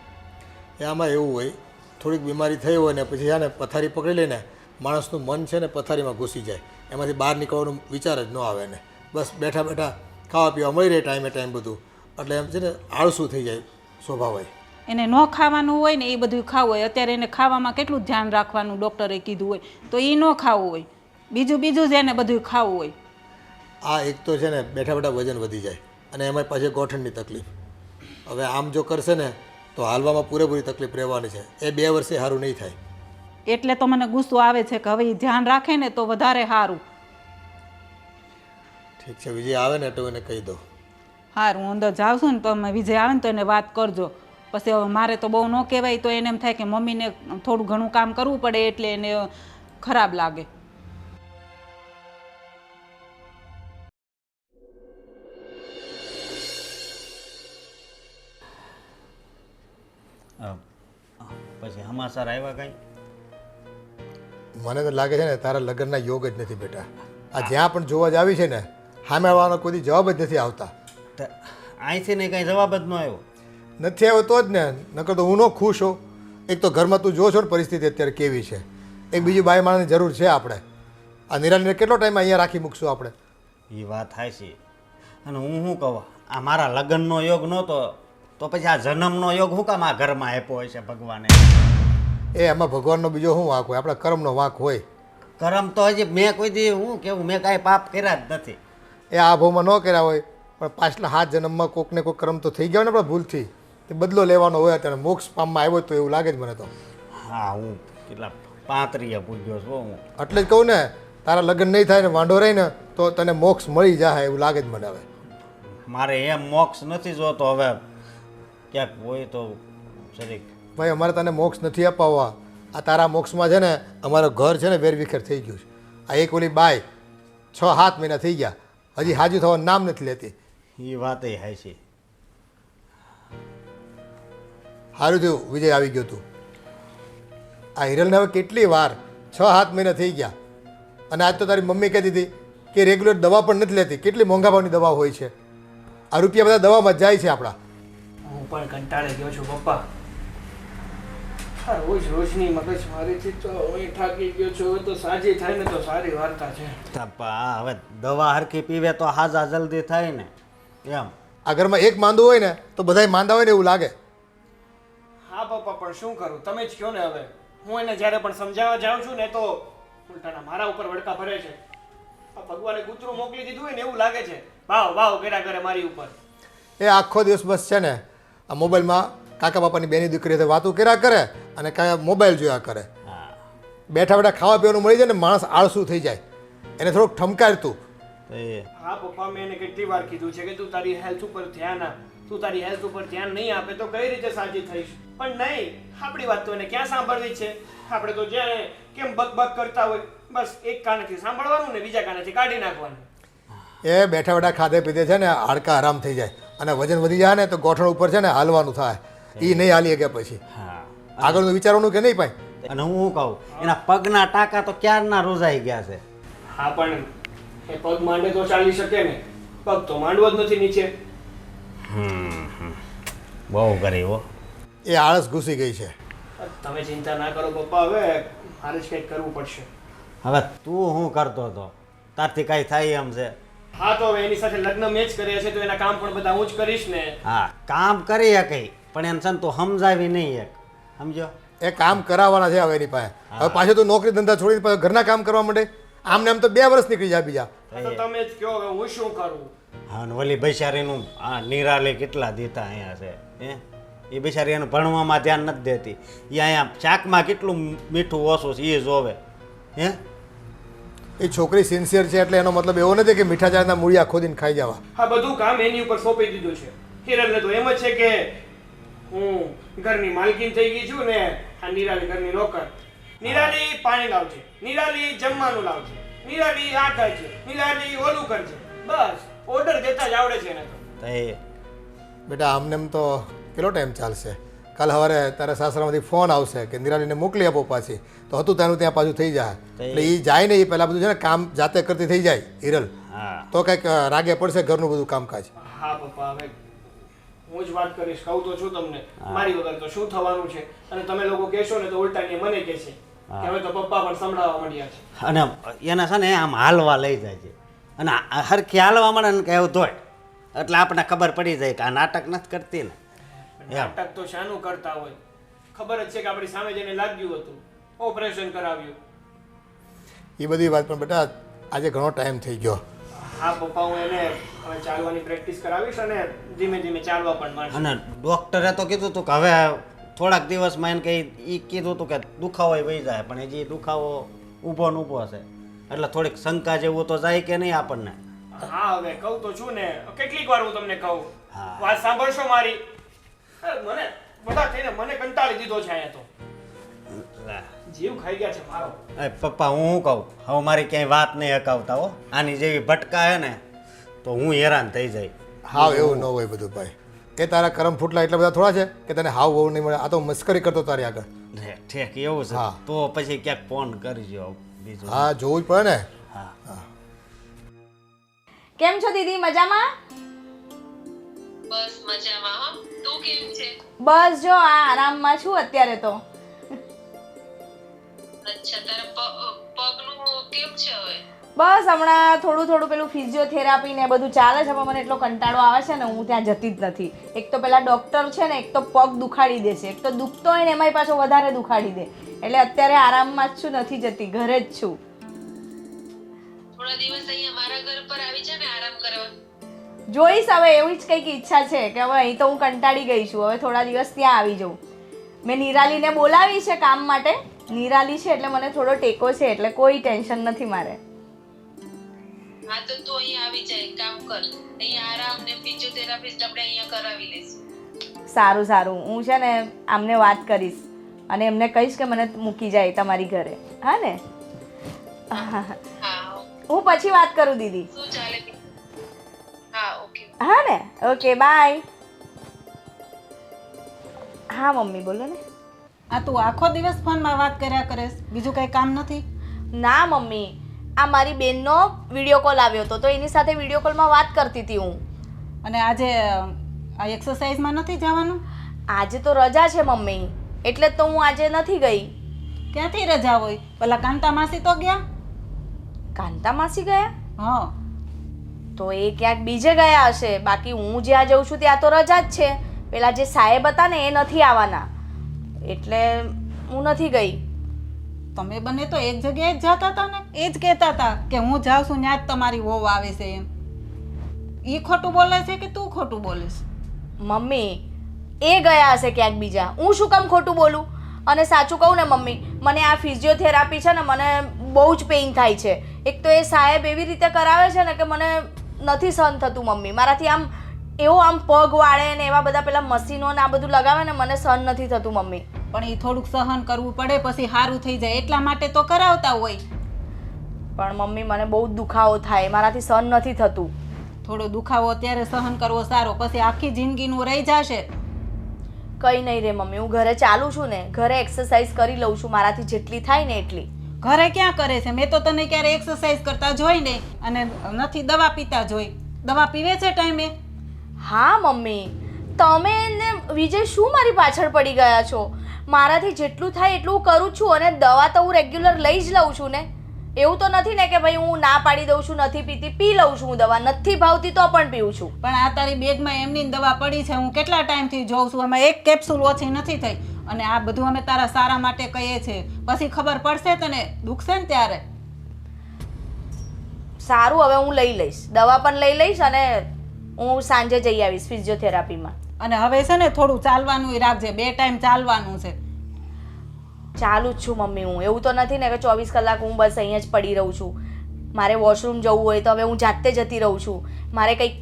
એ આમાં એવું હોય, થોડીક બીમારી થઈ હોય ને પછી છે ને પથારી પકડી લઈને માણસનું મન છે ને પથારીમાં ઘૂસી જાય, એમાંથી બહાર નીકળવાનો વિચાર જ ન આવે ને. બસ બેઠા બેઠા ખાવા પીવા મળી રહે ટાઈમે બધું, એટલે એમ છે ને આળસું થઈ જાય સ્વભાવ હોય. એને ન ખાવાનું હોય ને એ બધું ખાવું હોય. અત્યારે એને ખાવામાં કેટલું ધ્યાન રાખવાનું ડૉક્ટરે કીધું હોય, તો એ ન ખાવું હોય. બીજું જ એને બધું ખાવું હોય. આ એક તો છે ને બેઠા બેઠા વજન વધી જાય અને એમાં પાછી ગોઠણની તકલીફ. હવે આમ જો કરશે ને તો હાલવામાં પૂરેપૂરી તકલીફ રહેવાની છે. એ 2 વર્ષે સારું નહીં થાય. એટલે તો મને ગુસ્સો આવે છે કે હવે એ ધ્યાન રાખે ને તો વધારે સારું. ઠીક છે, વિજય આવે ને તો એને કહી દો. સારું, હું અંદર જાઉં છું ને તો અમે વિજય આવે ને તો એને વાત કરજો. પછી હવે મારે તો બહુ ન કહેવાય તો એને એમ થાય કે મમ્મીને થોડું ઘણું કામ કરવું પડે એટલે એને ખરાબ લાગે. પછી સમાચાર આવ્યા કંઈ? મને તો લાગે છે ને તારા લગ્નના યોગ જ નથી બેટા. આ જ્યાં પણ જોવા જ આવી છે ને સામે આવવાનો કોઈ જવાબ જ નથી આવતા. અહીંથી ને કંઈ જવાબ જ ન આવ્યો. નથી આવ્યો તો જ ને, નકર તો હું ન ખુશ હોઉં. એક તો ઘરમાં તું જો છો ને પરિસ્થિતિ અત્યારે કેવી છે, એક બીજું બાઈ માણસની જરૂર છે આપણે. આ નિરાલીને કેટલો ટાઈમ અહીંયા રાખી મૂકશું આપણે? એ વાત થાય છે. અને હું શું કહું, આ મારા લગ્નનો યોગ નહોતો તો પછી આ જન્મનો યોગ શું કામ આ ઘરમાં આપ્યો હોય છે ભગવાને? એ એમાં ભગવાનનો બીજો શું વાંક હોય? આપણા કર્મનો વાંક હોય. કરમ તો હજી મેં કોઈ દી હું કેવું મેં કાંઈ પાપ કર્યા જ નથી. એ આ ભાવમાં ન કર્યા હોય પણ પાછલા 7 જન્મમાં કોકને કોઈક કર્મ તો થઈ ગયા ને આપણા ભૂલથી, તે બદલો લેવાનો હોય. અત્યારે મોક્ષ પામમાં આવ્યો તો એવું લાગે જ મને તો. હા, હું કેટલા 35 પૂજ્યો છું હું. એટલે જ કહું ને, તારા લગ્ન નહીં થાય ને વાંઢો રહી ને તો તને મોક્ષ મળી જાય એવું લાગે જ મને. હવે મારે એમ મોક્ષ નથી જોતો. હવે ક્યાંક હોય તો શરીક. ભાઈ અમારે તને મોક્ષ નથી અપાવવા. આ તારા મોક્ષમાં છે ને અમારું ઘર છે ને વેરવિખેર થઈ ગયું છે. આ એક ઓલી બાઈ 6-7 મહિના થઈ ગયા, હજી હાજુ થવાનું નામ નથી લેતી. એ વાત એ હાય છે. સારું થયું વિજય આવી ગયો તું. આ હિરલને હવે કેટલી વાર 6-7 મહિના થઈ ગયા અને આજ તો તારી મમ્મી કહેતી હતી કે રેગ્યુલર દવા પણ નથી લેતી. કેટલી મોંઘા ભાવની દવા હોય છે. આ રૂપિયા બધા દવામાં જાય છે આપણા. હું પણ કંટાળી ગયો છું પપ્પા. રોજની મગજમારીથી તો હું થાકી ગયો છું. હવે તો સાજી થાય ને તો સારી વાર્તા છે. હવે દવા હરખી પીવે તો હાજા જલ્દી થાય ને એમ. આ ઘરમાં એક માંદું હોય ને તો બધાય માંદા હોય ને એવું લાગે. હા પપ્પા, પણ શું કરું? તમે જ કહો ને. હવે હું એને જ્યારે પણ સમજાવવા જાઉં છું ને તો ઉલટાના મારા ઉપર વડકા ભરે છે. આ ભગવાને કૂતરું મોકલી દીધું હોય ને એવું લાગે છે. ભાવ કર્યા કરે મારી ઉપર. એ આખો દિવસ બસ છે ને આ મોબાઈલમાં કાકા બાપાની બેની દીકરી સાથે વાતો કર્યા કરે અને કાંઈ મોબાઈલ જોયા કરે. બેઠા બેઠા ખાવા પીવાનું મળી જાય ને માણસ આળસું થઈ જાય. એને થોડુંક ઠમકાર તું. હા પપ્પા, મેં એને કેટલી વાર કીધું છે કે તું તારી હેલ્થ ઉપર ધ્યાન આપ. તું તારી હેલ્થ ઉપર ધ્યાન નહીં આપે તો કઈ રીતે સાજી થઈશ? પણ નહીં, આપણી વાત તો એને ક્યાં સાંભળવી છે? આપણે તો જ્યાં કેમ બક કરતા હોય, બસ એક કાનેથી સાંભળવાનું ને બીજા કાનેથી કાઢી નાખવાનું. એ બેઠા બેઠા ખાધે પીધે છે ને હાડકા આરામ થઈ જાય અને વજન વધી જાય ને તો ગોઠણ ઉપર છે ને હાલવાનું થાય. એ નહીં હાલી ગયા પછી આગળનું વિચારવાનું કે નહીં પાય. અને હું શું કહું, એના પગના ટાંકા તો ક્યારના રોજાઈ ગયા છે. હા, પણ એ પગ માંડે તો ચાલી શકે ને, પગ તો માંડવો જ નથી નીચે. બહુ કરી હો. એ આળસ ઘૂસી ગઈ છે. તમે ચિંતા ના કરો પપ્પા, હવે મારે જ કંઈક કરવું પડશે. હવે તું શું કરતો હતો? તારથી કાંઈ થાય એમ છે? હા, તો હવે એની સાથે લગ્ન મેં જ કર્યા છે તો એના કામ પણ બધા હું જ કરીશ ને. હા, કામ કરી શકે પણ એને છે ને તું સમજાવી નહીં એક. સમજો? એ કામ કરાવવાના છે હવે એની પાસે. હવે પાછો તું નોકરી ધંધા છોડીને પાછો ઘરના કામ કરવા માંડે. આમને આમ તો 2 વર્ષ નીકળી જાય બીજા. તો તમે જ કહો હવે હું શું કરું? હા, ને ઓલી બૈસારીનું આ નિરાલે કેટલા દેતા અહીંયા છે હે? એ બિચારી એનું ભણવામાં ધ્યાન નથી દેતી. એ અહીંયા શાકમાં કેટલું મીઠું ઓછું છે એ જોવે હે. એ છોકરી સિન્સિયર છે એટલે એનો મતલબ એવો નથી કે મીઠા ચાના મૂળિયા ખોદીને ખાઈ જવા. આ બધું કામ એની ઉપર સોંપી દીધું છે. હિરલને તો એમ જ છે કે હું ઘરની માલકીન થઈ ગઈ છું ને આ નિરાલી ઘરની નોકર. નિરાલી પાણી લાવજે, નિરાલી જમવાનું લાવજે, નિરાલી આ કરજે, નિરાલી ઓલું કરજે. બસ ઓર્ડર દેતા જ આવડે છે એને તો. તો એ બેટા આમને એમ તો કેટલો ટાઈમ ચાલશે? કાલ સવારે તારા સાસરામાંથી ફોન આવશે કે નિરાલીને મોકલી આપો પાછી, તો હતું ત્યાંનું ત્યાં પાછું થઈ જાય. એટલે એ જાય ને એ પહેલાં બધું છે ને કામ જાતે કરતી થઈ જાય હિરલ, હા તો કંઈક રાગે પડશે ઘરનું બધું કામકાજ. હા પપ્પા, હવે હું જ વાત કરીશ. કહું તો છું તમને, મારી વગર તો શું થવાનું છે? અને તમે લોકો કહેશો ને તો ઉલટાની મને કહેશે કે હવે તો પપ્પા પણ સંભળાવવા માંડ્યા છે. અને એના છે ને આમ હાલવા લઈ જાય છે અને હરખી હાલવા મળે ને કે એવું ધોય એટલે આપણને ખબર પડી જાય કે આ નાટક નથી કરતી ને. નાટક તો શાનું કરતા હોય? ખબર જ છે કે આપણી સામે જઈને લાગ્યું હતું, ઓપરેશન કરાવ્યું. એ બધી વાત પણ બેટા આજે ઘણો ટાઈમ થઈ ગયો. હા પપ્પા, હું એને હવે ચાલવાની પ્રેક્ટિસ કરાવીશ અને ધીમે ધીમે ચાલવા પણ માંડશે. અને ડૉક્ટરે તો કીધું હતું કે હવે થોડાક દિવસમાં એને કંઈ એ કીધું હતું કે દુખાવો વહી જાય, પણ હજી દુખાવો ઊભો ને ઊભો હશે એટલે થોડીક શંકા જેવું તો જાય કે નહીં આપણને. હા હવે કહું તો છું ને, કેટલીક વાર હું તમને કહું. હા. વાત સાંભળશો મારી? મને બધા થઈને મને કંટાળી દીધો છે અહીંયા તો. જીવ ખાઈ ગયા છે મારો. એ પપ્પા હું શું કહું, હવે મારી ક્યાંય વાત નહીં હકાવતા હો. આની જેવી ભટકા હે ને તો હું હેરાન થઈ જાય. હાવ એવું ન હોય બધું ભાઈ. એ તારા કરમ ફૂટલા એટલા બધા થોડા છે કે તને હાવ બહુ નહીં મળે. આ તો મસ્કરી કરતો તારી આગળ. ઠેક એવું છે હા. તો પછી ક્યાંક ફોન કરજો બીજું. હા જોવું જ પડે ને. હા. કેમ છો દીદી, મજામાં? બસ મજામાં હો. તું કેમ છે? બસ જો આ આરામમાં છું અત્યારે તો. અચ્છા, તારા પગનું કેમ છે હવે? બસ હમણાં થોડું થોડું પેલું ફિઝિયોથેરાપી ને બધું ચાલે છે, પણ મને એટલો કંટાળો આવે છે ને હું ત્યાં જતી જ નથી. એક તો પેલા ડૉક્ટર છે ને, એક તો પગ દુખાડી દે છે, એક તો દુખતો હોય ને એમાંય પાછો વધારે દુખાડી દે. એટલે અત્યારે આરામમાં જ છું, નથી જતી, ઘરે જ છું. થોડા દિવસ અહીંયા મારા ઘર પર આવી જા ને આરામ કરવા. જોઈશ હવે, એવી જ કંઈક ઈચ્છા છે કે હવે અહીં તો હું કંટાળી ગઈ છું, હવે થોડા દિવસ ત્યાં આવી જાઉં. મેં નિરાલીને બોલાવી છે કામ માટે. નિરાલી છે એટલે મને થોડો ટેકો છે, એટલે કોઈ ટેન્શન નથી મારે. હા તો તું અહીંયા આવી જાય, કામ કર. અહીંયા આરામ ને ફિઝિયોથેરાપિસ્ટ આપણે અહીંયા કરાવી લઈશું. સારું સારું, હું છે ને આમને વાત કરીશ અને એમને કહીશ કે મને મૂકી જાય તમારી ઘરે. હા ને? હા હું પછી વાત કરું દીદી. શું ચાલે? હા ઓકે. હા ને? Okay bye. હા મમ્મી બોલો ને. આ તું આખો દિવસ ફોનમાં વાત કર્યા કરેશ, બીજું કંઈ કામ નથી? ના મમ્મી, આ મારી બેનનો વિડીયો કોલ આવ્યો હતો તો એની સાથે વિડીયો કોલમાં વાત કરતી હતી હું. અને આજે આ એક્સરસાઇઝમાં નથી જવાનું? આજે તો રજા છે મમ્મી, એટલે જ તો હું આજે નથી ગઈ. ક્યાંથી રજા હોય? પેલા કાંતા માસી તો ગયા. કાંતા માસી ગયા? હા, તો એ ક્યાંક બીજે ગયા હશે, બાકી હું જ્યાં જઉં છું ત્યાં તો રજા જ છે. પેલા જે સાહેબ હતા ને એ નથી આવવાના, એટલે હું નથી ગઈ. તમે બંને તો એક જગ્યાએ જ જતા હતા ને, એ જ કહેતા હતા કે હું જાઉં છું ત્યાં જ તમારી વહુ આવે છે એમ. એ ખોટું બોલે છે કે તું ખોટું બોલીશ? મમ્મી એ ગયા હશે ક્યાંક બીજા, હું શું કામ ખોટું બોલું? અને સાચું કહું ને મમ્મી, મને આ ફિઝિયોથેરાપી છે ને મને બહુ જ પેઇન થાય છે. એક તો એ સાહેબ એવી રીતે કરાવે છે ને કે મને નથી સહન થતું મમ્મી. મારાથી આમ એવો આમ પગ વાળે ને એવા બધા પેલા મશીનો ને આ બધું લગાવે ને મને સહન નથી થતું મમ્મી. પણ એ થોડુંક સહન કરવું પડે, પછી સારું થઈ જાય એટલા માટે તો કરાવતા હોય. પણ મમ્મી મને બહુ જ દુખાવો થાય, મારાથી સહન નથી થતું. થોડો દુખાવો અત્યારે સહન કરવો સારો, પછી આખી જિંદગીનું રહી જશે. કંઈ નહીં રે મમ્મી, હું ઘરે ચાલું છું ને, ઘરે એક્સરસાઇઝ કરી લઉં છું મારાથી જેટલી થાય ને એટલી. ઘરે ક્યાં કરે છે? મેં તો તને ક્યારે એક્સરસાઇઝ કરતા જોઈ નહીં, અને નથી દવા પીતા જોઈ. દવા પીવે છે ટાઈમે? હા મમ્મી, તમે ને વિજય શું મારી પાછળ પડી ગયા છો? મારાથી જેટલું થાય એટલું કરું છું, અને દવા તો હું રેગ્યુલર લઈ જ લઉં છું ને. એવું તો નથી ને કે ભાઈ હું ના પાડી દઉં છું, નથી પીતી, પી લઉં છું હું દવા. નથી ભાવતી તો પણ પીવું છું. પણ આ તારી બેગમાં એમની દવા પડી છે, હું કેટલા ટાઈમથી જોઉં છું, એમાં એક કેપ્સ્યુલ ઓછી નથી થઈ. અને આ બધું અમે તારા સારા માટે કહીએ છીએ, પછી ખબર પડશે તને, દુખશે ને ત્યારે. સારું, હવે હું લઈ લઈશ, દવા પણ લઈ લઈશ, અને હું સાંજે જઈ આવીશ ફિઝિયોથેરાપીમાં. અને હવે છે ને થોડું ચાલવાનું રાખજે, 2 ટાઈમ ચાલવાનું છે. ચાલુ જ છું મમ્મી હું, એવું તો નથી ને કે 24 કલાક હું બસ અહીંયા જ પડી રહું છું. મારે વોશરૂમ જવું હોય તો હવે હું જાતે જતી રહું છું, મારે કંઈક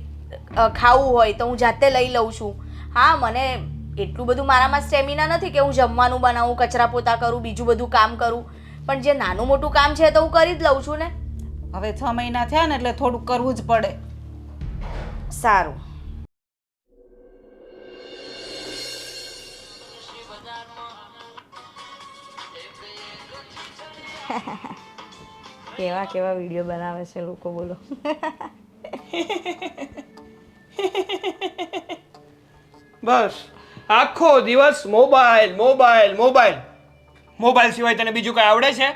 ખાવું હોય તો હું જાતે લઈ લઉં છું. હા, મને એટલું બધું મારામાં સ્ટેમિના નથી કે હું જમવાનું બનાવું, કચરા પોતા કરું, બીજું બધું કામ કરું, પણ જે નાનું મોટું કામ છે તો હું કરી જ લઉં છું ને. હવે 6 મહિના થયા ને એટલે થોડુંક કરવું જ પડે. સારું. કેવા કેવા વિડીયો બનાવે છે લોકો, બોલો. બસ આખો દિવસ મોબાઈલ મોબાઈલ મોબાઈલ. મોબાઈલ સિવાય તને બીજું કઈ આવડે છે?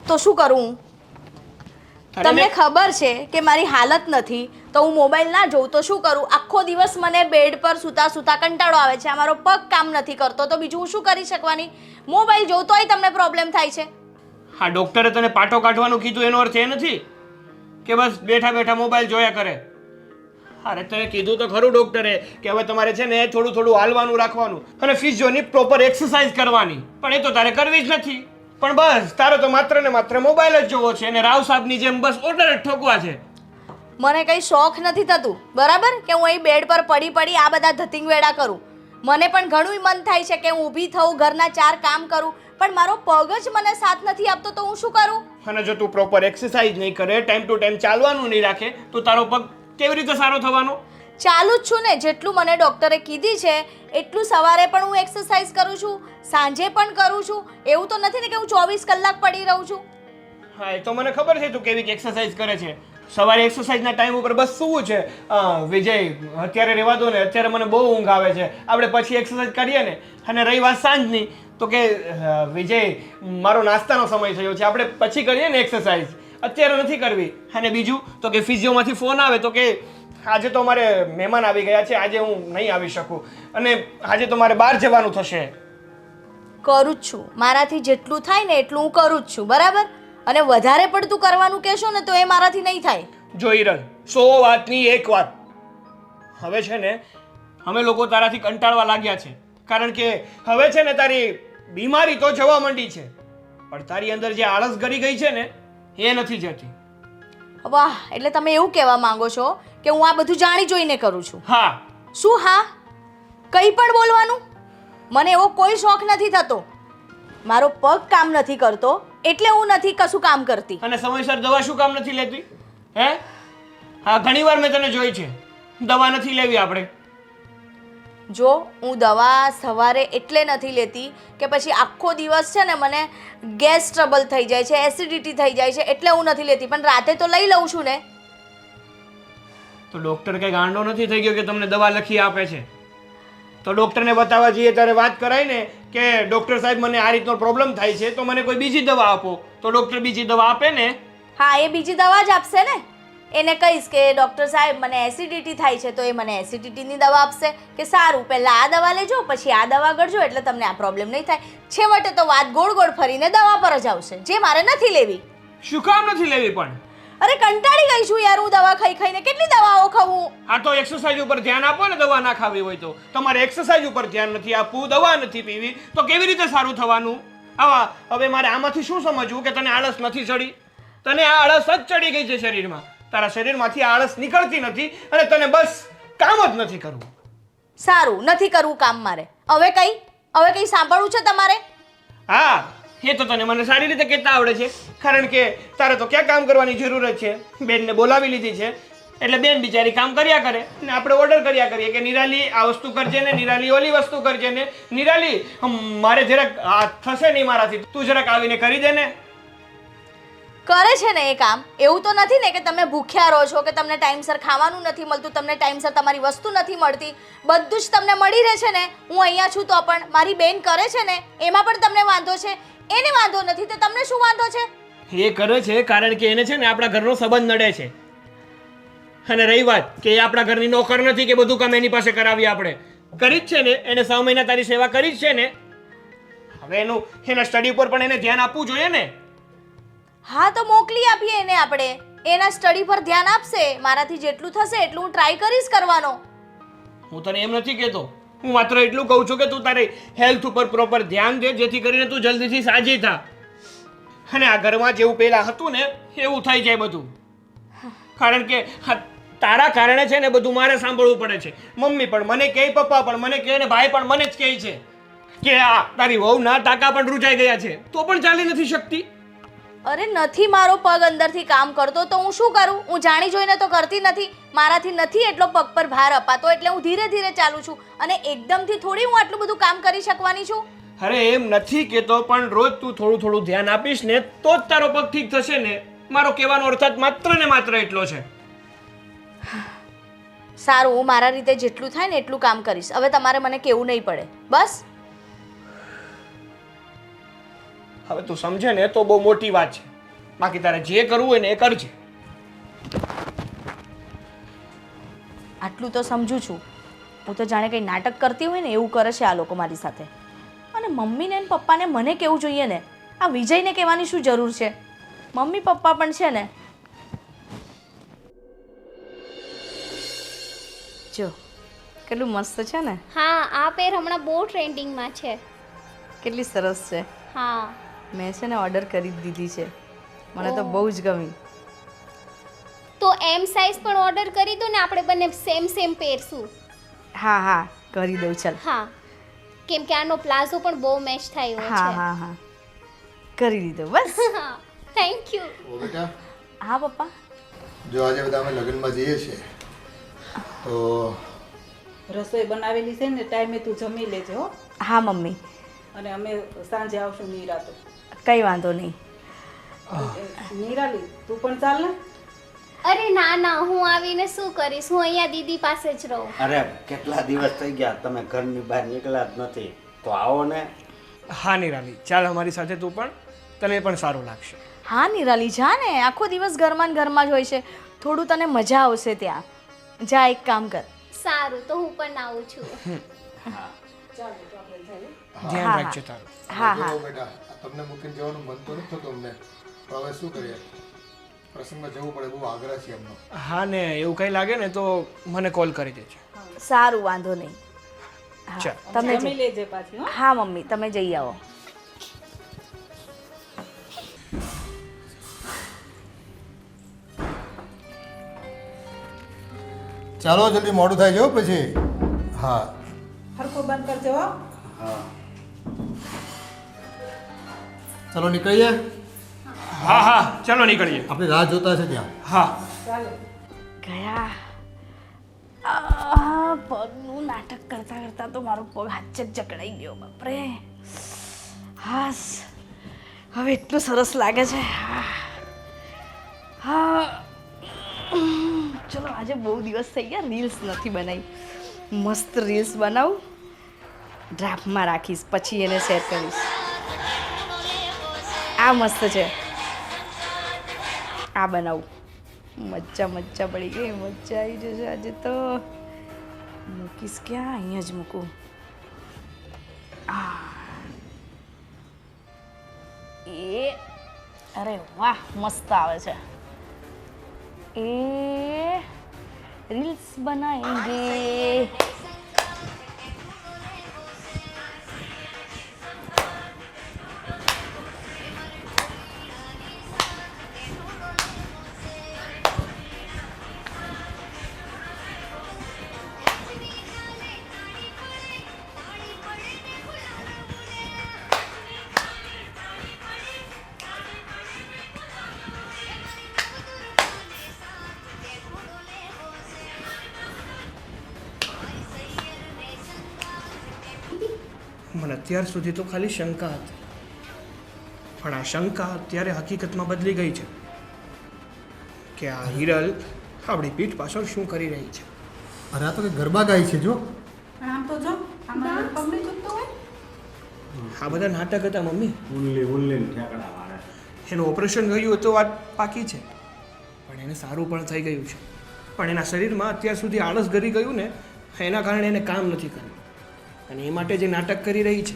તો શું કરું? તમને ખબર છે કે મારી હાલત નથી તો હું મોબાઈલ ના જોઉં તો શું કરું? આખો દિવસ મને બેડ પર સૂતા સૂતા કંટાળો આવે છે, મારો પગ કામ નથી કરતો, તો બીજું હું શું કરી શકવાની? મોબાઈલ જોઉં તોય તમને પ્રોબ્લેમ થાય છે. હા, ડોક્ટરે તને પાટો કાઢવાનું કીધું એનો અર્થ એ નથી કે બસ બેઠા બેઠા મોબાઈલ જોયા કરે. અરે તને કીધું તો ખરું ડોક્ટરે કે હવે તમારે છે ને થોડું થોડું હાલવાનું રાખવાનું અને ફિઝિયોની પ્રોપર એક્સરસાઇઝ કરવાની, પણ એ તો તારે કરવી જ નથી. પણ બસ તારો તો માત્ર ને માત્ર મોબાઈલ જ જોવો છે અને રાવ સાહેબની જેમ બસ ઓર્ડર જ ઠોકવા છે. મને કંઈ શોખ નથી થતું, બરાબર, કે હું અહીં બેડ પર પડી પડી આ બધા ધતિંગ વેડા કરું. મને પણ ઘણું મન થાય છે કે હું ઊભી થઉં, ઘરના 4 કામ કરું, પણ મારો પગ જ મને સાથ નથી આપતો તો હું શું કરું? અને જો તું પ્રોપર એક્સરસાઇઝ નહીં કરે, ટાઈમ ટુ ટાઈમ ચાલવાનું નહીં રાખે તો તારો પગ કેવી રીતે સારો થવાનો? ચાલુ જ છું ને, જેટલું મને ડૉક્ટરે કીધી છે એટલું સવારે પણ હું એક્સરસાઇઝ કરું છું, સાંજે પણ કરું છું. એવું તો નથી ને કે હું 24 કલાક પડી રહું છું. હા, એ તો મને ખબર છે તું કેવી એક્સરસાઇઝ કરે છે. સવારે એક્સરસાઇઝના ટાઈમ ઉપર બસ સૂવું છે. વિજય, અત્યારે રહેવા દો ને, અત્યારે મને બહુ ઊંઘ આવે છે, આપણે પછી એક્સરસાઇઝ કરીએ ને. અને રહી વાત સાંજની તો કે વિજય, મારો નાસ્તાનો સમય થયો છે, આપણે પછી કરીએ ને એક્સરસાઇઝ, અત્યારે નથી કરવી. અને બીજું તો કે ફિઝિયોમાંથી ફોન આવે તો કે આજે તો મારે મહેમાન આવી ગયા છે, આજે હું નહીં આવી શકું અને આજે તો મારે બહાર જવાનું થશે. કરું જ છું, મારાથી જેટલું થાય ને એટલું હું કરું જ છું, બરાબર, અને વધારે પડતું કરવાનું કહેશો ને તો એ મારાથી નહીં થાય. જો હિરલ, 100 વાતની એક વાત, હવે છે ને અમે લોકો તારાથી કંટાળવા લાગ્યા છે, કારણ કે હવે છે ને તારી બીમારી તો જવા માંડી છે, પણ તારી અંદર જે આળસ ગરી ગઈ છે ને એ નથી જતી. વાહ, એટલે તમે એવું કહેવા માંગો છો કે હું આ બધું જાણી જોઈને કરું છું? હા. શું હા? કંઈ પણ બોલવાનું? મને એવો કોઈ શોખ નથી થતો. મારો પગ કામ નથી કરતો એટલે હું નથી કશું કામ કરતી. અને સમયસર દવા શું કામ નથી લેતી? હે? હા, ઘણીવાર મેં તને જોઈ છે, દવા નથી લેવી આપણે. જો હું દવા સવારે એટલે નથી લેતી કે પછી આખો દિવસ છે ને મને ગેસ ટ્રબલ થઈ જાય છે, એસિડિટી થઈ જાય છે, એટલે હું નથી લેતી, પણ રાતે તો લઈ લઉં છું ને. તો ડોક્ટર કઈ ગાંડો નથી થઈ ગયો કે તમને દવા લખી આપે છે? તો ડોક્ટરને બતાવવા જઈએ ત્યારે વાત કરાય ને કે ડોક્ટર સાહેબ મને આ રીતનો પ્રોબ્લેમ થાય છે તો મને કોઈ બીજી દવા આપો, તો ડોક્ટર બીજી દવા આપે ને. હા, એ બીજી દવા જ આપશે ને. એને કહીશ કે ડૉક્ટર સાહેબ મને એસિડિટી થાય છે તો એ મને એસિડિટીની દવા આપશે કે સારું પહેલાં આ દવા લેજો પછી આ દવા કરજો એટલે તમને આ પ્રોબ્લેમ નહીં થાય. છેવટે તો વાત ગોળ ગોળ ફરીને દવા પર જ આવશે, જે મારે નથી લેવી. શું કામ નથી લેવી પણ? અરે કંટાળી ગઈ છું યાર, હું દવા ખાઈ ખાઈને કેટલી દવાઓ ખાવું? આ તો એક્સરસાઇઝ ઉપર ધ્યાન આપો ને, દવા ના ખાવી હોય તો. તમારે એક્સરસાઇઝ ઉપર ધ્યાન નથી આપવું, દવા નથી પીવી, તો કેવી રીતે સારું થવાનું? હવે મારે આમાંથી શું સમજવું કે તને આળસ નથી ચડી? તને આ આળસ જ ચડી ગઈ છે શરીરમાં. તારા શરીરમાંથી આળસ નીકળતી નથી અને તને બસ કામ જ નથી કરવું. સારું, નથી કરવું કામ મારે. હવે કઈ સાંભળવું છે તમારે? હા, એ તો તને મને સારી રીતે કહેતા આવડે છે, કારણ કે તારે તો ક્યાં કામ કરવાની જરૂરત છે? બેનને બોલાવી લીધી છે એટલે બેન બિચારી કામ કર્યા કરે ને આપણે ઓર્ડર કર્યા કરીએ કે નિરાલી આ વસ્તુ કરજે ને, નિરાલી ઓલી વસ્તુ કરજે ને, નિરાલી મારે જરાક આ થશે નહીં મારાથી, તું જરાક આવીને કરી દે ને. કરે છે ને એ કામ. એવું તો નથી ને કે તમે ભૂખ્યા રહો છો, કે તમને ટાઈમસર ખાવાનું નથી મળતું, તમને ટાઈમસર તમારી વસ્તુ નથી મળતી, બધું જ તમને મળી રહે છે ને. હું અહીંયા છું તો પણ મારી બેન કરે છે ને એમાં પણ તમને વાંધો છે, એને વાંધો નથી તો તમને શું વાંધો છે? એ કરે છે કારણ કે એને છે ને આપણા ઘરનો સંબંધ નડે છે. અને રહી વાત કે એ આપણા ઘરની નોકર નથી કે બધું કામ એની પાસે કરાવીએ આપણે. કરી જ છે ને, એને 6 મહિના તારી સેવા કરી જ છે ને. હવે એના સ્ટડી ઉપર પણ એને ધ્યાન આપવું જોઈએ ને. હા, તો મોકલી આપીએ એને આપણે, એના સ્ટડી પર ધ્યાન આપશે. મારાથી જેટલું થશે એટલું હું ટ્રાય કરીશ કરવાનો. હું તને એમ નથી કહેતો હું માત્ર એટલું કહું છું કે તું તારી હેલ્થ ઉપર પ્રોપર ધ્યાન દે, જેથી કરીને તું જલ્દીથી સાજી થા. અને આ ઘરમાં જેવું પહેલાં હતું ને એવું થઈ જાય બધું. કારણ કે તારા કારણે છે ને બધું મારે સાંભળવું પડે છે. મમ્મી પણ મને કહે, પપ્પા પણ મને કહે, ને ભાઈ પણ મને જ કહે છે કે આ તારી વહુના ટાંકા પણ રૂંચાઈ ગયા છે, તો પણ ચાલી નથી શકતી. અરે નથી મારો પગ અંદરથી કામ કરતો તો હું શું કરું? હું જાણી જોઈને તો કરતી નથી. મારાથી નથી એટલો પગ પર ભાર અપાતો, એટલે હું ધીરે ધીરે ચાલું છું. અને એકદમથી થોડી હું આટલું બધું કામ કરી શકવાની છું. અરે એમ નથી કહેતો, પણ રોજ તું થોડું થોડું ધ્યાન આપીશ ને તો જ તારો પગ ઠીક થશે ને. મારો કહેવાનો અર્થ જ માત્ર ને માત્ર એટલો છે. સારું, હું મારા રીતે જેટલું થાય ને એટલું કામ કરીશ. હવે તમારે મને કહેવું નહીં પડે, બસ. હવે તું સમજે ને તો બહુ મોટી વાત છે. બાકી તારે જે કરવું હોય ને એ કરજે. આટલું તો સમજુ છું. હું તો જાણે કંઈ નાટક કરતી હોય ને એવું કરે છે આ લોકો મારી સાથે. અને મમ્મીને અને પપ્પાને મને કહેવું જોઈએ ને, આ વિજયને કહેવાની શું જરૂર છે? મમ્મી પપ્પા પણ છે ને. જો કેટલું મસ્ત છે ને. હા, આ પેર હમણાં બહુ ટ્રેન્ડિંગમાં છે. કેટલી સરસ છે. હા, મેં છે ને ઓર્ડર કરી જ દીધી છે. મને તો બહુ જ ગમી. તો એમ સાઇઝ પણ ઓર્ડર કરી દો ને, આપણે બંને સેમ સેમ પહેરશું. હા હા કરી દઉં ચાલ. હા, કેમ કે આનો પ્લાઝો પણ બહુ મેચ થાય એવો હા છે. હા હા કરી દીધો બસ. હા, થેન્ક યુ. ઓ બેટા, હા પપ્પા. જો આજે બધા અમે લગ્નમાં જઈએ છીએ તો રસોઈ બનાવેલી છે ને ટાઈમે તું જમી લેજે હો. હા મમ્મી, અને અમે સાંજે આવશું નિરાતે. કંઈ વાંધો નહીં. નિરાલી તું પણ ચાલ ને. અરે ના ના, હું આવીને શું કરીશ? હું અહીંયા દીદી પાસે જ રહું. અરે કેટલા દિવસ થઈ ગયા તમે ઘરની બહાર નીકળ્યા જ નથી, તો આવો ને. હા નિરાલી, ચાલ અમારી સાથે તું પણ, તને પણ સારું લાગશે. હા નિરાલી જા ને, આખો દિવસ ઘરમાં ને ઘરમાં જ હોય છે. થોડું તને મજા આવશે ત્યાં. જા એક કામ કર. સારું, તો હું પણ આવું છું. ધ્યાન રાખજે તારું. હા હા જો બેટા, તમને મૂકીને જવાનું મન તો નથી થતું અમને, પણ હવે શું કરીએ, પ્રસંગમાં જવું પડે, બહુ આગ્રહ છે એમનો. હા ને એવું કંઈ લાગે ને તો મને કોલ કરી દેજે. સારું, વાંધો નહીં. હા, ચાલ. તમે જમી લેજે પાછી હો. હા મમ્મી તમે જઈ આવો. ચાલો જલ્દી, મોડું થાય છે હો પછી. હા હરખો બંધ કરજો હો. હા, ચાલો નીકળીએ, હા હા ચાલો નીકળીએ. આપણે રાહ જોતા છે ત્યાં. હા ચાલો. ગયા પગનું નાટક કરતા કરતા તો મારો પગ હાથ જ જકડાઈ ગયો. બાપરે. હાસ, હવે એટલું સરસ લાગે છે. હા ચલો, આજે બહુ દિવસ થઈ ગયા, રીલ્સ નથી બનાવી. મસ્ત રીલ્સ બનાવું, ડ્રાફ્ટમાં રાખીશ, પછી એને શેર કરીશ. આ મસ્ત છે, આ બનાવું. મજા મજા પડી ગઈ, મજા આવી જશે આજે તો. મૂકીશ ક્યાં? અહીંયા જ મૂકું. એ અરે વાહ, મસ્ત આવે છે. એ રીલ્સ બનાએંગે. મને અત્યાર સુધી તો ખાલી શંકા હતી, પણ આ શંકા અત્યારે હકીકતમાં બદલી ગઈ છે કે આ હિરલ આપણી પીઠ પાછળ શું કરી રહી છે. અરે આ તો કે ગરબા ગાય છે જો. પણ આમ તો જો આમાં પગ નહીં ચૂકતો હોય. આ બધા નાટક હતા મમ્મી. ઉલ્લી ઠેકડા મારે. એનું ઓપરેશન ગયું તો વાત પાકી છે, પણ એને સારું પણ થઈ ગયું છે. પણ એના શરીરમાં અત્યાર સુધી આળસ ગરી ગયું ને, એના કારણે એને કામ નથી કર્યું, અને એ માટે જે નાટક કરી રહી છે.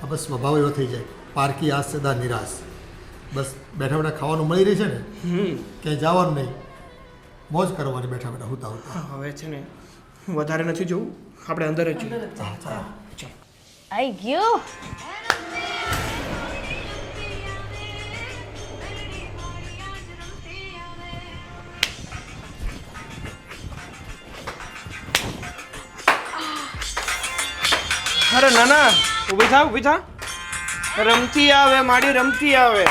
આ બસ સ્વભાવ એવો થઈ જાય, પારકી આસ સદા નિરાશ. બસ બેઠા બેઠા ખાવાનું મળી રહી છે ને, ક્યાંય જવાનું નહીં, મોજ કરવાની બેઠા બેઠા હોતા હોતા. હવે છે ને વધારે નથી જોવું, આપણે અંદર જ જઈએ. આઈ ગયો. અરે ના ના, ઊભી થા ઊભી થા. રમતી આવે માડી, રમતી આવે.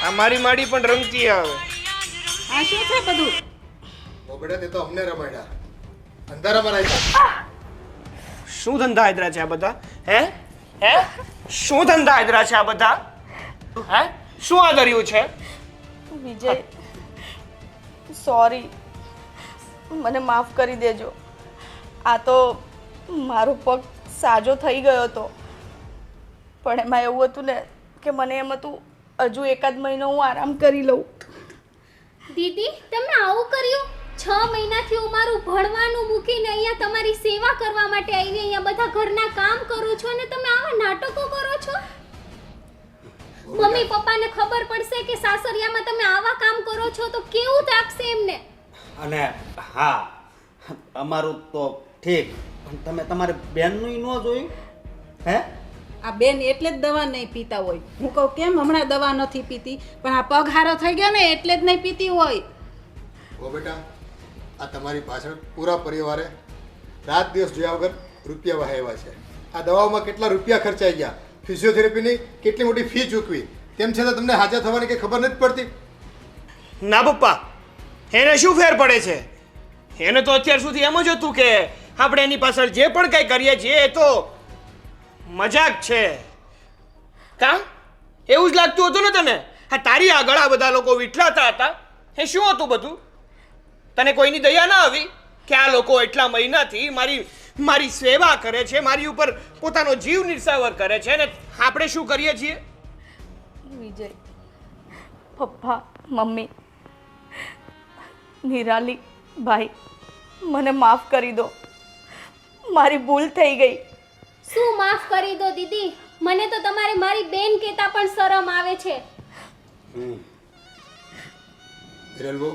આ મારી માડી પણ રમતી આવે. આ શું છે બધું? ઓ બેટા તે તો અમને રમાડ્યા, અંધારામાં રાખ્યા. શું ધંધા આદરા છે આ બધા? હે હે શું ધંધા આદરા છે આ બધા? હે શું આદર્યું છે? વિજય, સોરી, મને માફ કરી દેજો. આ તો મારો પગ સાજો થઈ ગયો હતો, પણ એમાં એવું હતું ને કે મને એમ હતું હજુ એકાદ મહિનો હું આરામ કરી લઉં. દીદી તમે આવું કર્યું? 6 મહિનાથી હું મારું ભણવાનું મૂકીને અહીંયા તમારી સેવા કરવા માટે આવી, અહીંયા બધા ઘરના કામ કરું છું અને તમે આવા નાટકો કરો છો. મમ્મી પપ્પાને ખબર પડશે કે સાસરિયામાં તમે આવા કામ કરો છો તો કેવું લાગશે એમને? અને હા, અમારું તો ઠીક, પણ તમે તમારી બેનનું ન જોયું? હે આ બેન એટલે જ દવા નહીં પીતા હોય. હું કહું કેમ હમણાં દવા નથી પીતી, પણ આ પગ હારો થઈ ગયો ને એટલે જ નહીં પીતી હોય. ઓ બેટા, આ તમારી પાછળ પૂરા પરિવારે રાત દિવસ જોયા વગર રૂપિયા વહાવ્યા છે. આ દવાઓમાં કેટલા રૂપિયા ખર્ચાઈ ગયા, ફિઝિયોથેરાપીની કેટલી મોટી ફી ચૂકવી, તેમ છતાં તમને હાજર થવાની કંઈ ખબર નથી પડતી. ના પપ્પા, એને શું ફેર પડે છે? એને તો અત્યાર સુધી એમ જ હતું કે આપણે એની પાછળ જે પણ કંઈ કરીએ છીએ એ તો મજાક છે. કા એવું જ લાગતું હતું ને તને? હા, તારી આગળ આ બધા લોકો વિઠલાતા હતા, એ શું હતું બધું? તને કોઈની દયા ના આવી કે આ લોકો એટલા મહિનાથી મારી સેવા કરે છે, મારી ઉપર પોતાનો જીવ નિર્સાવર કરે છે, ને આપણે શું કરીએ છીએ? વિજય, પપ્પા, મમ્મી, નિરાલી, ભાઈ, મને માફ કરી દો. મારી ભૂલ થઈ ગઈ. શું માફ કરી દો દીદી? મને તો તમારે મારી બેન કહેતા પણ શરમ આવે છે. હિરલ બહુ,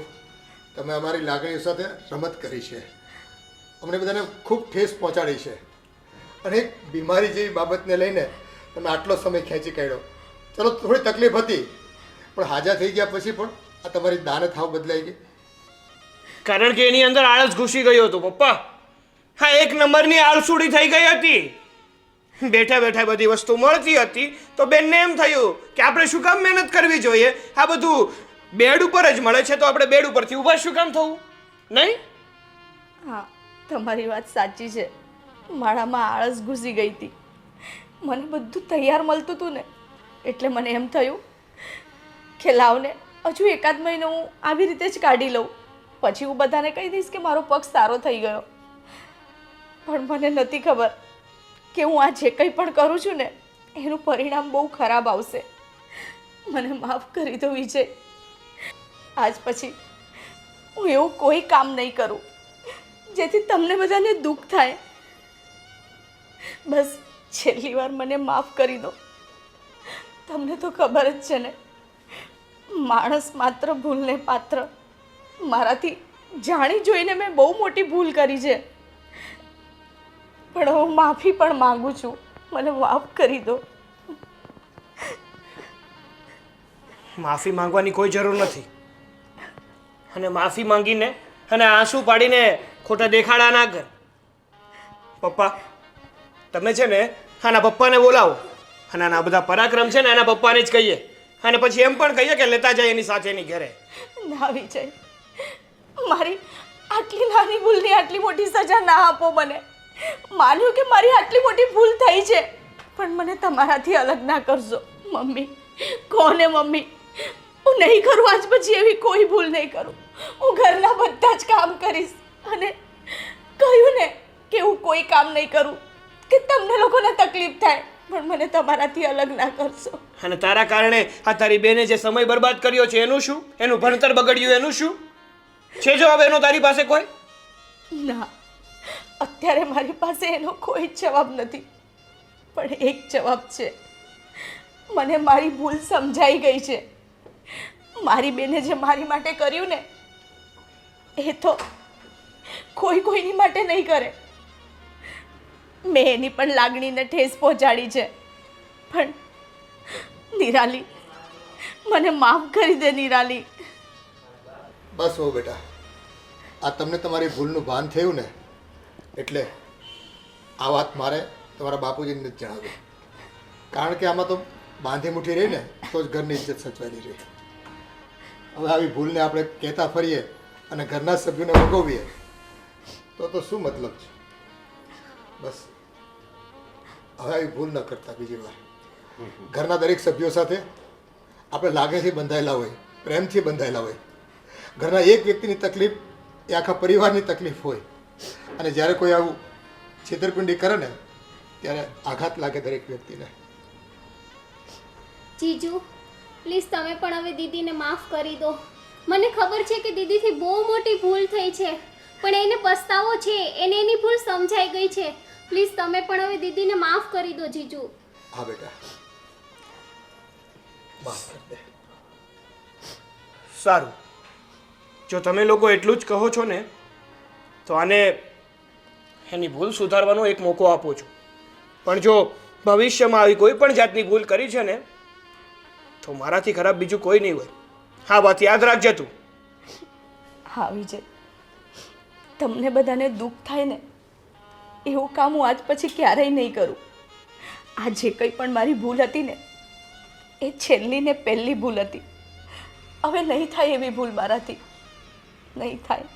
તમે અમારી લાગણીઓ સાથે રમત કરી છે, અમને બધાને ખૂબ ઠેસ પહોંચાડી છે, અને એક બીમારી જેવી બાબતને લઈને તમે આટલો સમય ખેંચી કાઢ્યો. ચલો થોડી તકલીફ હતી, પણ હાજા થઈ ગયા પછી પણ આ તમારી દાનત હાવ બદલાઈ ગઈ. કારણ કે એની અંદર આળસ ઘૂસી ગયો હતો પપ્પા. હા, એક નંબરની આળસુડી થઈ ગઈ હતી. બેઠા બેઠા બધી વસ્તુ મળતી હતી તો બેનને એમ થયું કે આપણે શું કામ મહેનત કરવી જોઈએ? આ બધું બેડ ઉપર જ મળે છે તો આપણે બેડ ઉપરથી ઊભા શું કામ થવું? નહીં? હા, તમારી વાત સાચી છે. મારામાં આળસ ઘૂસી ગઈ હતી. મને બધું તૈયાર મળતું હતું ને, એટલે મને એમ થયું કે લાવને હજુ એકાદ મહિનો હું આવી રીતે જ કાઢી લઉં, પછી હું બધાને કહી દઈશ કે મારો પગ સારો થઈ ગયો. પણ મને નથી ખબર કે હું આ જે કંઈ પણ કરું છું ને એનું પરિણામ બહુ ખરાબ આવશે. મને માફ કરી દો વિજય. આજ પછી હું એવું કોઈ કામ નહીં કરું જેથી તમને બધાને દુઃખ થાય. બસ છેલ્લી વાર મને માફ કરી દો. તમને તો ખબર જ છે ને, માણસ માત્ર ભૂલને પાત્ર. મારાથી જાણી જોઈને મેં બહુ મોટી ભૂલ કરી છે, પણ હું માફી પણ માંગુ છું. મને માફ કરી દો. માફી માંગવાની કોઈ જરૂર નથી, અને માફી માંગીને અને આંસુ પાડીને ખોટા દેખાડા ના કર. પપ્પા, તમે છે ને આના પપ્પાને બોલાવો, અને આના બધા પરાક્રમ છે ને એના પપ્પાને જ કહીએ, અને પછી એમ પણ કહીએ કે લેતા જાય એની સાથે એની ઘરે. ના વિજય, મારી આટલી નાની ભૂલની આટલી મોટી સજા ના આપો મને. માન્યું કે મારી આટલી મોટી ભૂલ થઈ છે, પણ મને તમારાથી અલગ ના કરશો. મમ્મી, કોને મમ્મી, હું નહીં કરું આજ પછી એવી કોઈ ભૂલ નહીં કરું. હું ઘરના બધા જ કામ કરીશ, અને કહ્યું ને કે હું કોઈ કામ નહીં કરું કે તમને લોકોને તકલીફ થાય, પણ મને તમારાથી અલગ ના કરશો. અને તારા કારણે આ તારી બેને જે સમય બરબાદ કર્યો છે એનું શું? એનું ભણતર બગડ્યું એનું શું? છે જવાબ એનો તારી પાસે કોઈ? ના, અત્યારે મારી પાસે એનો કોઈ જવાબ નથી, પણ એક જવાબ છે. મને મારી ભૂલ સમજાઈ ગઈ છે. મારી બેને જે મારી માટે કર્યું ને, કોઈ કોઈની માટે નહીં કરે. મેં એની પણ લાગણીને ઠેસ પહોંચાડી છે, પણ નિરાલી, મને માફ કરી દે નિરાલી. બસ હો બેટા, આ તમને તમારી ભૂલનું ભાન થયું ને, એટલે આ વાત મારે તમારા બાપુજીને જ જણાવી. કારણ કે આમાં તો બાંધી મુઠ્ઠી રહી ને તો જ ઘરની ઇજ્જત સચવાયેલી રહી. હવે આવી ભૂલને આપણે કહેતા ફરીએ અને ઘરના સભ્યોને ભોગવીએ તો શું મતલબ છે? બસ હવે આવી ભૂલ ન કરતા બીજી વાર. ઘરના દરેક સભ્યો સાથે આપણે લાગણીથી બંધાયેલા હોય, પ્રેમથી બંધાયેલા હોય. ઘરના એક વ્યક્તિની તકલીફ એ આખા પરિવારની તકલીફ હોય, અને જ્યારે કોઈ આવું છેતરપિંડી કરે ને ત્યારે આઘાત લાગે દરેક વ્યક્તિને. જીજુ પ્લીઝ તમે પણ હવે દીદીને માફ કરી દો. મને ખબર છે કે દીદીથી બહુ મોટી ભૂલ થઈ છે, પણ એને પસ્તાવો છે, એને એની ભૂલ સમજાઈ ગઈ છે. પ્લીઝ તમે પણ હવે દીદીને માફ કરી દો જીજુ. હા બેટા, માફ કરી દે. સારું, જો તમે લોકો એટલું જ કહો છો ને તો આને એની ભૂલ સુધારવાનો એક મોકો આપું છું. પણ જો ભવિષ્યમાં આવી કોઈ પણ જાતની ભૂલ કરી છે ને તો મારાથી ખરાબ બીજું કોઈ નહીં હોય. હા, વાત યાદ રાખજે તું. હા વિજય, તમને બધાને દુઃખ થાય ને એવું કામ હું આજ પછી ક્યારેય નહીં કરું. આ જે કંઈ પણ મારી ભૂલ હતી ને એ છેલ્લી ને પહેલી ભૂલ હતી. હવે નહીં થાય એવી ભૂલ મારાથી, નહીં થાય.